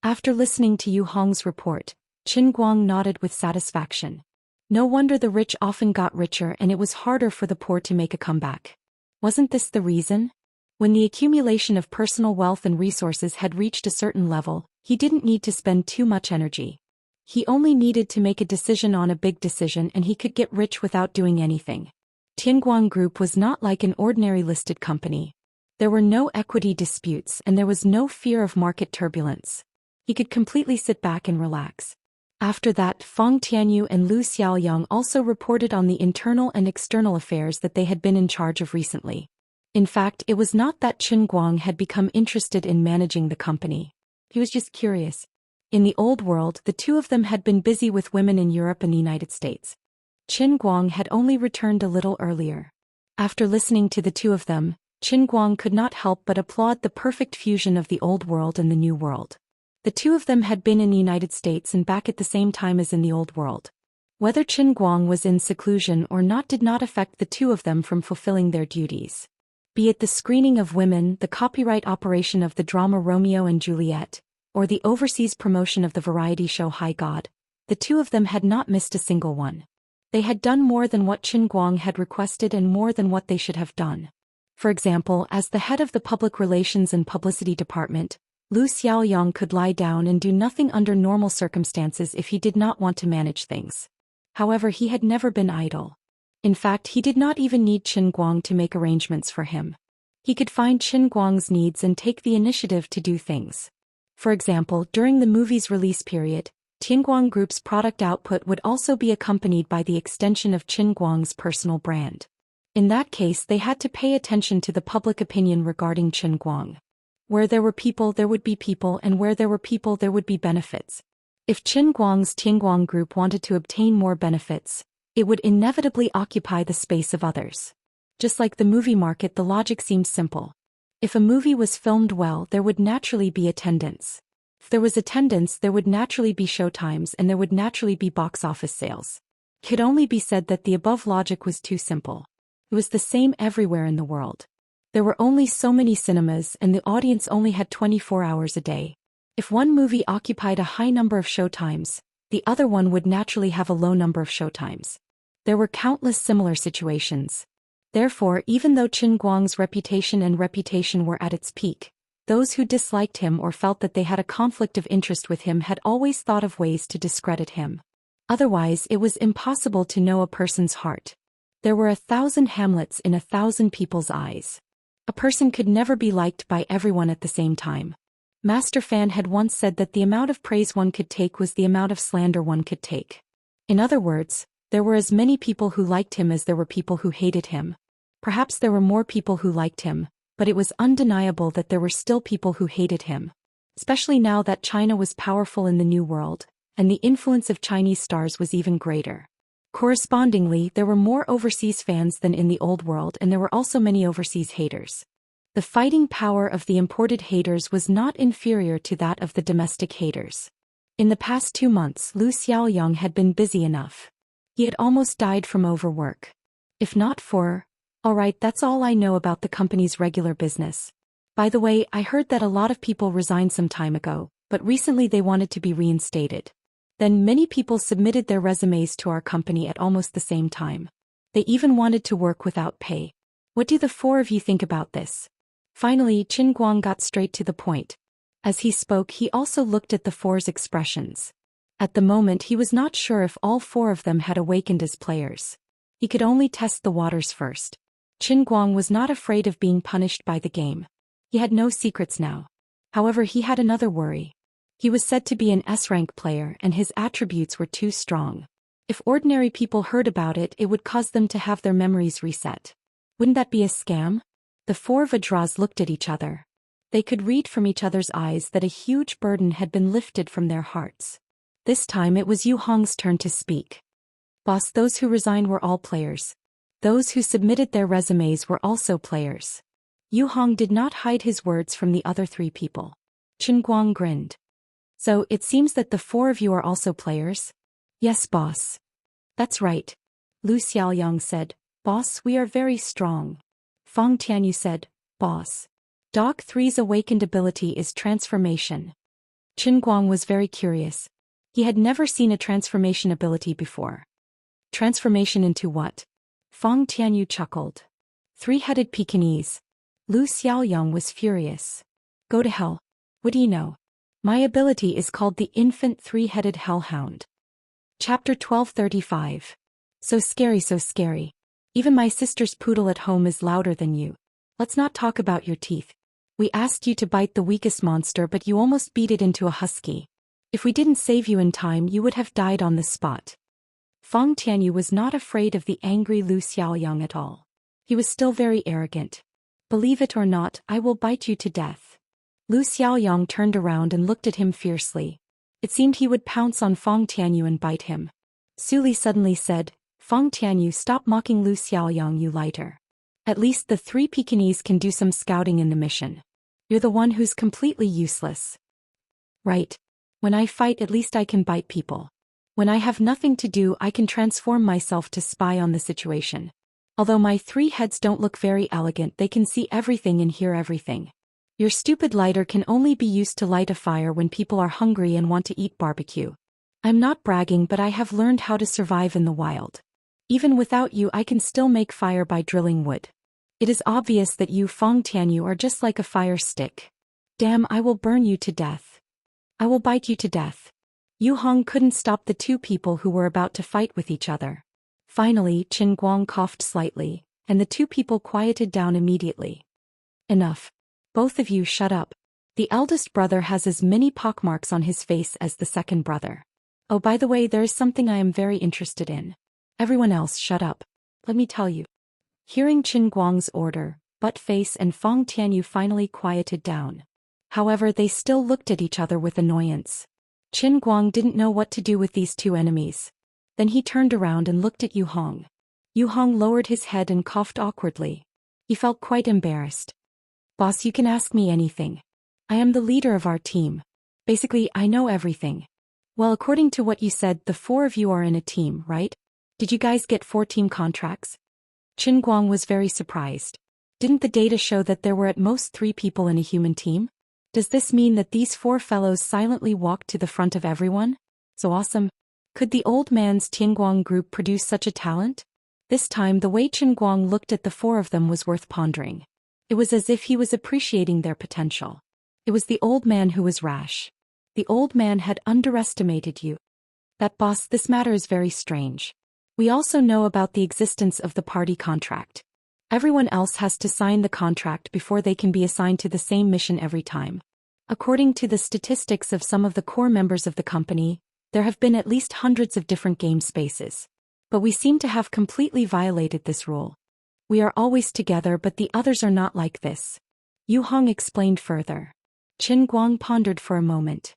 After listening to Yu Hong's report, Tianguang nodded with satisfaction. No wonder the rich often got richer and it was harder for the poor to make a comeback. Wasn't this the reason? When the accumulation of personal wealth and resources had reached a certain level, he didn't need to spend too much energy. He only needed to make a decision on a big decision and he could get rich without doing anything. Tianguang Group was not like an ordinary listed company. There were no equity disputes and there was no fear of market turbulence. He could completely sit back and relax. After that, Feng Tianyu and Lu Xiaoyang also reported on the internal and external affairs that they had been in charge of recently. In fact, it was not that Tianguang had become interested in managing the company. He was just curious. In the Old World, the two of them had been busy with women in Europe and the United States. Tianguang had only returned a little earlier. After listening to the two of them, Tianguang could not help but applaud the perfect fusion of the Old World and the New World. The two of them had been in the United States and back at the same time as in the Old World. Whether Tianguang was in seclusion or not did not affect the two of them from fulfilling their duties. Be it the screening of women, the copyright operation of the drama Romeo and Juliet, or the overseas promotion of the variety show High God, the two of them had not missed a single one. They had done more than what Tianguang had requested and more than what they should have done. For example, as the head of the Public Relations and Publicity Department, Lu Xiaoyang could lie down and do nothing under normal circumstances if he did not want to manage things. However, he had never been idle. In fact, he did not even need Tianguang to make arrangements for him. He could find Tianguang's needs and take the initiative to do things. For example, during the movie's release period, Tianguang Group's product output would also be accompanied by the extension of Tianguang's personal brand. In that case, they had to pay attention to the public opinion regarding Tianguang. Where there were people, there would be people, and where there were people, there would be benefits. If Tianguang's Tianguang Group wanted to obtain more benefits, it would inevitably occupy the space of others. Just like the movie market, the logic seemed simple. If a movie was filmed well, there would naturally be attendance. If there was attendance, there would naturally be showtimes and there would naturally be box office sales. It could only be said that the above logic was too simple. It was the same everywhere in the world. There were only so many cinemas and the audience only had 24 hours a day. If one movie occupied a high number of showtimes, the other one would naturally have a low number of showtimes. There were countless similar situations. Therefore, even though Qin Guang's reputation were at its peak, those who disliked him or felt that they had a conflict of interest with him had always thought of ways to discredit him. Otherwise, it was impossible to know a person's heart. There were 1,000 Hamlets in 1,000 people's eyes. A person could never be liked by everyone at the same time. Master Fan had once said that the amount of praise one could take was the amount of slander one could take. In other words, there were as many people who liked him as there were people who hated him. Perhaps there were more people who liked him, but it was undeniable that there were still people who hated him. Especially now that China was powerful in the New World, and the influence of Chinese stars was even greater. Correspondingly, there were more overseas fans than in the Old World, and there were also many overseas haters. The fighting power of the imported haters was not inferior to that of the domestic haters. In the past 2 months, Lu Xiaoyang had been busy enough. He had almost died from overwork. If not for... Alright, that's all I know about the company's regular business. By the way, I heard that a lot of people resigned some time ago, but recently they wanted to be reinstated. Then many people submitted their resumes to our company at almost the same time. They even wanted to work without pay. What do the 4 of you think about this? Finally, Qin Guang got straight to the point. As he spoke, he also looked at the 4's expressions. At the moment, he was not sure if all 4 of them had awakened as players. He could only test the waters first. Qin Guang was not afraid of being punished by the game. He had no secrets now. However, he had another worry. He was said to be an S-rank player and his attributes were too strong. If ordinary people heard about it, it would cause them to have their memories reset. Wouldn't that be a scam? The 4 Vajras looked at each other. They could read from each other's eyes that a huge burden had been lifted from their hearts. This time it was Yu Hong's turn to speak. Boss, those who resigned were all players. Those who submitted their resumes were also players. Yu Hong did not hide his words from the other 3 people. Qin Guang grinned. So, it seems that the 4 of you are also players? Yes, boss. That's right. Lu Xiaoyang said, Boss, we are very strong. Fang Tianyu said, Boss. Dog 3's awakened ability is transformation. Qin Guang was very curious. He had never seen a transformation ability before. Transformation into what? Fang Tianyu chuckled. 3-headed Pekingese. Lu Xiaoyang was furious. Go to hell. What do you know? My ability is called the Infant 3-Headed Hellhound. Chapter 1235. So scary, so scary. Even my sister's poodle at home is louder than you. Let's not talk about your teeth. We asked you to bite the weakest monster, but you almost beat it into a husky. If we didn't save you in time, you would have died on the spot. Fang Tianyu was not afraid of the angry Lu Xiaoyang at all. He was still very arrogant. Believe it or not, I will bite you to death. Lu Xiaoyang turned around and looked at him fiercely. It seemed he would pounce on Fang Tianyu and bite him. Su Li suddenly said, Fang Tianyu, stop mocking Lu Xiaoyang, you lighter. At least the 3 Pekingese can do some scouting in the mission. You're the one who's completely useless. Right. When I fight, at least I can bite people. When I have nothing to do, I can transform myself to spy on the situation. Although my 3 heads don't look very elegant, they can see everything and hear everything. Your stupid lighter can only be used to light a fire when people are hungry and want to eat barbecue. I'm not bragging, but I have learned how to survive in the wild. Even without you, I can still make fire by drilling wood. It is obvious that you, Fang Tianyu, are just like a fire stick. Damn, I will burn you to death. I will bite you to death. Yu Hong couldn't stop the 2 people who were about to fight with each other. Finally, Qin Guang coughed slightly, and the 2 people quieted down immediately. Enough. Both of you shut up. The eldest brother has as many pockmarks on his face as the second brother. Oh, by the way, there is something I am very interested in. Everyone else shut up. Let me tell you. Hearing Qin Guang's order, Buttface and Fang Tianyu finally quieted down. However, they still looked at each other with annoyance. Qin Guang didn't know what to do with these 2 enemies. Then he turned around and looked at Yu Hong. Yu Hong lowered his head and coughed awkwardly. He felt quite embarrassed. Boss, you can ask me anything. I am the leader of our team. Basically, I know everything. Well, according to what you said, the four of you are in a team, right? Did you guys get 4-team contracts? Qin Guang was very surprised. Didn't the data show that there were at most 3 people in a human team? Does this mean that these 4 fellows silently walked to the front of everyone? So awesome. Could the old man's Tianguang group produce such a talent? This time the way Qin Guang looked at the 4 of them was worth pondering. It was as if he was appreciating their potential. It was the old man who was rash. The old man had underestimated you. That boss, this matter is very strange. We also know about the existence of the party contract. Everyone else has to sign the contract before they can be assigned to the same mission every time. According to the statistics of some of the core members of the company, there have been at least hundreds of different game spaces. But we seem to have completely violated this rule. We are always together, but the others are not like this. Yu Hong explained further. Qin Guang pondered for a moment.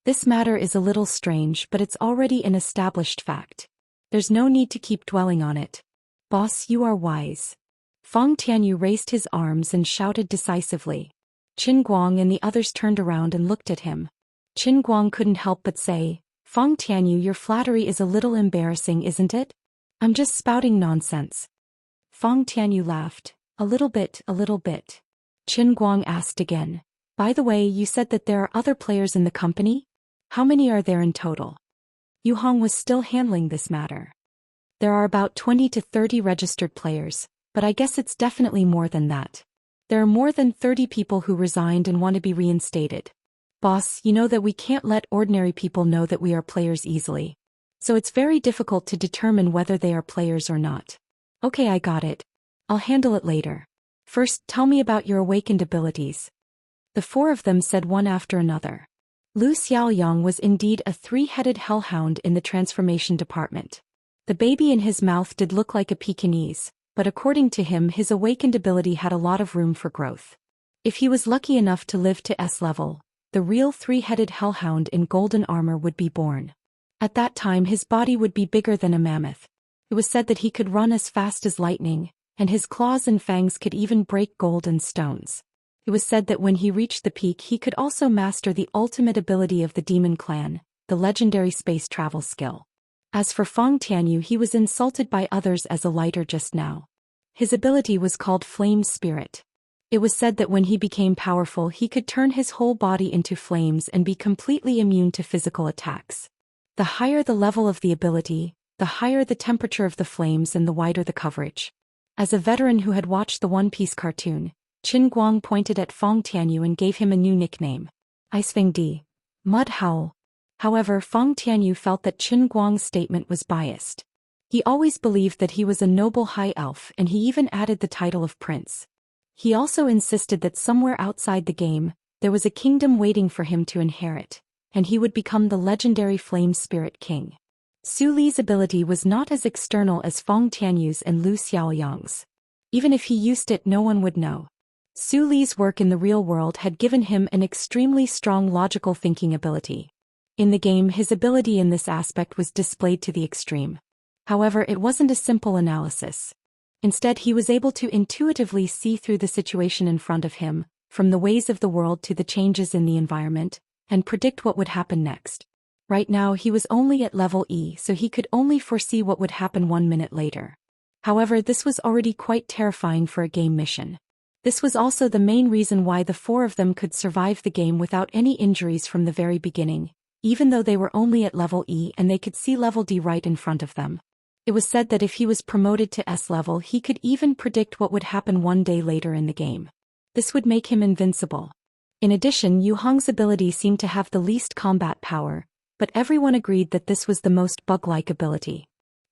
This matter is a little strange, but it's already an established fact. There's no need to keep dwelling on it. Boss, you are wise. Feng Tianyu raised his arms and shouted decisively. Qin Guang and the others turned around and looked at him. Qin Guang couldn't help but say, Feng Tianyu, your flattery is a little embarrassing, isn't it? I'm just spouting nonsense. Feng Tianyu laughed. A little bit. Qin Guang asked again. By the way, you said that there are other players in the company? How many are there in total? Yu Hong was still handling this matter. There are about 20 to 30 registered players, but I guess it's definitely more than that. There are more than 30 people who resigned and want to be reinstated. Boss, you know that we can't let ordinary people know that we are players easily. So it's very difficult to determine whether they are players or not. Okay, I got it. I'll handle it later. First, tell me about your awakened abilities. The 4 of them said one after another. Lu Xiaoyang was indeed a 3-headed hellhound in the transformation department. The baby in his mouth did look like a Pekingese, but according to him his awakened ability had a lot of room for growth. If he was lucky enough to live to S level, the real 3-headed hellhound in golden armor would be born. At that time his body would be bigger than a mammoth. It was said that he could run as fast as lightning, and his claws and fangs could even break gold and stones. It was said that when he reached the peak he could also master the ultimate ability of the Demon Clan, the legendary space travel skill. As for Feng Tianyu, he was insulted by others as a lighter just now. His ability was called Flame Spirit. It was said that when he became powerful he could turn his whole body into flames and be completely immune to physical attacks. The higher the level of the ability, the higher the temperature of the flames and the wider the coverage. As a veteran who had watched the One Piece cartoon, Qin Guang pointed at Feng Tianyu and gave him a new nickname. Icefang Di. Mud Howl. However, Feng Tianyu felt that Qin Guang's statement was biased. He always believed that he was a noble high elf, and he even added the title of prince. He also insisted that somewhere outside the game, there was a kingdom waiting for him to inherit, and he would become the legendary Flame Spirit King. Su Li's ability was not as external as Feng Tianyu's and Lu Xiaoyang's. Even if he used it, no one would know. Su Li's work in the real world had given him an extremely strong logical thinking ability. In the game, his ability in this aspect was displayed to the extreme. However, it wasn't a simple analysis. Instead, he was able to intuitively see through the situation in front of him, from the ways of the world to the changes in the environment, and predict what would happen next. Right now, he was only at level E, so he could only foresee what would happen 1 minute later. However, this was already quite terrifying for a game mission. This was also the main reason why the 4 of them could survive the game without any injuries from the very beginning, even though they were only at level E and they could see level D right in front of them. It was said that if he was promoted to S level he could even predict what would happen 1 day later in the game. This would make him invincible. In addition, Yu Hong's ability seemed to have the least combat power, but everyone agreed that this was the most bug-like ability.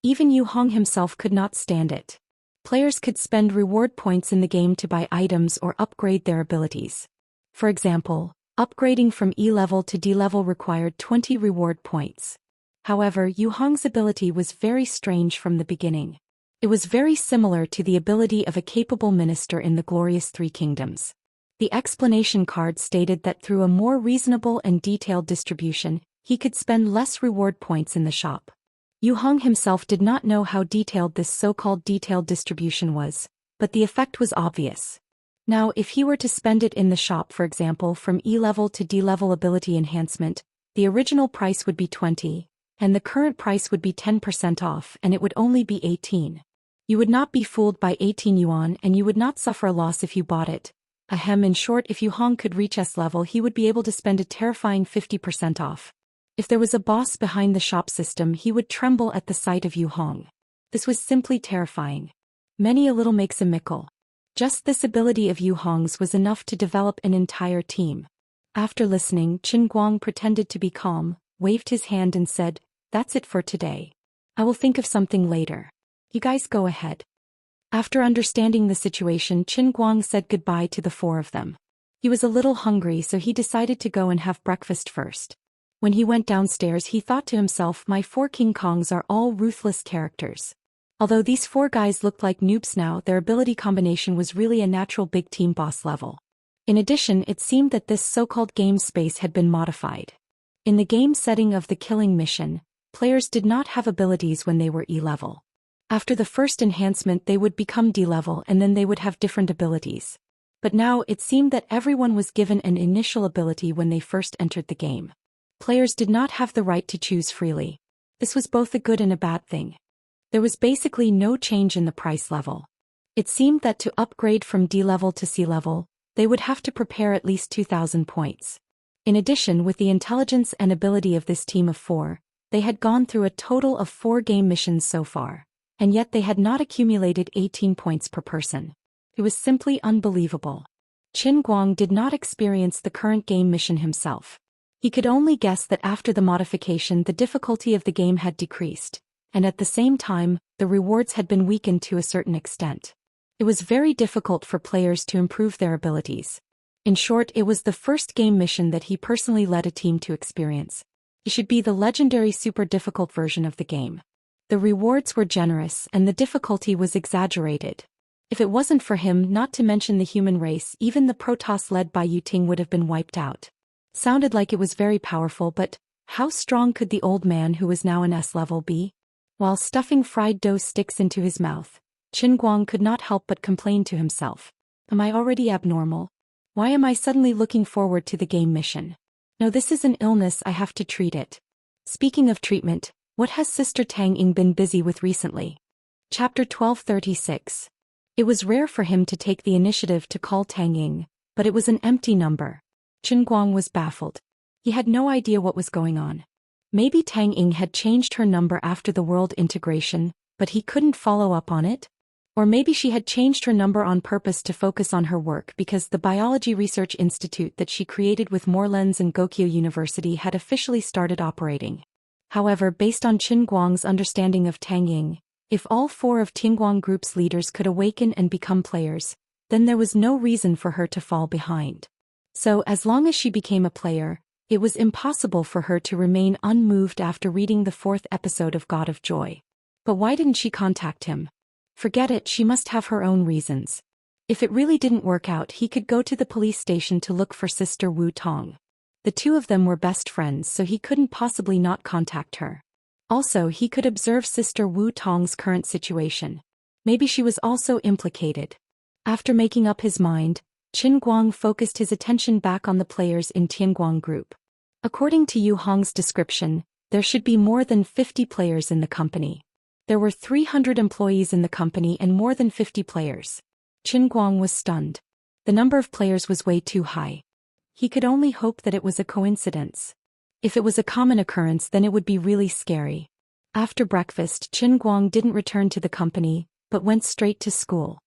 Even Yu Hong himself could not stand it. Players could spend reward points in the game to buy items or upgrade their abilities. For example, upgrading from E level to D level required 20 reward points. However, Yu Hong's ability was very strange from the beginning. It was very similar to the ability of a capable minister in the Glorious Three Kingdoms. The explanation card stated that through a more reasonable and detailed distribution, he could spend less reward points in the shop. Yu Hong himself did not know how detailed this so-called detailed distribution was, but the effect was obvious. Now, if he were to spend it in the shop, for example, from E-level to D-level ability enhancement, the original price would be 20, and the current price would be 10% off, and it would only be 18. You would not be fooled by 18 yuan, and you would not suffer a loss if you bought it. Ahem, in short, if Yu Hong could reach S-level, he would be able to spend a terrifying 50% off. If there was a boss behind the shop system, he would tremble at the sight of Yu Hong. This was simply terrifying. Many a little makes a mickle. Just this ability of Yu Hong's was enough to develop an entire team. After listening, Qin Guang pretended to be calm, waved his hand and said, "That's it for today. I will think of something later. You guys go ahead." After understanding the situation, Qin Guang said goodbye to the four of them. He was a little hungry, so he decided to go and have breakfast first. When he went downstairs, he thought to himself, my 4 King Kongs are all ruthless characters. Although these 4 guys looked like noobs now, their ability combination was really a natural big team boss level. In addition, it seemed that this so-called game space had been modified. In the game setting of the killing mission, players did not have abilities when they were E-level. After the first enhancement, they would become D-level and then they would have different abilities. But now it seemed that everyone was given an initial ability when they first entered the game. Players did not have the right to choose freely. This was both a good and a bad thing. There was basically no change in the price level. It seemed that to upgrade from D-level to C-level, they would have to prepare at least 2,000 points. In addition, with the intelligence and ability of this team of 4, they had gone through a total of 4 game missions so far, and yet they had not accumulated 18 points per person. It was simply unbelievable. Qin Guang did not experience the current game mission himself. He could only guess that after the modification the difficulty of the game had decreased, and at the same time, the rewards had been weakened to a certain extent. It was very difficult for players to improve their abilities. In short, it was the first game mission that he personally led a team to experience. It should be the legendary super difficult version of the game. The rewards were generous and the difficulty was exaggerated. If it wasn't for him, not to mention the human race, even the Protoss led by Yu Ting would have been wiped out. Sounded like it was very powerful, but how strong could the old man who was now an S-level be? While stuffing fried dough sticks into his mouth, Qin Guang could not help but complain to himself. Am I already abnormal? Why am I suddenly looking forward to the game mission? No, this is an illness, I have to treat it. Speaking of treatment, what has Sister Tang Ying been busy with recently? Chapter 1236. It was rare for him to take the initiative to call Tang Ying, but it was an empty number. Qin Guang was baffled. He had no idea what was going on. Maybe Tang Ying had changed her number after the world integration, but he couldn't follow up on it? Or maybe she had changed her number on purpose to focus on her work because the Biology Research Institute that she created with Moorlands and Gokyo University had officially started operating. However, based on Qin Guang's understanding of Tang Ying, if all 4 of Tianguang Group's leaders could awaken and become players, then there was no reason for her to fall behind. So, as long as she became a player, it was impossible for her to remain unmoved after reading the 4th episode of God of Joy. But why didn't she contact him? Forget it, she must have her own reasons. If it really didn't work out, he could go to the police station to look for Sister Wu Tong. The 2 of them were best friends, so he couldn't possibly not contact her. Also, he could observe Sister Wu Tong's current situation. Maybe she was also implicated. After making up his mind, Qin Guang focused his attention back on the players in Tianguang Group. According to Yu Hong's description, there should be more than 50 players in the company. There were 300 employees in the company and more than 50 players. Qin Guang was stunned. The number of players was way too high. He could only hope that it was a coincidence. If it was a common occurrence, then it would be really scary. After breakfast, Qin Guang didn't return to the company, but went straight to school.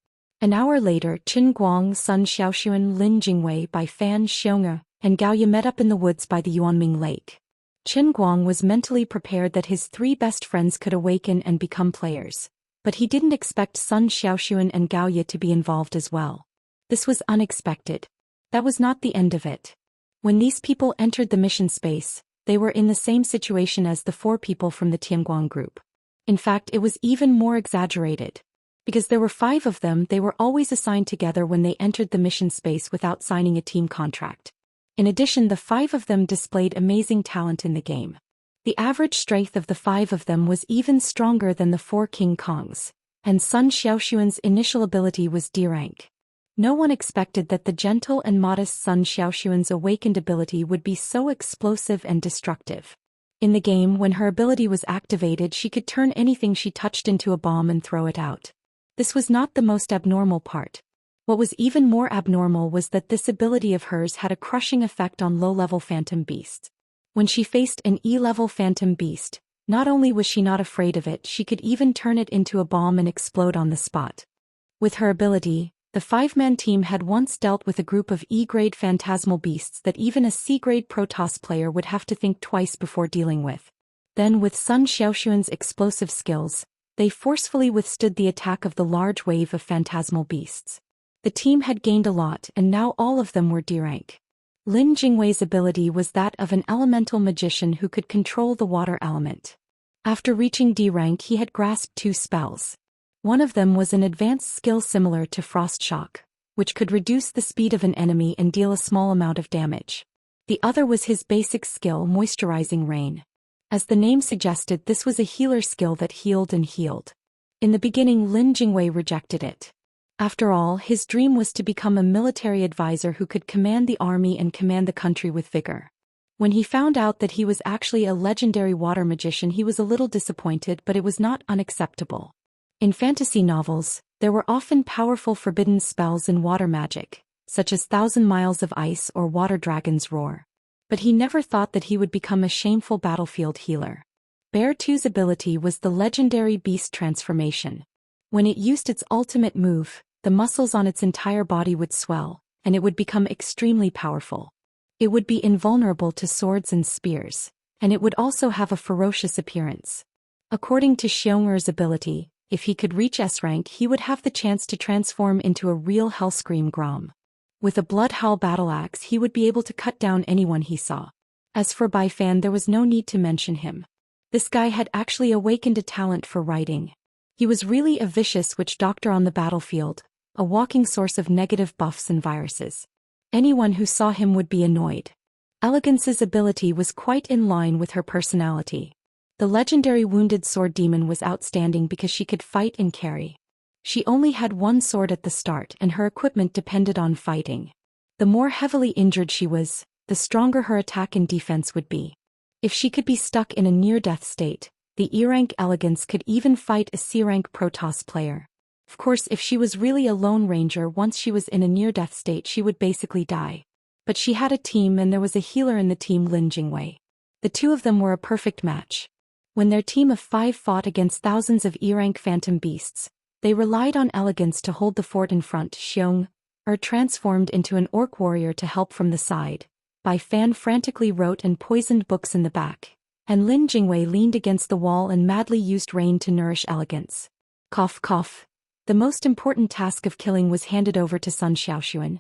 An hour later, Qin Guang, Sun Xiaoxuan, Lin Jingwei, Bai Fan, Xianxia, and Gaoye met up in the woods by the Yuanming Lake. Qin Guang was mentally prepared that his 3 best friends could awaken and become players, but he didn't expect Sun Xiaoxuan and Gaoye to be involved as well. This was unexpected. That was not the end of it. When these people entered the mission space, they were in the same situation as the 4 people from the Tianguang Group. In fact, it was even more exaggerated. Because there were 5 of them, they were always assigned together when they entered the mission space without signing a team contract. In addition, the 5 of them displayed amazing talent in the game. The average strength of the 5 of them was even stronger than the 4 King Kongs, and Sun Xiaoxuan's initial ability was D rank. No one expected that the gentle and modest Sun Xiaoxuan's awakened ability would be so explosive and destructive. In the game, when her ability was activated, she could turn anything she touched into a bomb and throw it out. This was not the most abnormal part. What was even more abnormal was that this ability of hers had a crushing effect on low-level phantom beasts. When she faced an E-level phantom beast, not only was she not afraid of it, she could even turn it into a bomb and explode on the spot. With her ability, the five-man team had once dealt with a group of E-grade phantasmal beasts that even a C-grade Protoss player would have to think twice before dealing with. Then with Sun Xiaoxuan's explosive skills, they forcefully withstood the attack of the large wave of phantasmal beasts. The team had gained a lot, and now all of them were D rank. Lin Jingwei's ability was that of an elemental magician who could control the water element. After reaching D rank, he had grasped 2 spells. One of them was an advanced skill similar to Frost Shock, which could reduce the speed of an enemy and deal a small amount of damage. The other was his basic skill, Moisturizing Rain. As the name suggested, this was a healer skill that healed and healed. In the beginning, Lin Jingwei rejected it. After all, his dream was to become a military advisor who could command the army and command the country with vigor. When he found out that he was actually a legendary water magician, he was a little disappointed, but it was not unacceptable. In fantasy novels, there were often powerful forbidden spells in water magic, such as 1,000 Miles of Ice or Water Dragon's Roar. But he never thought that he would become a shameful battlefield healer. Bear 2's ability was the legendary Beast Transformation. When it used its ultimate move, the muscles on its entire body would swell, and it would become extremely powerful. It would be invulnerable to swords and spears, and it would also have a ferocious appearance. According to Xiong'er's ability, if he could reach S rank, he would have the chance to transform into a real Hellscream Grom. With a Bloodhowl battle axe, he would be able to cut down anyone he saw. As for Baifan, there was no need to mention him. This guy had actually awakened a talent for writing. He was really a vicious witch doctor on the battlefield, a walking source of negative buffs and viruses. Anyone who saw him would be annoyed. Elegance's ability was quite in line with her personality. The legendary Wounded Sword Demon was outstanding because she could fight and carry. She only had 1 sword at the start, and her equipment depended on fighting. The more heavily injured she was, the stronger her attack and defense would be. If she could be stuck in a near-death state, the E-rank Elegance could even fight a C-rank Protoss player. Of course, if she was really a Lone Ranger, once she was in a near-death state, she would basically die. But she had a team, and there was a healer in the team, Lin Jingwei. The 2 of them were a perfect match. When their team of 5 fought against thousands of E-rank phantom beasts, they relied on Elegance to hold the fort in front. Xiong'er transformed into an orc warrior to help from the side. Baifan frantically wrote and poisoned books in the back, and Lin Jingwei leaned against the wall and madly used rain to nourish Elegance. Cough cough. The most important task of killing was handed over to Sun Xiaoxuan.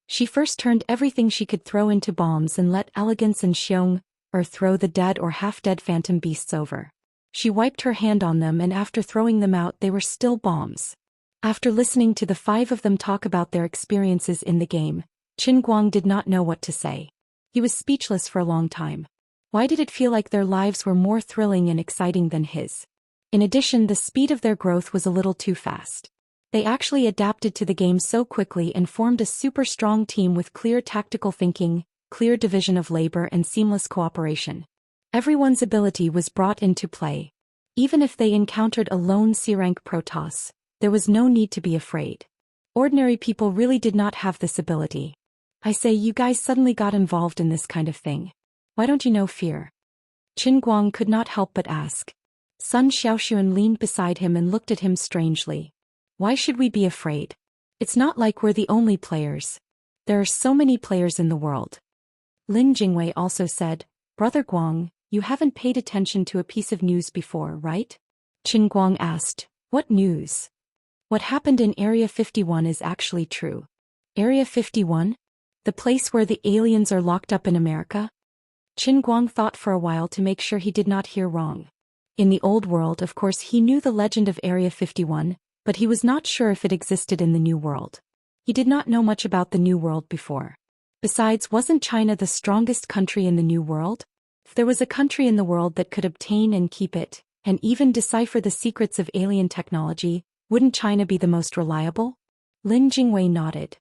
She first turned everything she could throw into bombs and let Elegance and Xiong'er throw the dead or half-dead phantom beasts over. She wiped her hand on them, and after throwing them out, they were still bombs. After listening to the 5 of them talk about their experiences in the game, Qin Guang did not know what to say. He was speechless for a long time. Why did it feel like their lives were more thrilling and exciting than his? In addition, the speed of their growth was a little too fast. They actually adapted to the game so quickly and formed a super strong team with clear tactical thinking, clear division of labor, and seamless cooperation. Everyone's ability was brought into play. Even if they encountered a lone C-rank Protoss, there was no need to be afraid. Ordinary people really did not have this ability. I say, you guys suddenly got involved in this kind of thing. Why don't you know fear? Qin Guang could not help but ask. Sun Xiaoxuan leaned beside him and looked at him strangely. Why should we be afraid? It's not like we're the only players. There are so many players in the world. Lin Jingwei also said, Brother Guang, you haven't paid attention to a piece of news before, right? Qin Guang asked, what news? What happened in Area 51 is actually true. Area 51? The place where the aliens are locked up in America? Qin Guang thought for a while to make sure he did not hear wrong. In the old world, of course, he knew the legend of Area 51, but he was not sure if it existed in the New World. He did not know much about the New World before. Besides, wasn't China the strongest country in the New World? If there was a country in the world that could obtain and keep it, and even decipher the secrets of alien technology, wouldn't China be the most reliable? Lin Jingwei nodded.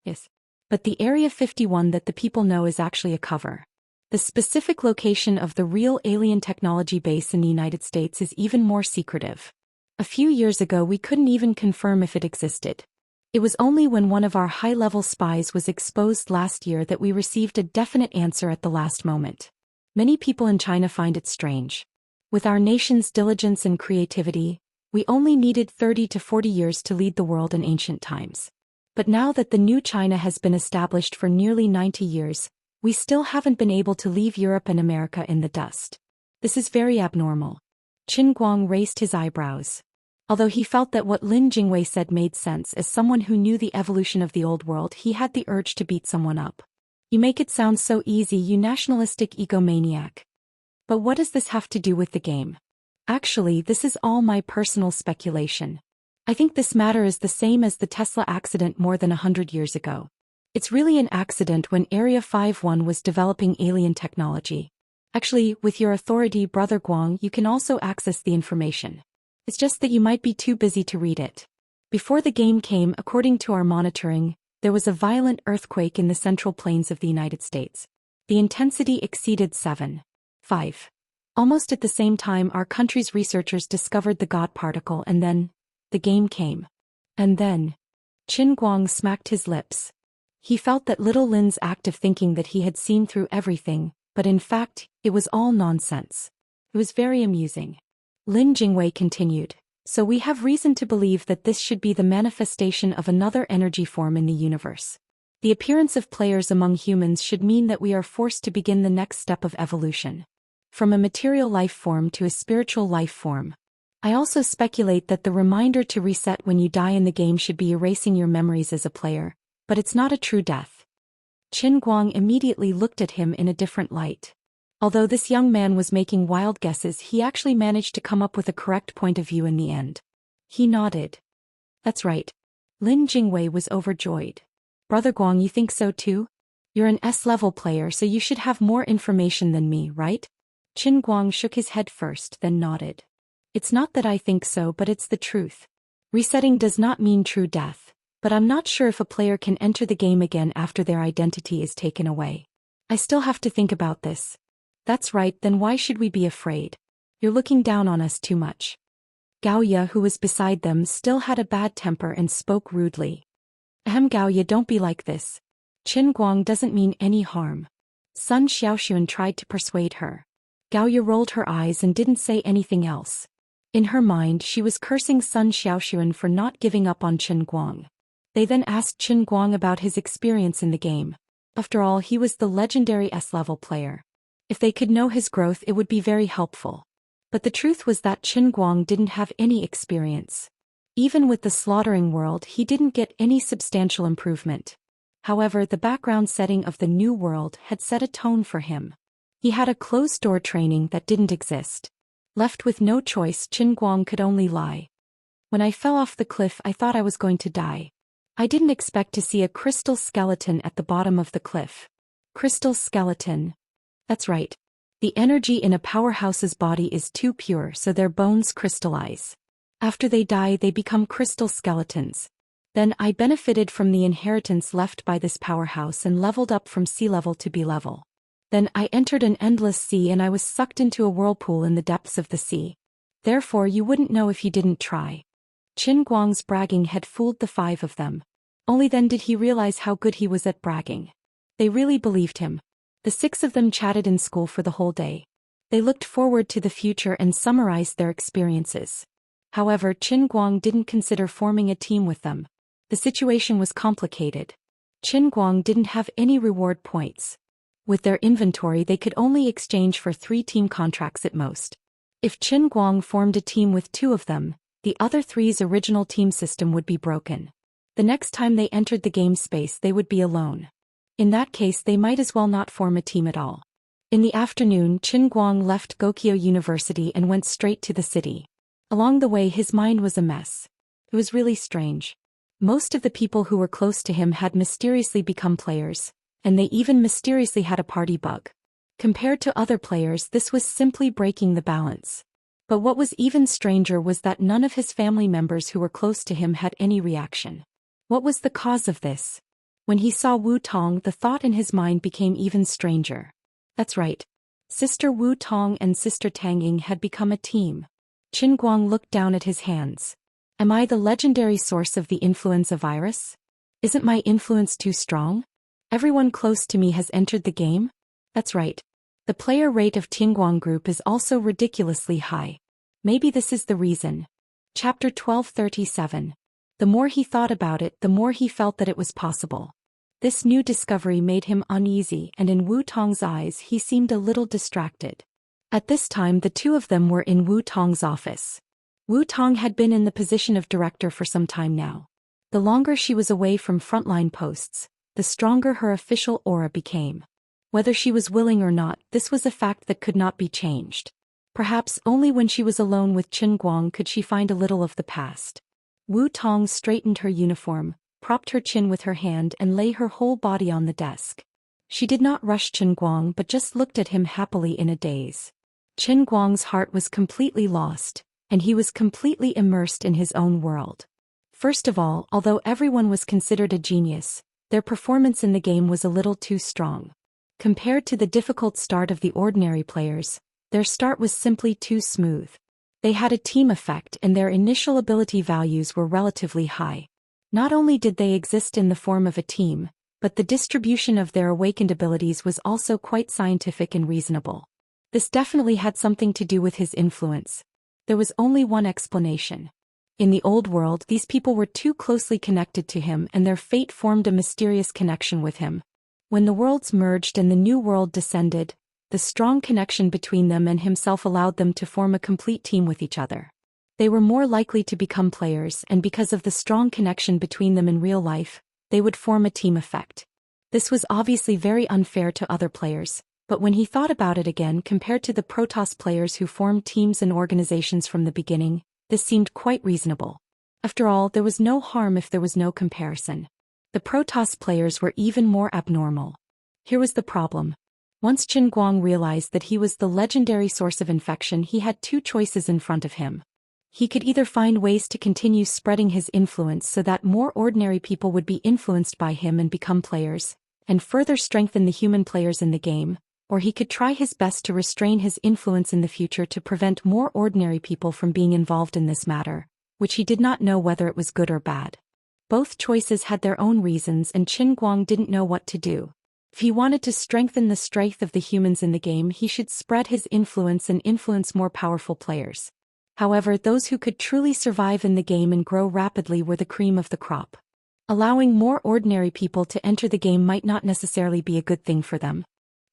Yes. But the Area 51 that the people know is actually a cover. The specific location of the real alien technology base in the United States is even more secretive. A few years ago we couldn't even confirm if it existed. It was only when one of our high-level spies was exposed last year that we received a definite answer at the last moment. Many people in China find it strange. With our nation's diligence and creativity, we only needed 30 to 40 years to lead the world in ancient times. But now that the new China has been established for nearly 90 years, we still haven't been able to leave Europe and America in the dust. This is very abnormal. Qin Guang raised his eyebrows. Although he felt that what Lin Jingwei said made sense, as someone who knew the evolution of the old world, he had the urge to beat someone up. You make it sound so easy, you nationalistic egomaniac. But what does this have to do with the game? Actually, this is all my personal speculation. I think this matter is the same as the Tesla accident more than 100 years ago. It's really an accident when Area 51 was developing alien technology. Actually, with your authority, Brother Guang, you can also access the information. It's just that you might be too busy to read it. Before the game came, according to our monitoring, there was a violent earthquake in the Central Plains of the United States. The intensity exceeded 7.5. Almost at the same time, our country's researchers discovered the God particle, and then the game came. And then Qin Guang smacked his lips. He felt that little Lin's act of thinking that he had seen through everything, but in fact, it was all nonsense. It was very amusing. Lin Jingwei continued, so we have reason to believe that this should be the manifestation of another energy form in the universe. The appearance of players among humans should mean that we are forced to begin the next step of evolution. From a material life form to a spiritual life form. I also speculate that the reminder to reset when you die in the game should be erasing your memories as a player, but it's not a true death. Qin Guang immediately looked at him in a different light. Although this young man was making wild guesses, he actually managed to come up with a correct point of view in the end. He nodded. That's right. Lin Jingwei was overjoyed. Brother Guang, you think so too? You're an S-level player, so you should have more information than me, right? Qin Guang shook his head first, then nodded. It's not that I think so, but it's the truth. Resetting does not mean true death, but I'm not sure if a player can enter the game again after their identity is taken away. I still have to think about this. That's right, then why should we be afraid? You're looking down on us too much. Gao Ye, who was beside them, still had a bad temper and spoke rudely. Ahem, Gao Ye, don't be like this. Qin Guang doesn't mean any harm. Sun Xiaoxuan tried to persuade her. Gao Ye rolled her eyes and didn't say anything else. In her mind, she was cursing Sun Xiaoxuan for not giving up on Qin Guang. They then asked Qin Guang about his experience in the game. After all, he was the legendary S-level player. If they could know his growth, it would be very helpful. But the truth was that Qin Guang didn't have any experience. Even with the slaughtering world, he didn't get any substantial improvement. However, the background setting of the new world had set a tone for him. He had a closed-door training that didn't exist. Left with no choice, Qin Guang could only lie. When I fell off the cliff, I thought I was going to die. I didn't expect to see a crystal skeleton at the bottom of the cliff. Crystal skeleton. That's right. The energy in a powerhouse's body is too pure, so their bones crystallize. After they die, they become crystal skeletons. Then I benefited from the inheritance left by this powerhouse and leveled up from sea level to B level. Then I entered an endless sea and I was sucked into a whirlpool in the depths of the sea. Therefore, you wouldn't know if you didn't try. Qin Guang's bragging had fooled the five of them. Only then did he realize how good he was at bragging. They really believed him. The six of them chatted in school for the whole day. They looked forward to the future and summarized their experiences. However, Qin Guang didn't consider forming a team with them. The situation was complicated. Qin Guang didn't have any reward points. With their inventory, they could only exchange for 3 team contracts at most. If Qin Guang formed a team with 2 of them, the other 3's original team system would be broken. The next time they entered the game space, they would be alone. In that case, they might as well not form a team at all. In the afternoon, Qin Guang left Gokyo University and went straight to the city. Along the way, his mind was a mess. It was really strange. Most of the people who were close to him had mysteriously become players, and they even mysteriously had a party bug. Compared to other players, this was simply breaking the balance. But what was even stranger was that none of his family members who were close to him had any reaction. What was the cause of this? When he saw Wu Tong, the thought in his mind became even stranger. That's right. Sister Wu Tong and Sister Tang Ying had become a team. Qin Guang looked down at his hands. Am I the legendary source of the influence of Iris? Isn't my influence too strong? Everyone close to me has entered the game? That's right. The player rate of Tianguang Group is also ridiculously high. Maybe this is the reason. Chapter 1237. The more he thought about it, the more he felt that it was possible. This new discovery made him uneasy, and in Wu Tong's eyes he seemed a little distracted. At this time the two of them were in Wu Tong's office. Wu Tong had been in the position of director for some time now. The longer she was away from frontline posts, the stronger her official aura became. Whether she was willing or not, this was a fact that could not be changed. Perhaps only when she was alone with Qin Guang could she find a little of the past. Wu Tong straightened her uniform, propped her chin with her hand and lay her whole body on the desk. She did not rush Qin Guang but just looked at him happily in a daze. Qin Guang's heart was completely lost, and he was completely immersed in his own world. First of all, although everyone was considered a genius, their performance in the game was a little too strong. Compared to the difficult start of the ordinary players, their start was simply too smooth. They had a team effect and their initial ability values were relatively high. Not only did they exist in the form of a team, but the distribution of their awakened abilities was also quite scientific and reasonable. This definitely had something to do with his influence. There was only one explanation. In the old world, these people were too closely connected to him and their fate formed a mysterious connection with him. When the worlds merged and the new world descended, the strong connection between them and himself allowed them to form a complete team with each other. They were more likely to become players, and because of the strong connection between them in real life, they would form a team effect. This was obviously very unfair to other players, but when he thought about it again compared to the Protoss players who formed teams and organizations from the beginning, this seemed quite reasonable. After all, there was no harm if there was no comparison. The Protoss players were even more abnormal. Here was the problem. Once Qin Guang realized that he was the legendary source of infection, he had two choices in front of him. He could either find ways to continue spreading his influence so that more ordinary people would be influenced by him and become players, and further strengthen the human players in the game, or he could try his best to restrain his influence in the future to prevent more ordinary people from being involved in this matter, which he did not know whether it was good or bad. Both choices had their own reasons and Qin Guang didn't know what to do. If he wanted to strengthen the strength of the humans in the game, he should spread his influence and influence more powerful players. However, those who could truly survive in the game and grow rapidly were the cream of the crop. Allowing more ordinary people to enter the game might not necessarily be a good thing for them.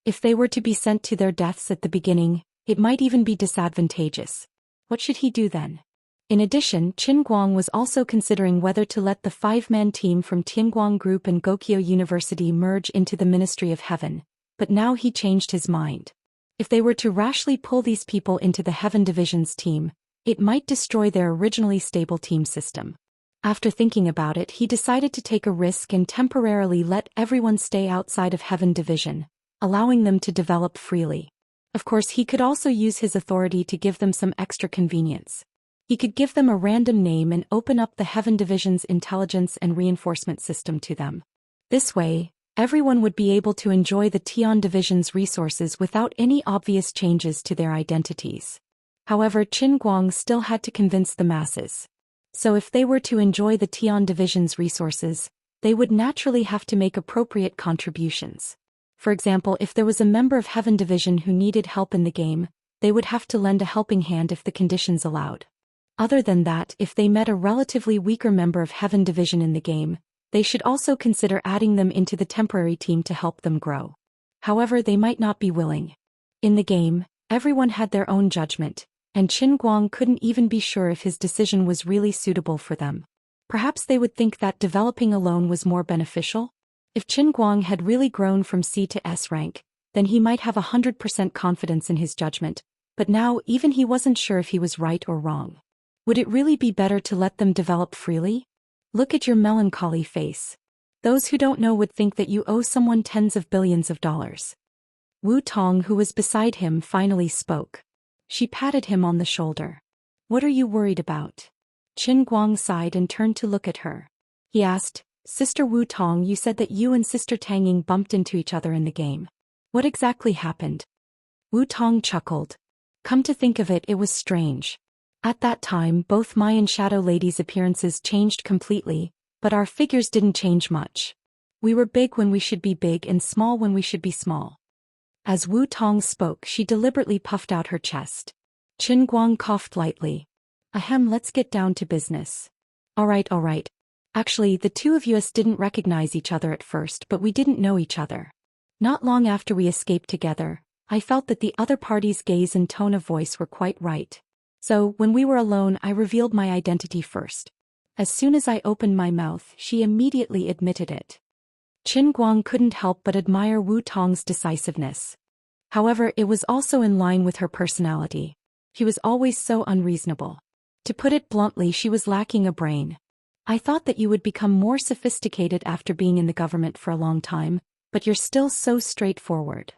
If they were to be sent to their deaths at the beginning, it might even be disadvantageous. What should he do then? In addition, Qin Guang was also considering whether to let the 5-man team from Tianguang Group and Gokyo University merge into the Ministry of Heaven, but now he changed his mind. If they were to rashly pull these people into the Heaven Division's team, it might destroy their originally stable team system. After thinking about it, he decided to take a risk and temporarily let everyone stay outside of Heaven Division, allowing them to develop freely. Of course, he could also use his authority to give them some extra convenience. He could give them a random name and open up the Heaven Division's intelligence and reinforcement system to them. This way, everyone would be able to enjoy the Tian Division's resources without any obvious changes to their identities. However, Qin Guang still had to convince the masses. So if they were to enjoy the Tian Division's resources, they would naturally have to make appropriate contributions. For example, if there was a member of Heaven Division who needed help in the game, they would have to lend a helping hand if the conditions allowed. Other than that, if they met a relatively weaker member of Heaven Division in the game, they should also consider adding them into the temporary team to help them grow. However, they might not be willing. In the game, everyone had their own judgment, and Qin Guang couldn't even be sure if his decision was really suitable for them. Perhaps they would think that developing alone was more beneficial? If Qin Guang had really grown from C to S rank, then he might have 100% confidence in his judgment, but now even he wasn't sure if he was right or wrong. Would it really be better to let them develop freely? Look at your melancholy face. Those who don't know would think that you owe someone tens of billions of dollars. Wu Tong, who was beside him, finally spoke. She patted him on the shoulder. What are you worried about? Qin Guang sighed and turned to look at her. he asked. Sister Wu Tong, you said that you and Sister Tang Ying bumped into each other in the game. What exactly happened? Wu Tong chuckled. Come to think of it, it was strange. At that time, both my and Shadow Lady's appearances changed completely, but our figures didn't change much. We were big when we should be big and small when we should be small. As Wu Tong spoke, she deliberately puffed out her chest. Qin Guang coughed lightly. Ahem, let's get down to business. All right. Actually, the two of us didn't recognize each other at first, but we didn't know each other. Not long after we escaped together, I felt that the other party's gaze and tone of voice were quite right. So, when we were alone, I revealed my identity first. As soon as I opened my mouth, she immediately admitted it. Qin Guang couldn't help but admire Wu Tong's decisiveness. However, it was also in line with her personality. She was always so unreasonable. To put it bluntly, she was lacking a brain. I thought that you would become more sophisticated after being in the government for a long time, but you're still so straightforward.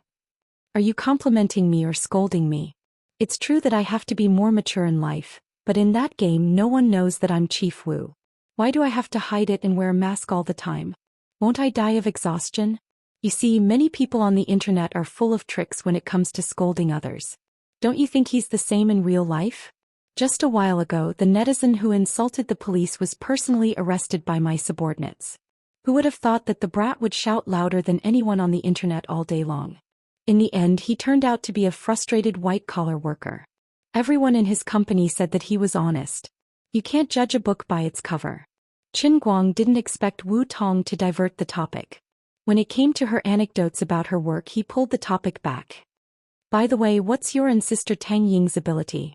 Are you complimenting me or scolding me? It's true that I have to be more mature in life, but in that game no one knows that I'm Chief Wu. Why do I have to hide it and wear a mask all the time? Won't I die of exhaustion? You see, many people on the internet are full of tricks when it comes to scolding others. Don't you think he's the same in real life? Just a while ago, the netizen who insulted the police was personally arrested by my subordinates. Who would have thought that the brat would shout louder than anyone on the internet all day long? In the end, he turned out to be a frustrated white-collar worker. Everyone in his company said that he was honest. You can't judge a book by its cover. Qin Guang didn't expect Wu Tong to divert the topic. When it came to her anecdotes about her work, he pulled the topic back. By the way, what's your and Sister Tang Ying's ability?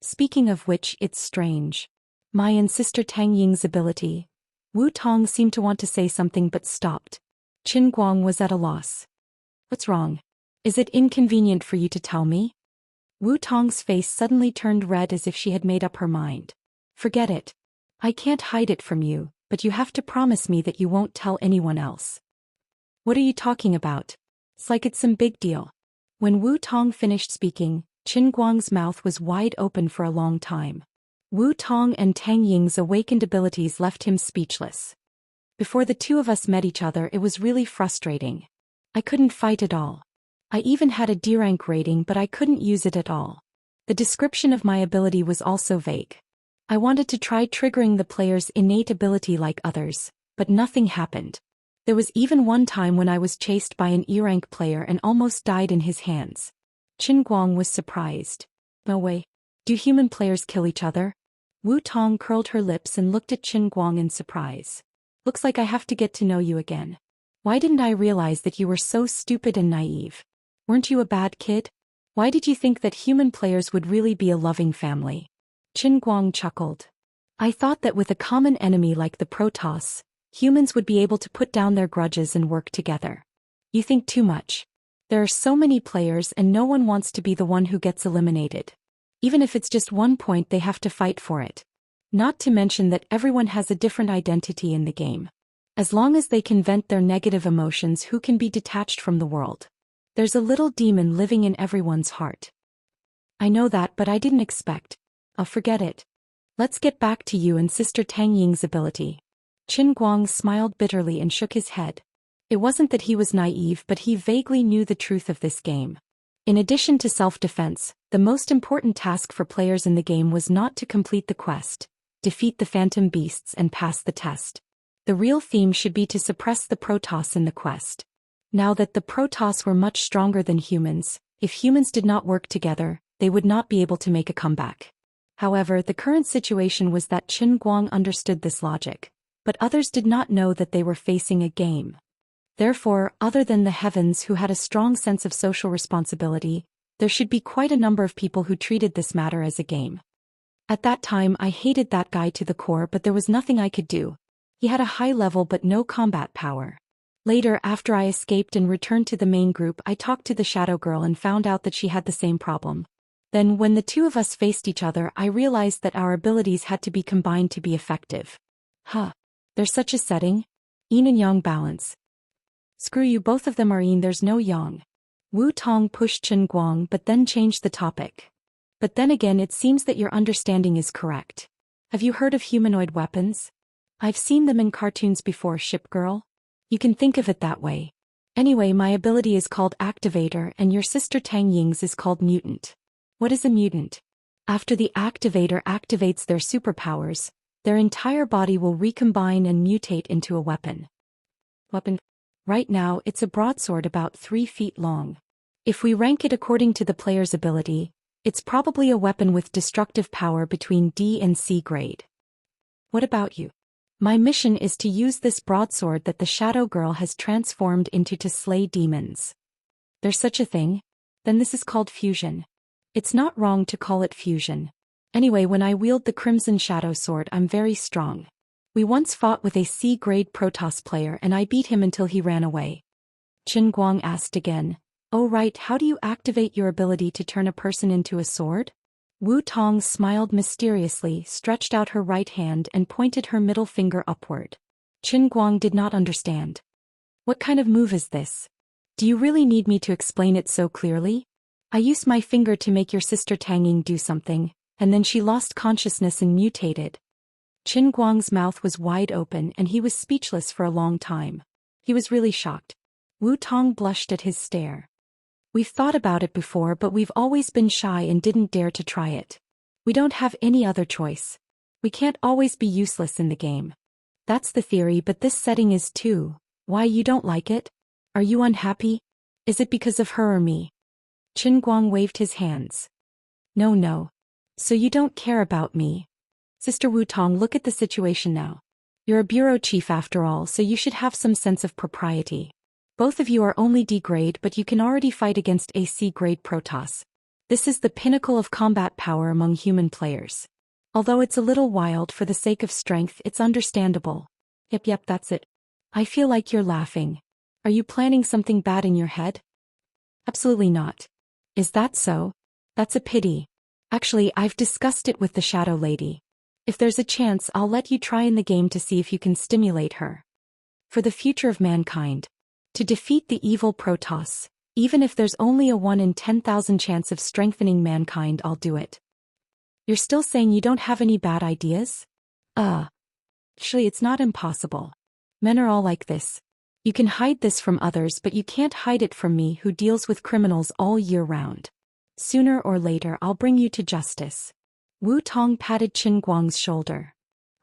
Speaking of which, it's strange. My and Sister Tang Ying's ability. Wu Tong seemed to want to say something but stopped. Qin Guang was at a loss. What's wrong? Is it inconvenient for you to tell me? Wu Tong's face suddenly turned red as if she had made up her mind. Forget it. I can't hide it from you, but you have to promise me that you won't tell anyone else. What are you talking about? It's like it's some big deal. When Wu Tong finished speaking, Qin Guang's mouth was wide open for a long time. Wu Tong and Tang Ying's awakened abilities left him speechless. Before the two of us met each other, it was really frustrating. I couldn't fight at all. I even had a D rank rating, but I couldn't use it at all. The description of my ability was also vague. I wanted to try triggering the player's innate ability like others, but nothing happened. There was even one time when I was chased by an E rank player and almost died in his hands. Qin Guang was surprised. No way. Do human players kill each other? Wu Tong curled her lips and looked at Qin Guang in surprise. Looks like I have to get to know you again. Why didn't I realize that you were so stupid and naive? Weren't you a bad kid? Why did you think that human players would really be a loving family? Qin Guang chuckled. I thought that with a common enemy like the Protoss, humans would be able to put down their grudges and work together. You think too much. There are so many players and no one wants to be the one who gets eliminated. Even if it's just 1 point, they have to fight for it. Not to mention that everyone has a different identity in the game. As long as they can vent their negative emotions, who can be detached from the world? There's a little demon living in everyone's heart. I know that, but I didn't expect. I'll forget it. Let's get back to you and Sister Tang Ying's ability. Qin Guang smiled bitterly and shook his head. It wasn't that he was naive, but he vaguely knew the truth of this game. In addition to self-defense, the most important task for players in the game was not to complete the quest, defeat the phantom beasts and pass the test. The real theme should be to suppress the Protoss in the quest. Now that the Protoss were much stronger than humans, if humans did not work together, they would not be able to make a comeback. However, the current situation was that Qin Guang understood this logic, but others did not know that they were facing a game. Therefore, other than the Heavens who had a strong sense of social responsibility, there should be quite a number of people who treated this matter as a game. At that time I hated that guy to the core, but there was nothing I could do. He had a high level but no combat power. Later, after I escaped and returned to the main group, I talked to the Shadow Girl and found out that she had the same problem. Then when the two of us faced each other, I realized that our abilities had to be combined to be effective. There's such a setting? Yin and Yang balance. Screw you, both of them are yin, there's no yang. Wu Tong pushed Qin Guang but then changed the topic. But then again, it seems that your understanding is correct. Have you heard of humanoid weapons? I've seen them in cartoons before, ship girl. You can think of it that way. Anyway, my ability is called Activator and your sister Tang Ying's is called Mutant. What is a mutant? After the Activator activates their superpowers, their entire body will recombine and mutate into a weapon. Weapon? Right now, it's a broadsword about 3 feet long. If we rank it according to the player's ability, it's probably a weapon with destructive power between D and C grade. What about you? My mission is to use this broadsword that the Shadow Girl has transformed into to slay demons. There's such a thing? Then this is called fusion. It's not wrong to call it fusion. Anyway, when I wield the Crimson Shadow Sword, I'm very strong. We once fought with a C-grade Protoss player and I beat him until he ran away. Qin Guang asked again, "Oh right, how do you activate your ability to turn a person into a sword?" Wu Tong smiled mysteriously, stretched out her right hand and pointed her middle finger upward. Qin Guang did not understand. What kind of move is this? Do you really need me to explain it so clearly? I used my finger to make your sister Tang Ying do something, and then she lost consciousness and mutated. Qin Guang's mouth was wide open and he was speechless for a long time. He was really shocked. Wu Tong blushed at his stare. We've thought about it before, but we've always been shy and didn't dare to try it. We don't have any other choice. We can't always be useless in the game. That's the theory, but this setting is too. Why, you don't like it? Are you unhappy? Is it because of her or me? Qin Guang waved his hands. No. So you don't care about me? Sister Wu Tong, look at the situation now. You're a bureau chief after all, so you should have some sense of propriety. Both of you are only D grade, but you can already fight against a C grade Protoss. This is the pinnacle of combat power among human players. Although it's a little wild for the sake of strength, it's understandable. Yep, that's it. I feel like you're laughing. Are you planning something bad in your head? Absolutely not. Is that so? That's a pity. Actually, I've discussed it with the Shadow Lady. If there's a chance, I'll let you try in the game to see if you can stimulate her. For the future of mankind. To defeat the evil Protoss, even if there's only a 1 in 10,000 chance of strengthening mankind, I'll do it. You're still saying you don't have any bad ideas? Actually, it's not impossible. Men are all like this. You can hide this from others, but you can't hide it from me, who deals with criminals all year round. Sooner or later, I'll bring you to justice. Wu Tong patted Qin Guang's shoulder.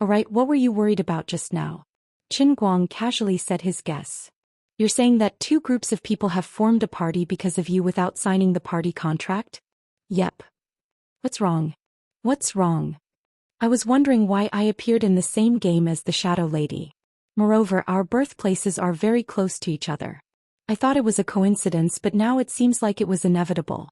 Alright, what were you worried about just now? Qin Guang casually said his guess. You're saying that 2 groups of people have formed a party because of you without signing the party contract? Yep. What's wrong? What's wrong? I was wondering why I appeared in the same game as the Shadow Lady. Moreover, our birthplaces are very close to each other. I thought it was a coincidence, but now it seems like it was inevitable.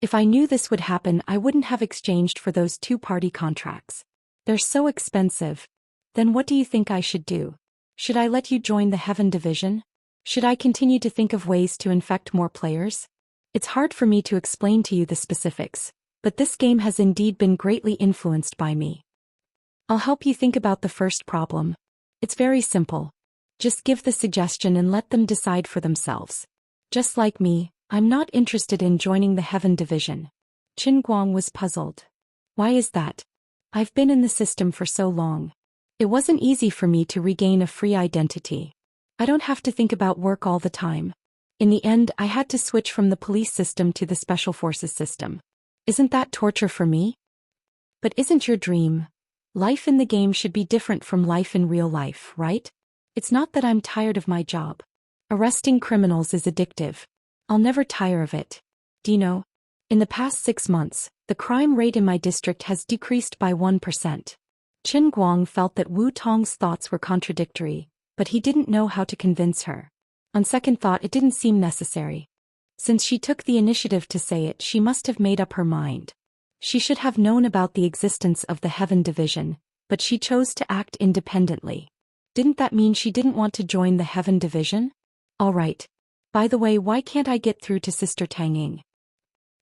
If I knew this would happen, I wouldn't have exchanged for those 2 party contracts. They're so expensive. Then what do you think I should do? Should I let you join the Heaven Division? Should I continue to think of ways to infect more players? It's hard for me to explain to you the specifics, but this game has indeed been greatly influenced by me. I'll help you think about the first problem. It's very simple. Just give the suggestion and let them decide for themselves. Just like me, I'm not interested in joining the Heaven Division. Qin Guang was puzzled. Why is that? I've been in the system for so long. It wasn't easy for me to regain a free identity. I don't have to think about work all the time. In the end, I had to switch from the police system to the special forces system. Isn't that torture for me? But isn't your dream? Life in the game should be different from life in real life, right? It's not that I'm tired of my job. Arresting criminals is addictive. I'll never tire of it. Do you know? In the past 6 months, the crime rate in my district has decreased by 1%. Qin Guang felt that Wu Tong's thoughts were contradictory, but he didn't know how to convince her. On second thought, it didn't seem necessary. Since she took the initiative to say it, she must have made up her mind. She should have known about the existence of the Heaven Division, but she chose to act independently. Didn't that mean she didn't want to join the Heaven Division? All right. By the way, why can't I get through to Sister Tang Ying?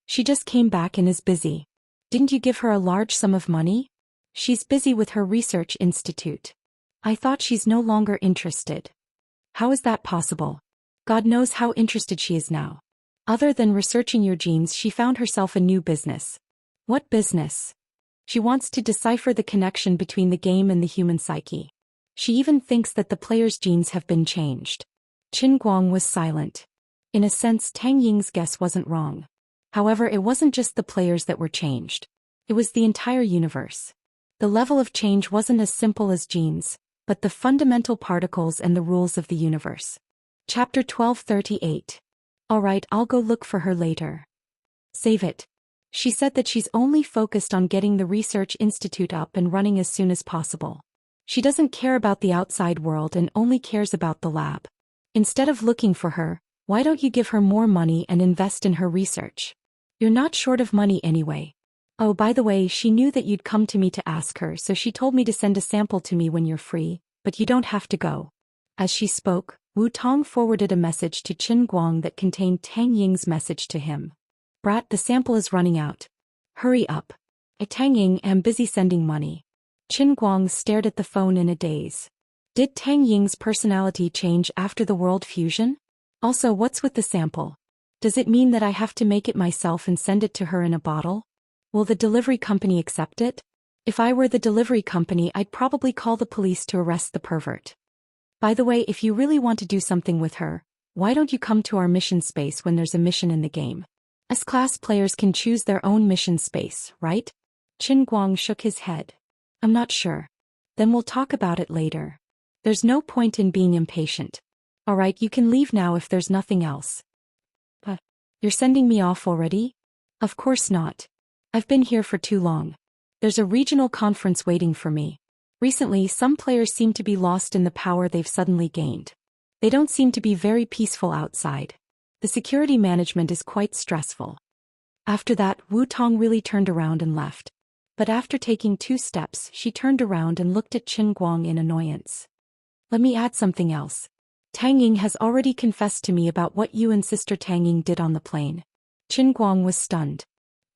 She just came back and is busy. Didn't you give her a large sum of money? She's busy with her research institute. I thought she's no longer interested. How is that possible? God knows how interested she is now. Other than researching your genes, she found herself a new business. What business? She wants to decipher the connection between the game and the human psyche. She even thinks that the player's genes have been changed. Qin Guang was silent. In a sense, Tang Ying's guess wasn't wrong. However, it wasn't just the players that were changed. It was the entire universe. The level of change wasn't as simple as genes, but the fundamental particles and the rules of the universe. Chapter 1238. Alright, I'll go look for her later. Save it. She said that she's only focused on getting the research institute up and running as soon as possible. She doesn't care about the outside world and only cares about the lab. Instead of looking for her, why don't you give her more money and invest in her research? You're not short of money anyway. Oh, by the way, she knew that you'd come to me to ask her, so she told me to send a sample to me when you're free, but you don't have to go. As she spoke, Wu Tong forwarded a message to Qin Guang that contained Tang Ying's message to him. Brat, the sample is running out. Hurry up. Tang Ying, am busy sending money. Qin Guang stared at the phone in a daze. Did Tang Ying's personality change after the world fusion? Also, what's with the sample? Does it mean that I have to make it myself and send it to her in a bottle? Will the delivery company accept it? If I were the delivery company, I'd probably call the police to arrest the pervert. By the way, if you really want to do something with her, why don't you come to our mission space when there's a mission in the game? S-class players can choose their own mission space, right? Qin Guang shook his head. I'm not sure. Then we'll talk about it later. There's no point in being impatient. Alright, you can leave now if there's nothing else. But you're sending me off already? Of course not. I've been here for too long. There's a regional conference waiting for me. Recently, some players seem to be lost in the power they've suddenly gained. They don't seem to be very peaceful outside. The security management is quite stressful. After that, Wu Tong really turned around and left. But after taking 2 steps, she turned around and looked at Qin Guang in annoyance. Let me add something else. Tang Ying has already confessed to me about what you and Sister Tang Ying did on the plane. Qin Guang was stunned.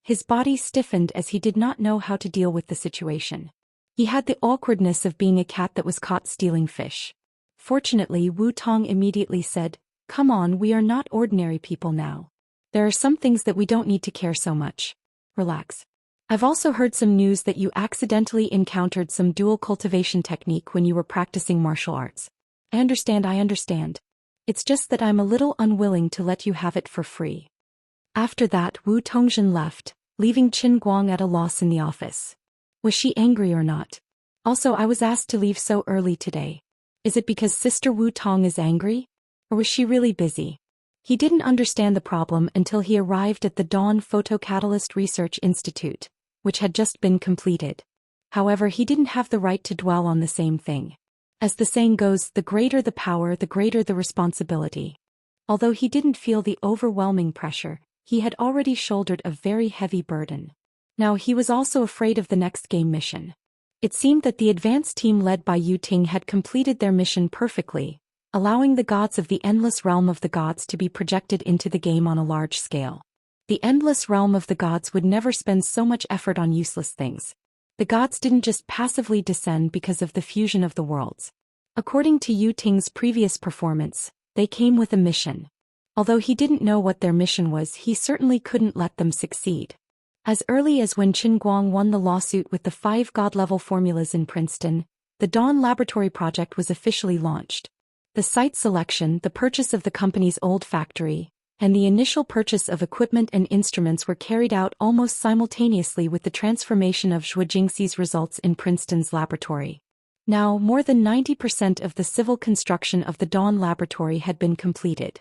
His body stiffened as he did not know how to deal with the situation. He had the awkwardness of being a cat that was caught stealing fish. Fortunately, Wu Tong immediately said, "Come on, we are not ordinary people now. There are some things that we don't need to care so much. Relax. I've also heard some news that you accidentally encountered some dual cultivation technique when you were practicing martial arts. I understand. It's just that I'm a little unwilling to let you have it for free." After that, Wu Tongzhen left, leaving Qin Guang at a loss in the office. Was she angry or not? Also, I was asked to leave so early today. Is it because Sister Wu Tong is angry? Or was she really busy? He didn't understand the problem until he arrived at the Dawn Photocatalyst Research Institute, which had just been completed. However, he didn't have the right to dwell on the same thing. As the saying goes, the greater the power, the greater the responsibility. Although he didn't feel the overwhelming pressure, he had already shouldered a very heavy burden. Now he was also afraid of the next game mission. It seemed that the advanced team led by Yu Ting had completed their mission perfectly, allowing the gods of the endless realm of the gods to be projected into the game on a large scale. The endless realm of the gods would never spend so much effort on useless things. The gods didn't just passively descend because of the fusion of the worlds. According to Yu Ting's previous performance, they came with a mission. Although he didn't know what their mission was, he certainly couldn't let them succeed. As early as when Qin Guang won the lawsuit with the 5 god-level formulas in Princeton, the Dawn Laboratory project was officially launched. The site selection, the purchase of the company's old factory, and the initial purchase of equipment and instruments were carried out almost simultaneously with the transformation of Zhou Xian's results in Princeton's laboratory. Now, more than 90% of the civil construction of the Dawn Laboratory had been completed.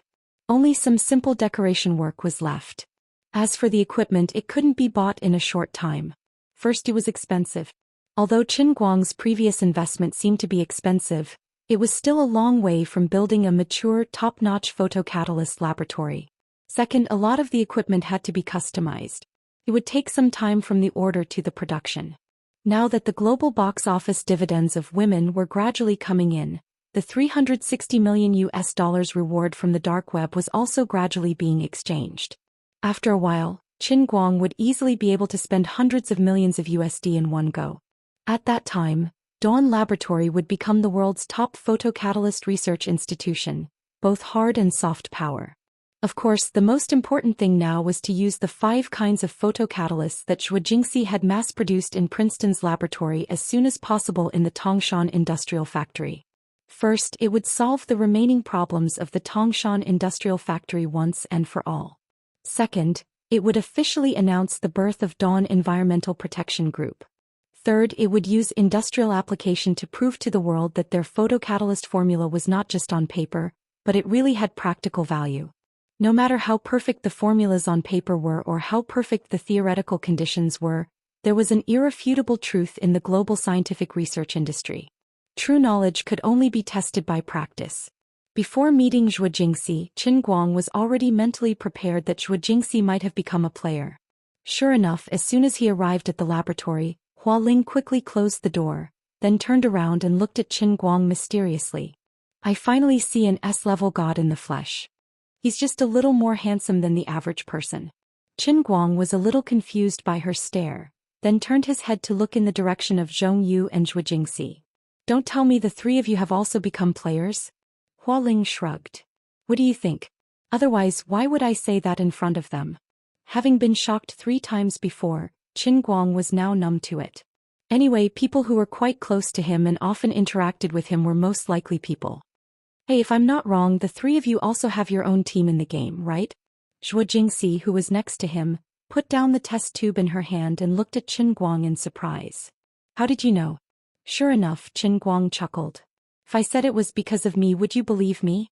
Only some simple decoration work was left. As for the equipment, it couldn't be bought in a short time. First, it was expensive. Although Qin Guang's previous investment seemed to be expensive, it was still a long way from building a mature, top-notch photocatalyst laboratory. Second, a lot of the equipment had to be customized. It would take some time from the order to the production. Now that the global box office dividends of Women were gradually coming in, the $360 million reward from the dark web was also gradually being exchanged. After a while, Qin Guang would easily be able to spend hundreds of millions of USD in one go. At that time, Dawn Laboratory would become the world's top photocatalyst research institution, both hard and soft power. Of course, the most important thing now was to use the 5 kinds of photocatalysts that Zhou Xian had mass-produced in Princeton's laboratory as soon as possible in the Tangshan Industrial Factory. First, it would solve the remaining problems of the Tangshan Industrial Factory once and for all. Second, it would officially announce the birth of Dawn Environmental Protection Group. Third, it would use industrial application to prove to the world that their photocatalyst formula was not just on paper, but it really had practical value. No matter how perfect the formulas on paper were or how perfect the theoretical conditions were, there was an irrefutable truth in the global scientific research industry. True knowledge could only be tested by practice. Before meeting Zhou Xian, Qin Guang was already mentally prepared that Zhou Xian might have become a player. Sure enough, as soon as he arrived at the laboratory, Hua Ling quickly closed the door, then turned around and looked at Qin Guang mysteriously. I finally see an S-level god in the flesh. He's just a little more handsome than the average person. Qin Guang was a little confused by her stare, then turned his head to look in the direction of Zhong Yu and Zhou Xian. Don't tell me the 3 of you have also become players? Hua Ling shrugged. What do you think? Otherwise, why would I say that in front of them? Having been shocked 3 times before, Qin Guang was now numb to it. Anyway, people who were quite close to him and often interacted with him were most likely people. Hey, if I'm not wrong, the 3 of you also have your own team in the game, right? Zhou Xian, who was next to him, put down the test tube in her hand and looked at Qin Guang in surprise. How did you know? Sure enough, Qin Guang chuckled. If I said it was because of me, would you believe me?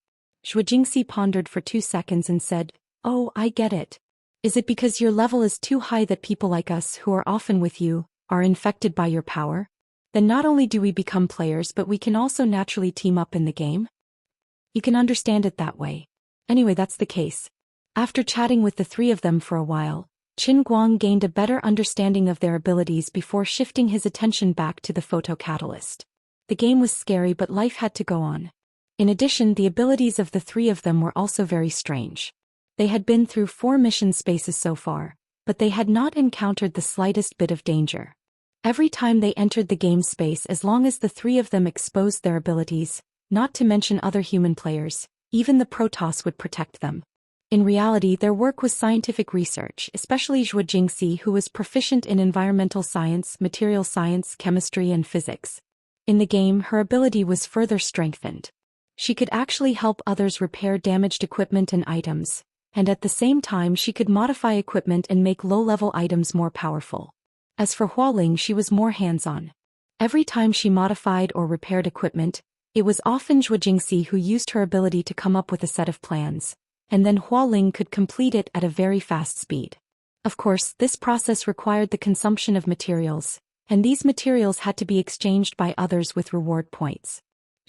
Zhou Xian pondered for 2 seconds and said, Oh, I get it. Is it because your level is too high that people like us who are often with you are infected by your power? Then not only do we become players, but we can also naturally team up in the game? You can understand it that way. Anyway, that's the case. After chatting with the 3 of them for a while, Qin Guang gained a better understanding of their abilities before shifting his attention back to the photocatalyst. The game was scary, but life had to go on. In addition, the abilities of the 3 of them were also very strange. They had been through 4 mission spaces so far, but they had not encountered the slightest bit of danger. Every time they entered the game space, as long as the 3 of them exposed their abilities, not to mention other human players, even the Protoss would protect them. In reality, their work was scientific research, especially Zhou Xian, who was proficient in environmental science, material science, chemistry, and physics. In the game, her ability was further strengthened. She could actually help others repair damaged equipment and items, and at the same time she could modify equipment and make low-level items more powerful. As for Hua Ling, she was more hands-on. Every time she modified or repaired equipment, it was often Zhou Xian who used her ability to come up with a set of plans, and then Hua Ling could complete it at a very fast speed. Of course, this process required the consumption of materials, and these materials had to be exchanged by others with reward points.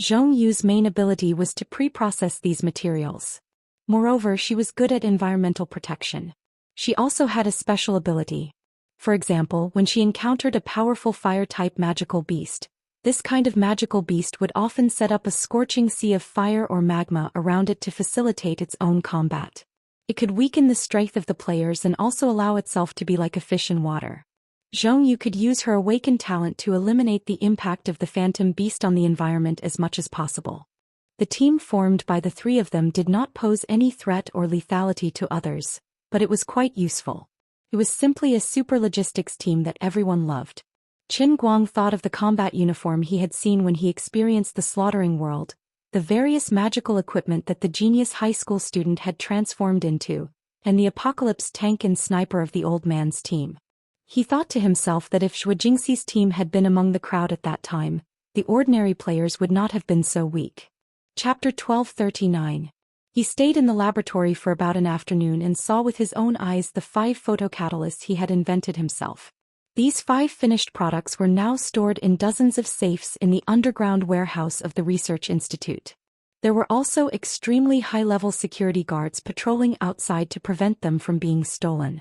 Zhong Yu's main ability was to pre-process these materials. Moreover, she was good at environmental protection. She also had a special ability. For example, when she encountered a powerful fire-type magical beast, this kind of magical beast would often set up a scorching sea of fire or magma around it to facilitate its own combat. It could weaken the strength of the players and also allow itself to be like a fish in water. Zhong Yu could use her awakened talent to eliminate the impact of the phantom beast on the environment as much as possible. The team formed by the 3 of them did not pose any threat or lethality to others, but it was quite useful. It was simply a super logistics team that everyone loved. Qin Guang thought of the combat uniform he had seen when he experienced the slaughtering world, the various magical equipment that the genius high school student had transformed into, and the apocalypse tank and sniper of the old man's team. He thought to himself that if Zhou Xian's team had been among the crowd at that time, the ordinary players would not have been so weak. Chapter 1239. He stayed in the laboratory for about an afternoon and saw with his own eyes the 5 photocatalysts he had invented himself. These 5 finished products were now stored in dozens of safes in the underground warehouse of the Research Institute. There were also extremely high-level security guards patrolling outside to prevent them from being stolen.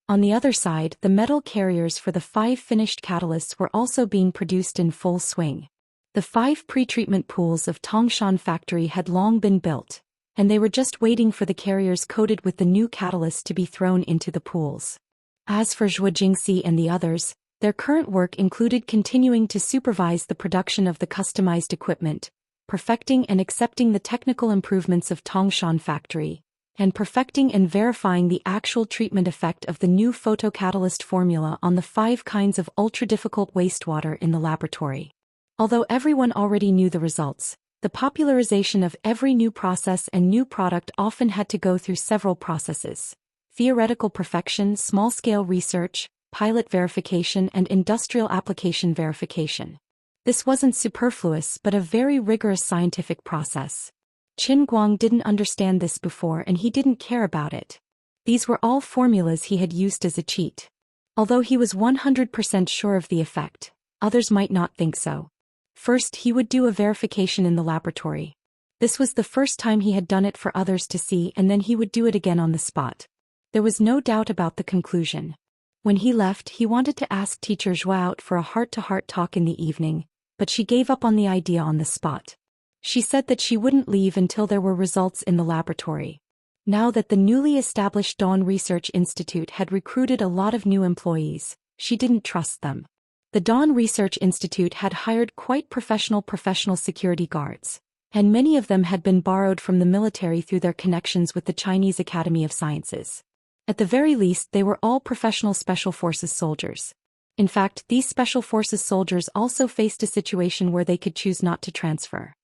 On the other side, the metal carriers for the 5 finished catalysts were also being produced in full swing. The 5 pretreatment pools of Tangshan factory had long been built, and they were just waiting for the carriers coated with the new catalyst to be thrown into the pools. As for Zhou Xian and the others, their current work included continuing to supervise the production of the customized equipment, perfecting and accepting the technical improvements of Tangshan factory, and perfecting and verifying the actual treatment effect of the new photocatalyst formula on the 5 kinds of ultra-difficult wastewater in the laboratory. Although everyone already knew the results, the popularization of every new process and new product often had to go through several processes: theoretical perfection, small-scale research, pilot verification, and industrial application verification. This wasn't superfluous but a very rigorous scientific process. Qin Guang didn't understand this before and he didn't care about it. These were all formulas he had used as a cheat. Although he was 100% sure of the effect, others might not think so. First, he would do a verification in the laboratory. This was the first time he had done it for others to see, and then he would do it again on the spot. There was no doubt about the conclusion. When he left, he wanted to ask teacher Zhou out for a heart-to-heart talk in the evening, but she gave up on the idea on the spot. She said that she wouldn't leave until there were results in the laboratory. Now that the newly established Dawn Research Institute had recruited a lot of new employees, she didn't trust them. The Dawn Research Institute had hired quite professional security guards, and many of them had been borrowed from the military through their connections with the Chinese Academy of Sciences. At the very least, they were all professional Special Forces soldiers. In fact, these Special Forces soldiers also faced a situation where they could choose not to transfer.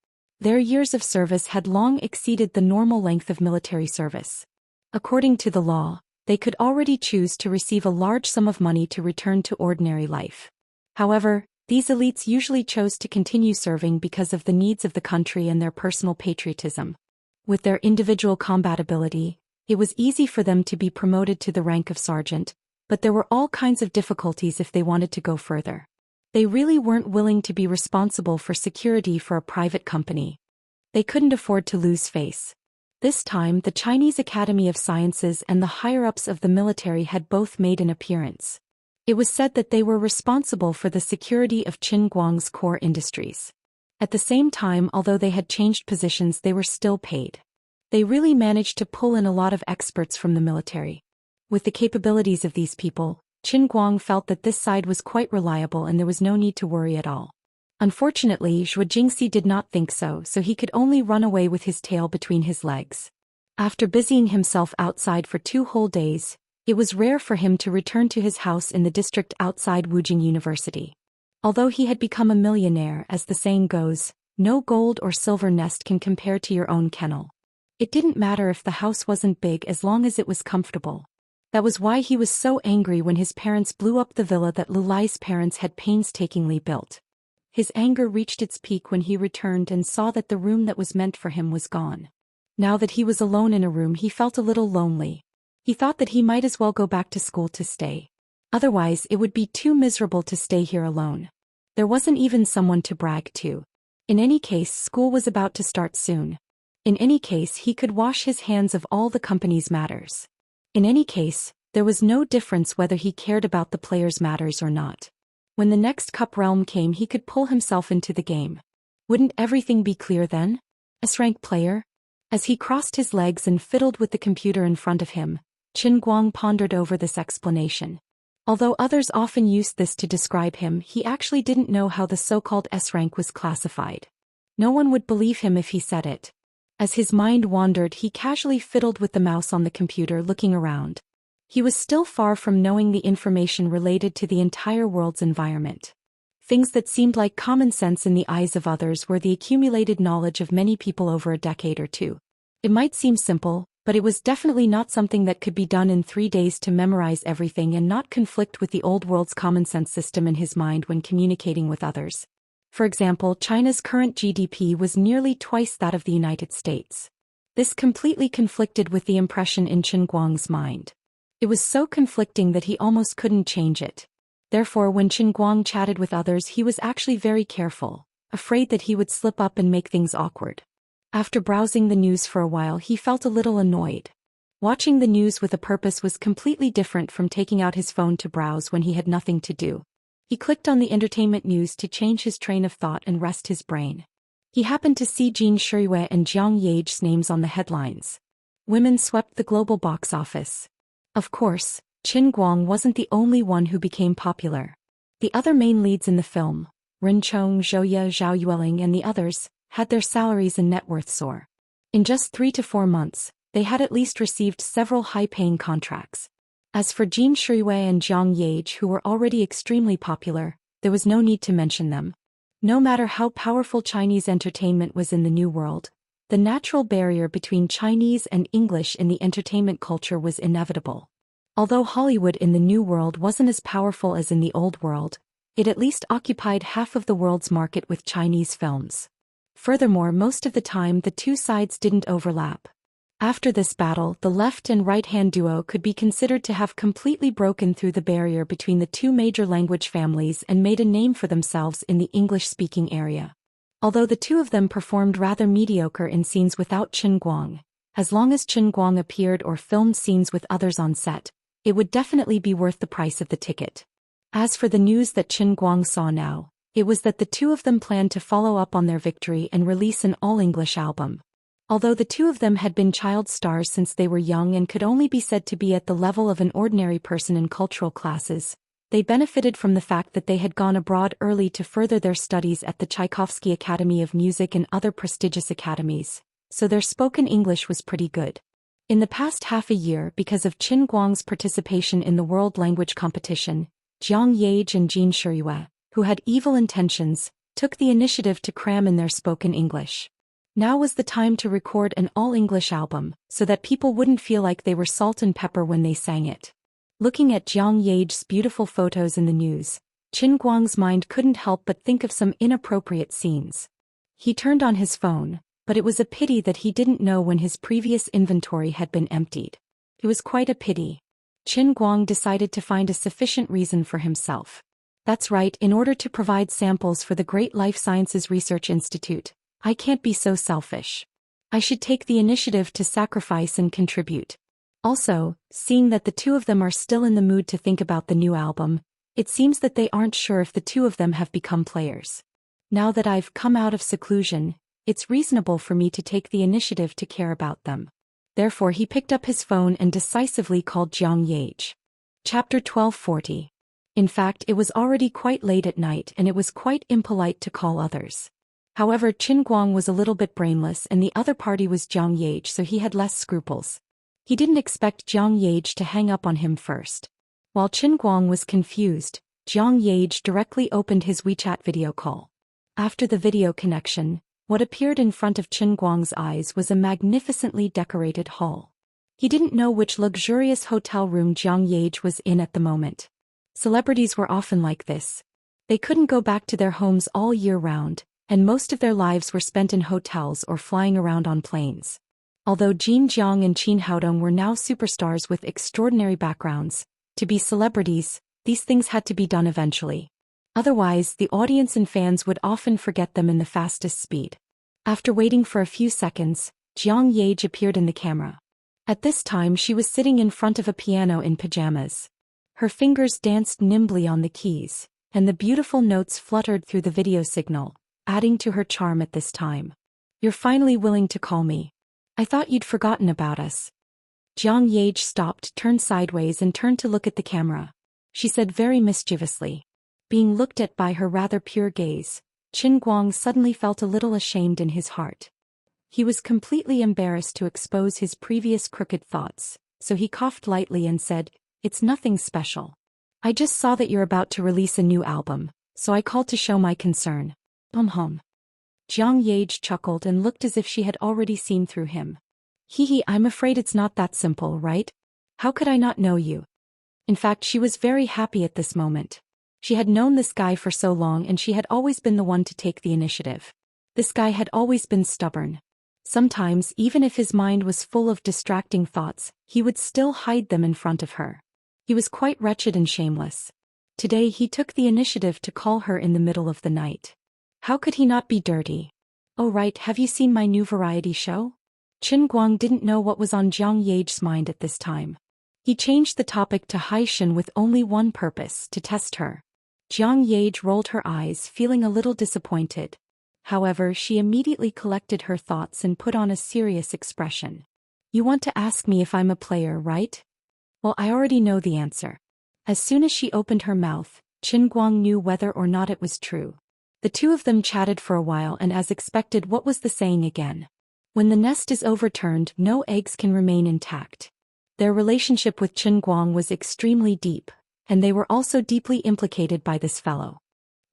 Their years of service had long exceeded the normal length of military service. According to the law, they could already choose to receive a large sum of money to return to ordinary life. However, these elites usually chose to continue serving because of the needs of the country and their personal patriotism. With their individual combat ability, it was easy for them to be promoted to the rank of sergeant, but there were all kinds of difficulties if they wanted to go further. They really weren't willing to be responsible for security for a private company. They couldn't afford to lose face. This time, the Chinese Academy of Sciences and the higher-ups of the military had both made an appearance. It was said that they were responsible for the security of Qin Guang's core industries. At the same time, although they had changed positions, they were still paid. They really managed to pull in a lot of experts from the military. With the capabilities of these people, Qin Guang felt that this side was quite reliable and there was no need to worry at all. Unfortunately, Zhou Jingxi did not think so, so he could only run away with his tail between his legs. After busying himself outside for 2 whole days, it was rare for him to return to his house in the district outside Wujing University. Although he had become a millionaire, as the saying goes, no gold or silver nest can compare to your own kennel. It didn't matter if the house wasn't big as long as it was comfortable. That was why he was so angry when his parents blew up the villa that Lulai's parents had painstakingly built. His anger reached its peak when he returned and saw that the room that was meant for him was gone. Now that he was alone in a room, he felt a little lonely. He thought that he might as well go back to school to stay. Otherwise, it would be too miserable to stay here alone. There wasn't even someone to brag to. In any case, school was about to start soon. In any case, he could wash his hands of all the company's matters. In any case, there was no difference whether he cared about the players' matters or not. When the next cup realm came, he could pull himself into the game. Wouldn't everything be clear then? S-rank player? As he crossed his legs and fiddled with the computer in front of him, Qin Guang pondered over this explanation. Although others often used this to describe him, he actually didn't know how the so-called S-rank was classified. No one would believe him if he said it. As his mind wandered, he casually fiddled with the mouse on the computer, looking around. He was still far from knowing the information related to the entire world's environment. Things that seemed like common sense in the eyes of others were the accumulated knowledge of many people over a decade or two. It might seem simple, but it was definitely not something that could be done in 3 days to memorize everything and not conflict with the old world's common sense system in his mind when communicating with others. For example, China's current GDP was nearly twice that of the United States. This completely conflicted with the impression in Qin Guang's mind. It was so conflicting that he almost couldn't change it. Therefore, when Qin Guang chatted with others, he was actually very careful, afraid that he would slip up and make things awkward. After browsing the news for a while, he felt a little annoyed. Watching the news with a purpose was completely different from taking out his phone to browse when he had nothing to do. He clicked on the entertainment news to change his train of thought and rest his brain. He happened to see Jin Shiyue and Jiang Yage's names on the headlines. Women swept the global box office. Of course, Qin Guang wasn't the only one who became popular. The other main leads in the film, Ren Chong, Zhou Ye, Zhao Yueling and the others, had their salaries and net worth soar. In just 3 to 4 months, They had at least received several high-paying contracts. As for Jin Shuiwei and Jiang Yage, who were already extremely popular, there was no need to mention them. No matter how powerful Chinese entertainment was in the New World, the natural barrier between Chinese and English in the entertainment culture was inevitable. Although Hollywood in the New World wasn't as powerful as in the Old World, it at least occupied half of the world's market with Chinese films. Furthermore, most of the time the two sides didn't overlap. After this battle, the left and right-hand duo could be considered to have completely broken through the barrier between the two major language families and made a name for themselves in the English-speaking area. Although the two of them performed rather mediocre in scenes without Chen Guang, as long as Chen Guang appeared or filmed scenes with others on set, it would definitely be worth the price of the ticket. As for the news that Chen Guang saw now, it was that the two of them planned to follow up on their victory and release an all-English album. Although the two of them had been child stars since they were young and could only be said to be at the level of an ordinary person in cultural classes, they benefited from the fact that they had gone abroad early to further their studies at the Tchaikovsky Academy of Music and other prestigious academies, so their spoken English was pretty good. In the past half a year, because of Qin Guang's participation in the world language competition, Jiang Yage and Jin Shuiwei, who had evil intentions, took the initiative to cram in their spoken English. Now was the time to record an all-English album, so that people wouldn't feel like they were salt and pepper when they sang it. Looking at Jiang Yage's beautiful photos in the news, Qin Guang's mind couldn't help but think of some inappropriate scenes. He turned on his phone, but it was a pity that he didn't know when his previous inventory had been emptied. It was quite a pity. Qin Guang decided to find a sufficient reason for himself. That's right, in order to provide samples for the Great Life Sciences Research Institute, I can't be so selfish. I should take the initiative to sacrifice and contribute. Also, seeing that the two of them are still in the mood to think about the new album, it seems that they aren't sure if the two of them have become players. Now that I've come out of seclusion, it's reasonable for me to take the initiative to care about them. Therefore he picked up his phone and decisively called Jiang Yage. Chapter 1240. In fact, it was already quite late at night and it was quite impolite to call others. However, Qin Guang was a little bit brainless and the other party was Jiang Yage, so he had less scruples. He didn't expect Jiang Yage to hang up on him first. While Qin Guang was confused, Jiang Yage directly opened his WeChat video call. After the video connection, what appeared in front of Qin Guang's eyes was a magnificently decorated hall. He didn't know which luxurious hotel room Jiang Yage was in at the moment. Celebrities were often like this. They couldn't go back to their homes all year round, and most of their lives were spent in hotels or flying around on planes. Although Jin Jiang and Qin Haodong were now superstars with extraordinary backgrounds, to be celebrities, these things had to be done eventually. Otherwise, the audience and fans would often forget them in the fastest speed. After waiting for a few seconds, Jiang Yage appeared in the camera. At this time she was sitting in front of a piano in pajamas. Her fingers danced nimbly on the keys, and the beautiful notes fluttered through the video signal, adding to her charm at this time. "You're finally willing to call me. I thought you'd forgotten about us." Jiang Yage stopped, turned sideways and turned to look at the camera. She said very mischievously. Being looked at by her rather pure gaze, Qin Guang suddenly felt a little ashamed in his heart. He was completely embarrassed to expose his previous crooked thoughts, so he coughed lightly and said, "It's nothing special. I just saw that you're about to release a new album, so I called to show my concern." Jiang Yage chuckled and looked as if she had already seen through him. "Hee, I'm afraid it's not that simple, right? How could I not know you?" In fact, she was very happy at this moment. She had known this guy for so long and she had always been the one to take the initiative. This guy had always been stubborn. Sometimes, even if his mind was full of distracting thoughts, he would still hide them in front of her. He was quite wretched and shameless. Today he took the initiative to call her in the middle of the night. How could he not be dirty? "Oh right, have you seen my new variety show?" Qin Guang didn't know what was on Jiang Yage's mind at this time. He changed the topic to Haishan with only one purpose, to test her. Jiang Yage rolled her eyes, feeling a little disappointed. However, she immediately collected her thoughts and put on a serious expression. "You want to ask me if I'm a player, right? Well, I already know the answer." As soon as she opened her mouth, Qin Guang knew whether or not it was true. The two of them chatted for a while and as expected, what was the saying again? When the nest is overturned, no eggs can remain intact. Their relationship with Qin Guang was extremely deep, and they were also deeply implicated by this fellow.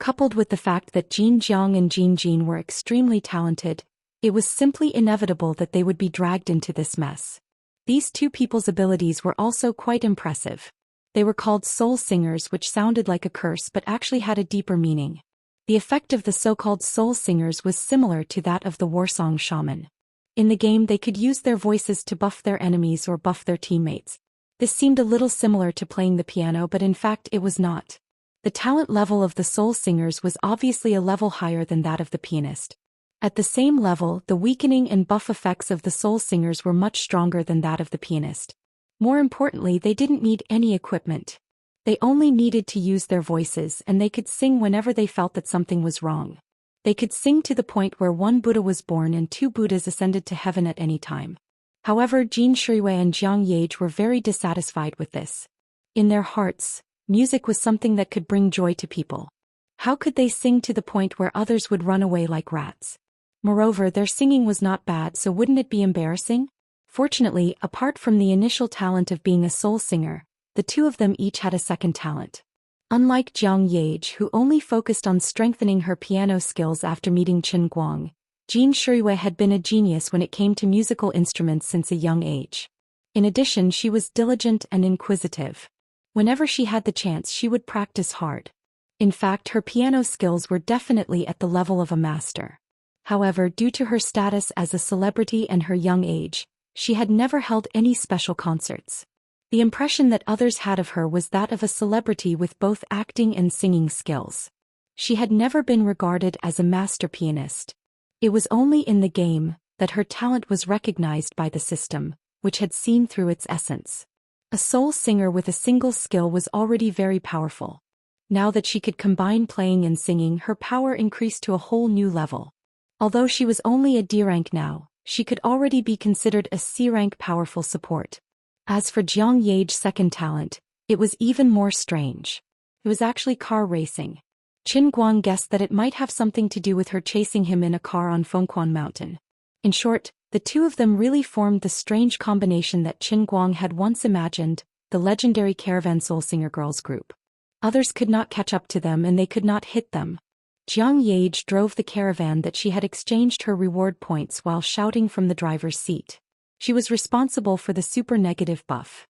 Coupled with the fact that Jin Jiang and Jin Jin were extremely talented, it was simply inevitable that they would be dragged into this mess. These two people's abilities were also quite impressive. They were called soul singers, which sounded like a curse but actually had a deeper meaning. The effect of the so-called soul singers was similar to that of the warsong shaman. In the game, they could use their voices to buff their enemies or buff their teammates. This seemed a little similar to playing the piano, but in fact it was not. The talent level of the soul singers was obviously a level higher than that of the pianist. At the same level, the weakening and buff effects of the soul singers were much stronger than that of the pianist. More importantly, they didn't need any equipment. They only needed to use their voices, and they could sing whenever they felt that something was wrong. They could sing to the point where one Buddha was born and two Buddhas ascended to heaven at any time. However, Jin Shuiwei and Jiang Yage were very dissatisfied with this. In their hearts, music was something that could bring joy to people. How could they sing to the point where others would run away like rats? Moreover, their singing was not bad, so wouldn't it be embarrassing? Fortunately, apart from the initial talent of being a soul singer, the two of them each had a second talent. Unlike Jiang Yage, who only focused on strengthening her piano skills after meeting Qin Guang, Jin Shuiwei had been a genius when it came to musical instruments since a young age. In addition, she was diligent and inquisitive. Whenever she had the chance, she would practice hard. In fact, her piano skills were definitely at the level of a master. However, due to her status as a celebrity and her young age, she had never held any special concerts. The impression that others had of her was that of a celebrity with both acting and singing skills. She had never been regarded as a master pianist. It was only in the game that her talent was recognized by the system, which had seen through its essence. A soul singer with a single skill was already very powerful. Now that she could combine playing and singing, her power increased to a whole new level. Although she was only a D rank now, she could already be considered a C rank powerful support. As for Jiang Yage's second talent, it was even more strange. It was actually car racing. Qin Guang guessed that it might have something to do with her chasing him in a car on Fengquan Mountain. In short, the two of them really formed the strange combination that Qin Guang had once imagined, the legendary caravan soul singer girls group. Others could not catch up to them and they could not hit them. Jiang Yage drove the caravan that she had exchanged her reward points while shouting from the driver's seat. She was responsible for the super negative buff.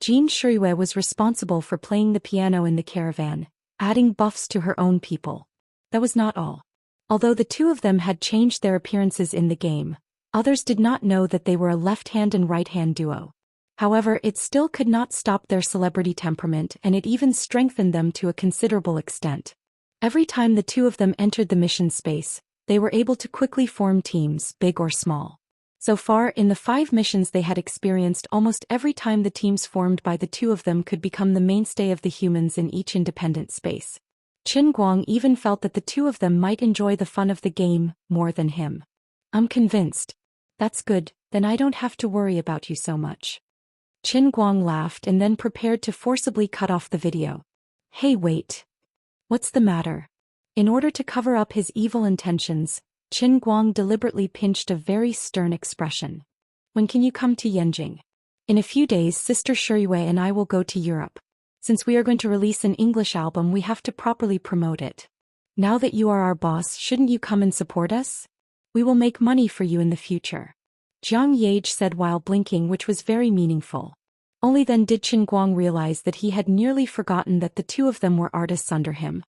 Jin Shuiwei was responsible for playing the piano in the caravan, adding buffs to her own people. That was not all. Although the two of them had changed their appearances in the game, others did not know that they were a left-hand and right-hand duo. However, it still could not stop their celebrity temperament, and it even strengthened them to a considerable extent. Every time the two of them entered the mission space, they were able to quickly form teams, big or small. So far, in the 5 missions they had experienced, almost every time the teams formed by the two of them could become the mainstay of the humans in each independent space. Qin Guang even felt that the two of them might enjoy the fun of the game more than him. "I'm convinced." "That's good, then I don't have to worry about you so much." Qin Guang laughed and then prepared to forcibly cut off the video. "Hey, wait. What's the matter?" In order to cover up his evil intentions, Qin Guang deliberately pinched a very stern expression. "When can you come to Yanjing?" "In a few days, Sister Shuiwei and I will go to Europe. Since we are going to release an English album, we have to properly promote it. Now that you are our boss, shouldn't you come and support us? We will make money for you in the future," Jiang Yage said while blinking, which was very meaningful. Only then did Qin Guang realize that he had nearly forgotten that the two of them were artists under him.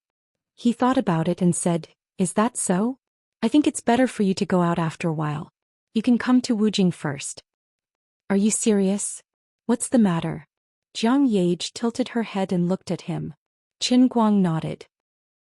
He thought about it and said, "Is that so? I think it's better for you to go out after a while. You can come to Wujing first." "Are you serious? What's the matter?" Jiang Yage tilted her head and looked at him. Qin Guang nodded.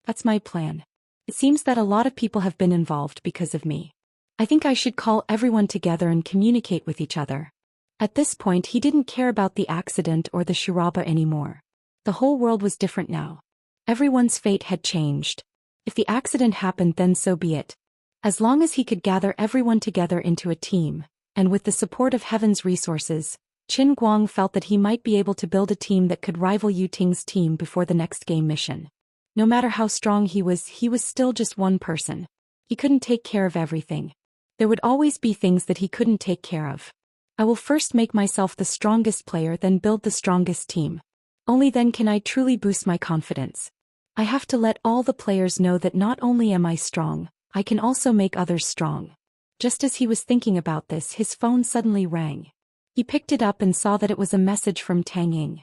"That's my plan. It seems that a lot of people have been involved because of me. I think I should call everyone together and communicate with each other." At this point, he didn't care about the accident or the Shiraba anymore. The whole world was different now. Everyone's fate had changed. If the accident happened, then so be it. As long as he could gather everyone together into a team, and with the support of Heaven's resources, Qin Guang felt that he might be able to build a team that could rival Yu Ting's team before the next game mission. No matter how strong he was still just one person. He couldn't take care of everything. There would always be things that he couldn't take care of. I will first make myself the strongest player, then build the strongest team. Only then can I truly boost my confidence. I have to let all the players know that not only am I strong, I can also make others strong. Just as he was thinking about this, his phone suddenly rang. He picked it up and saw that it was a message from Tang Ying.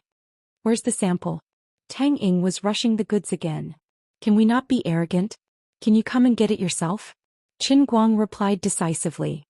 Where's the sample? Tang Ying was rushing the goods again. Can we not be arrogant? Can you come and get it yourself? Qin Guang replied decisively.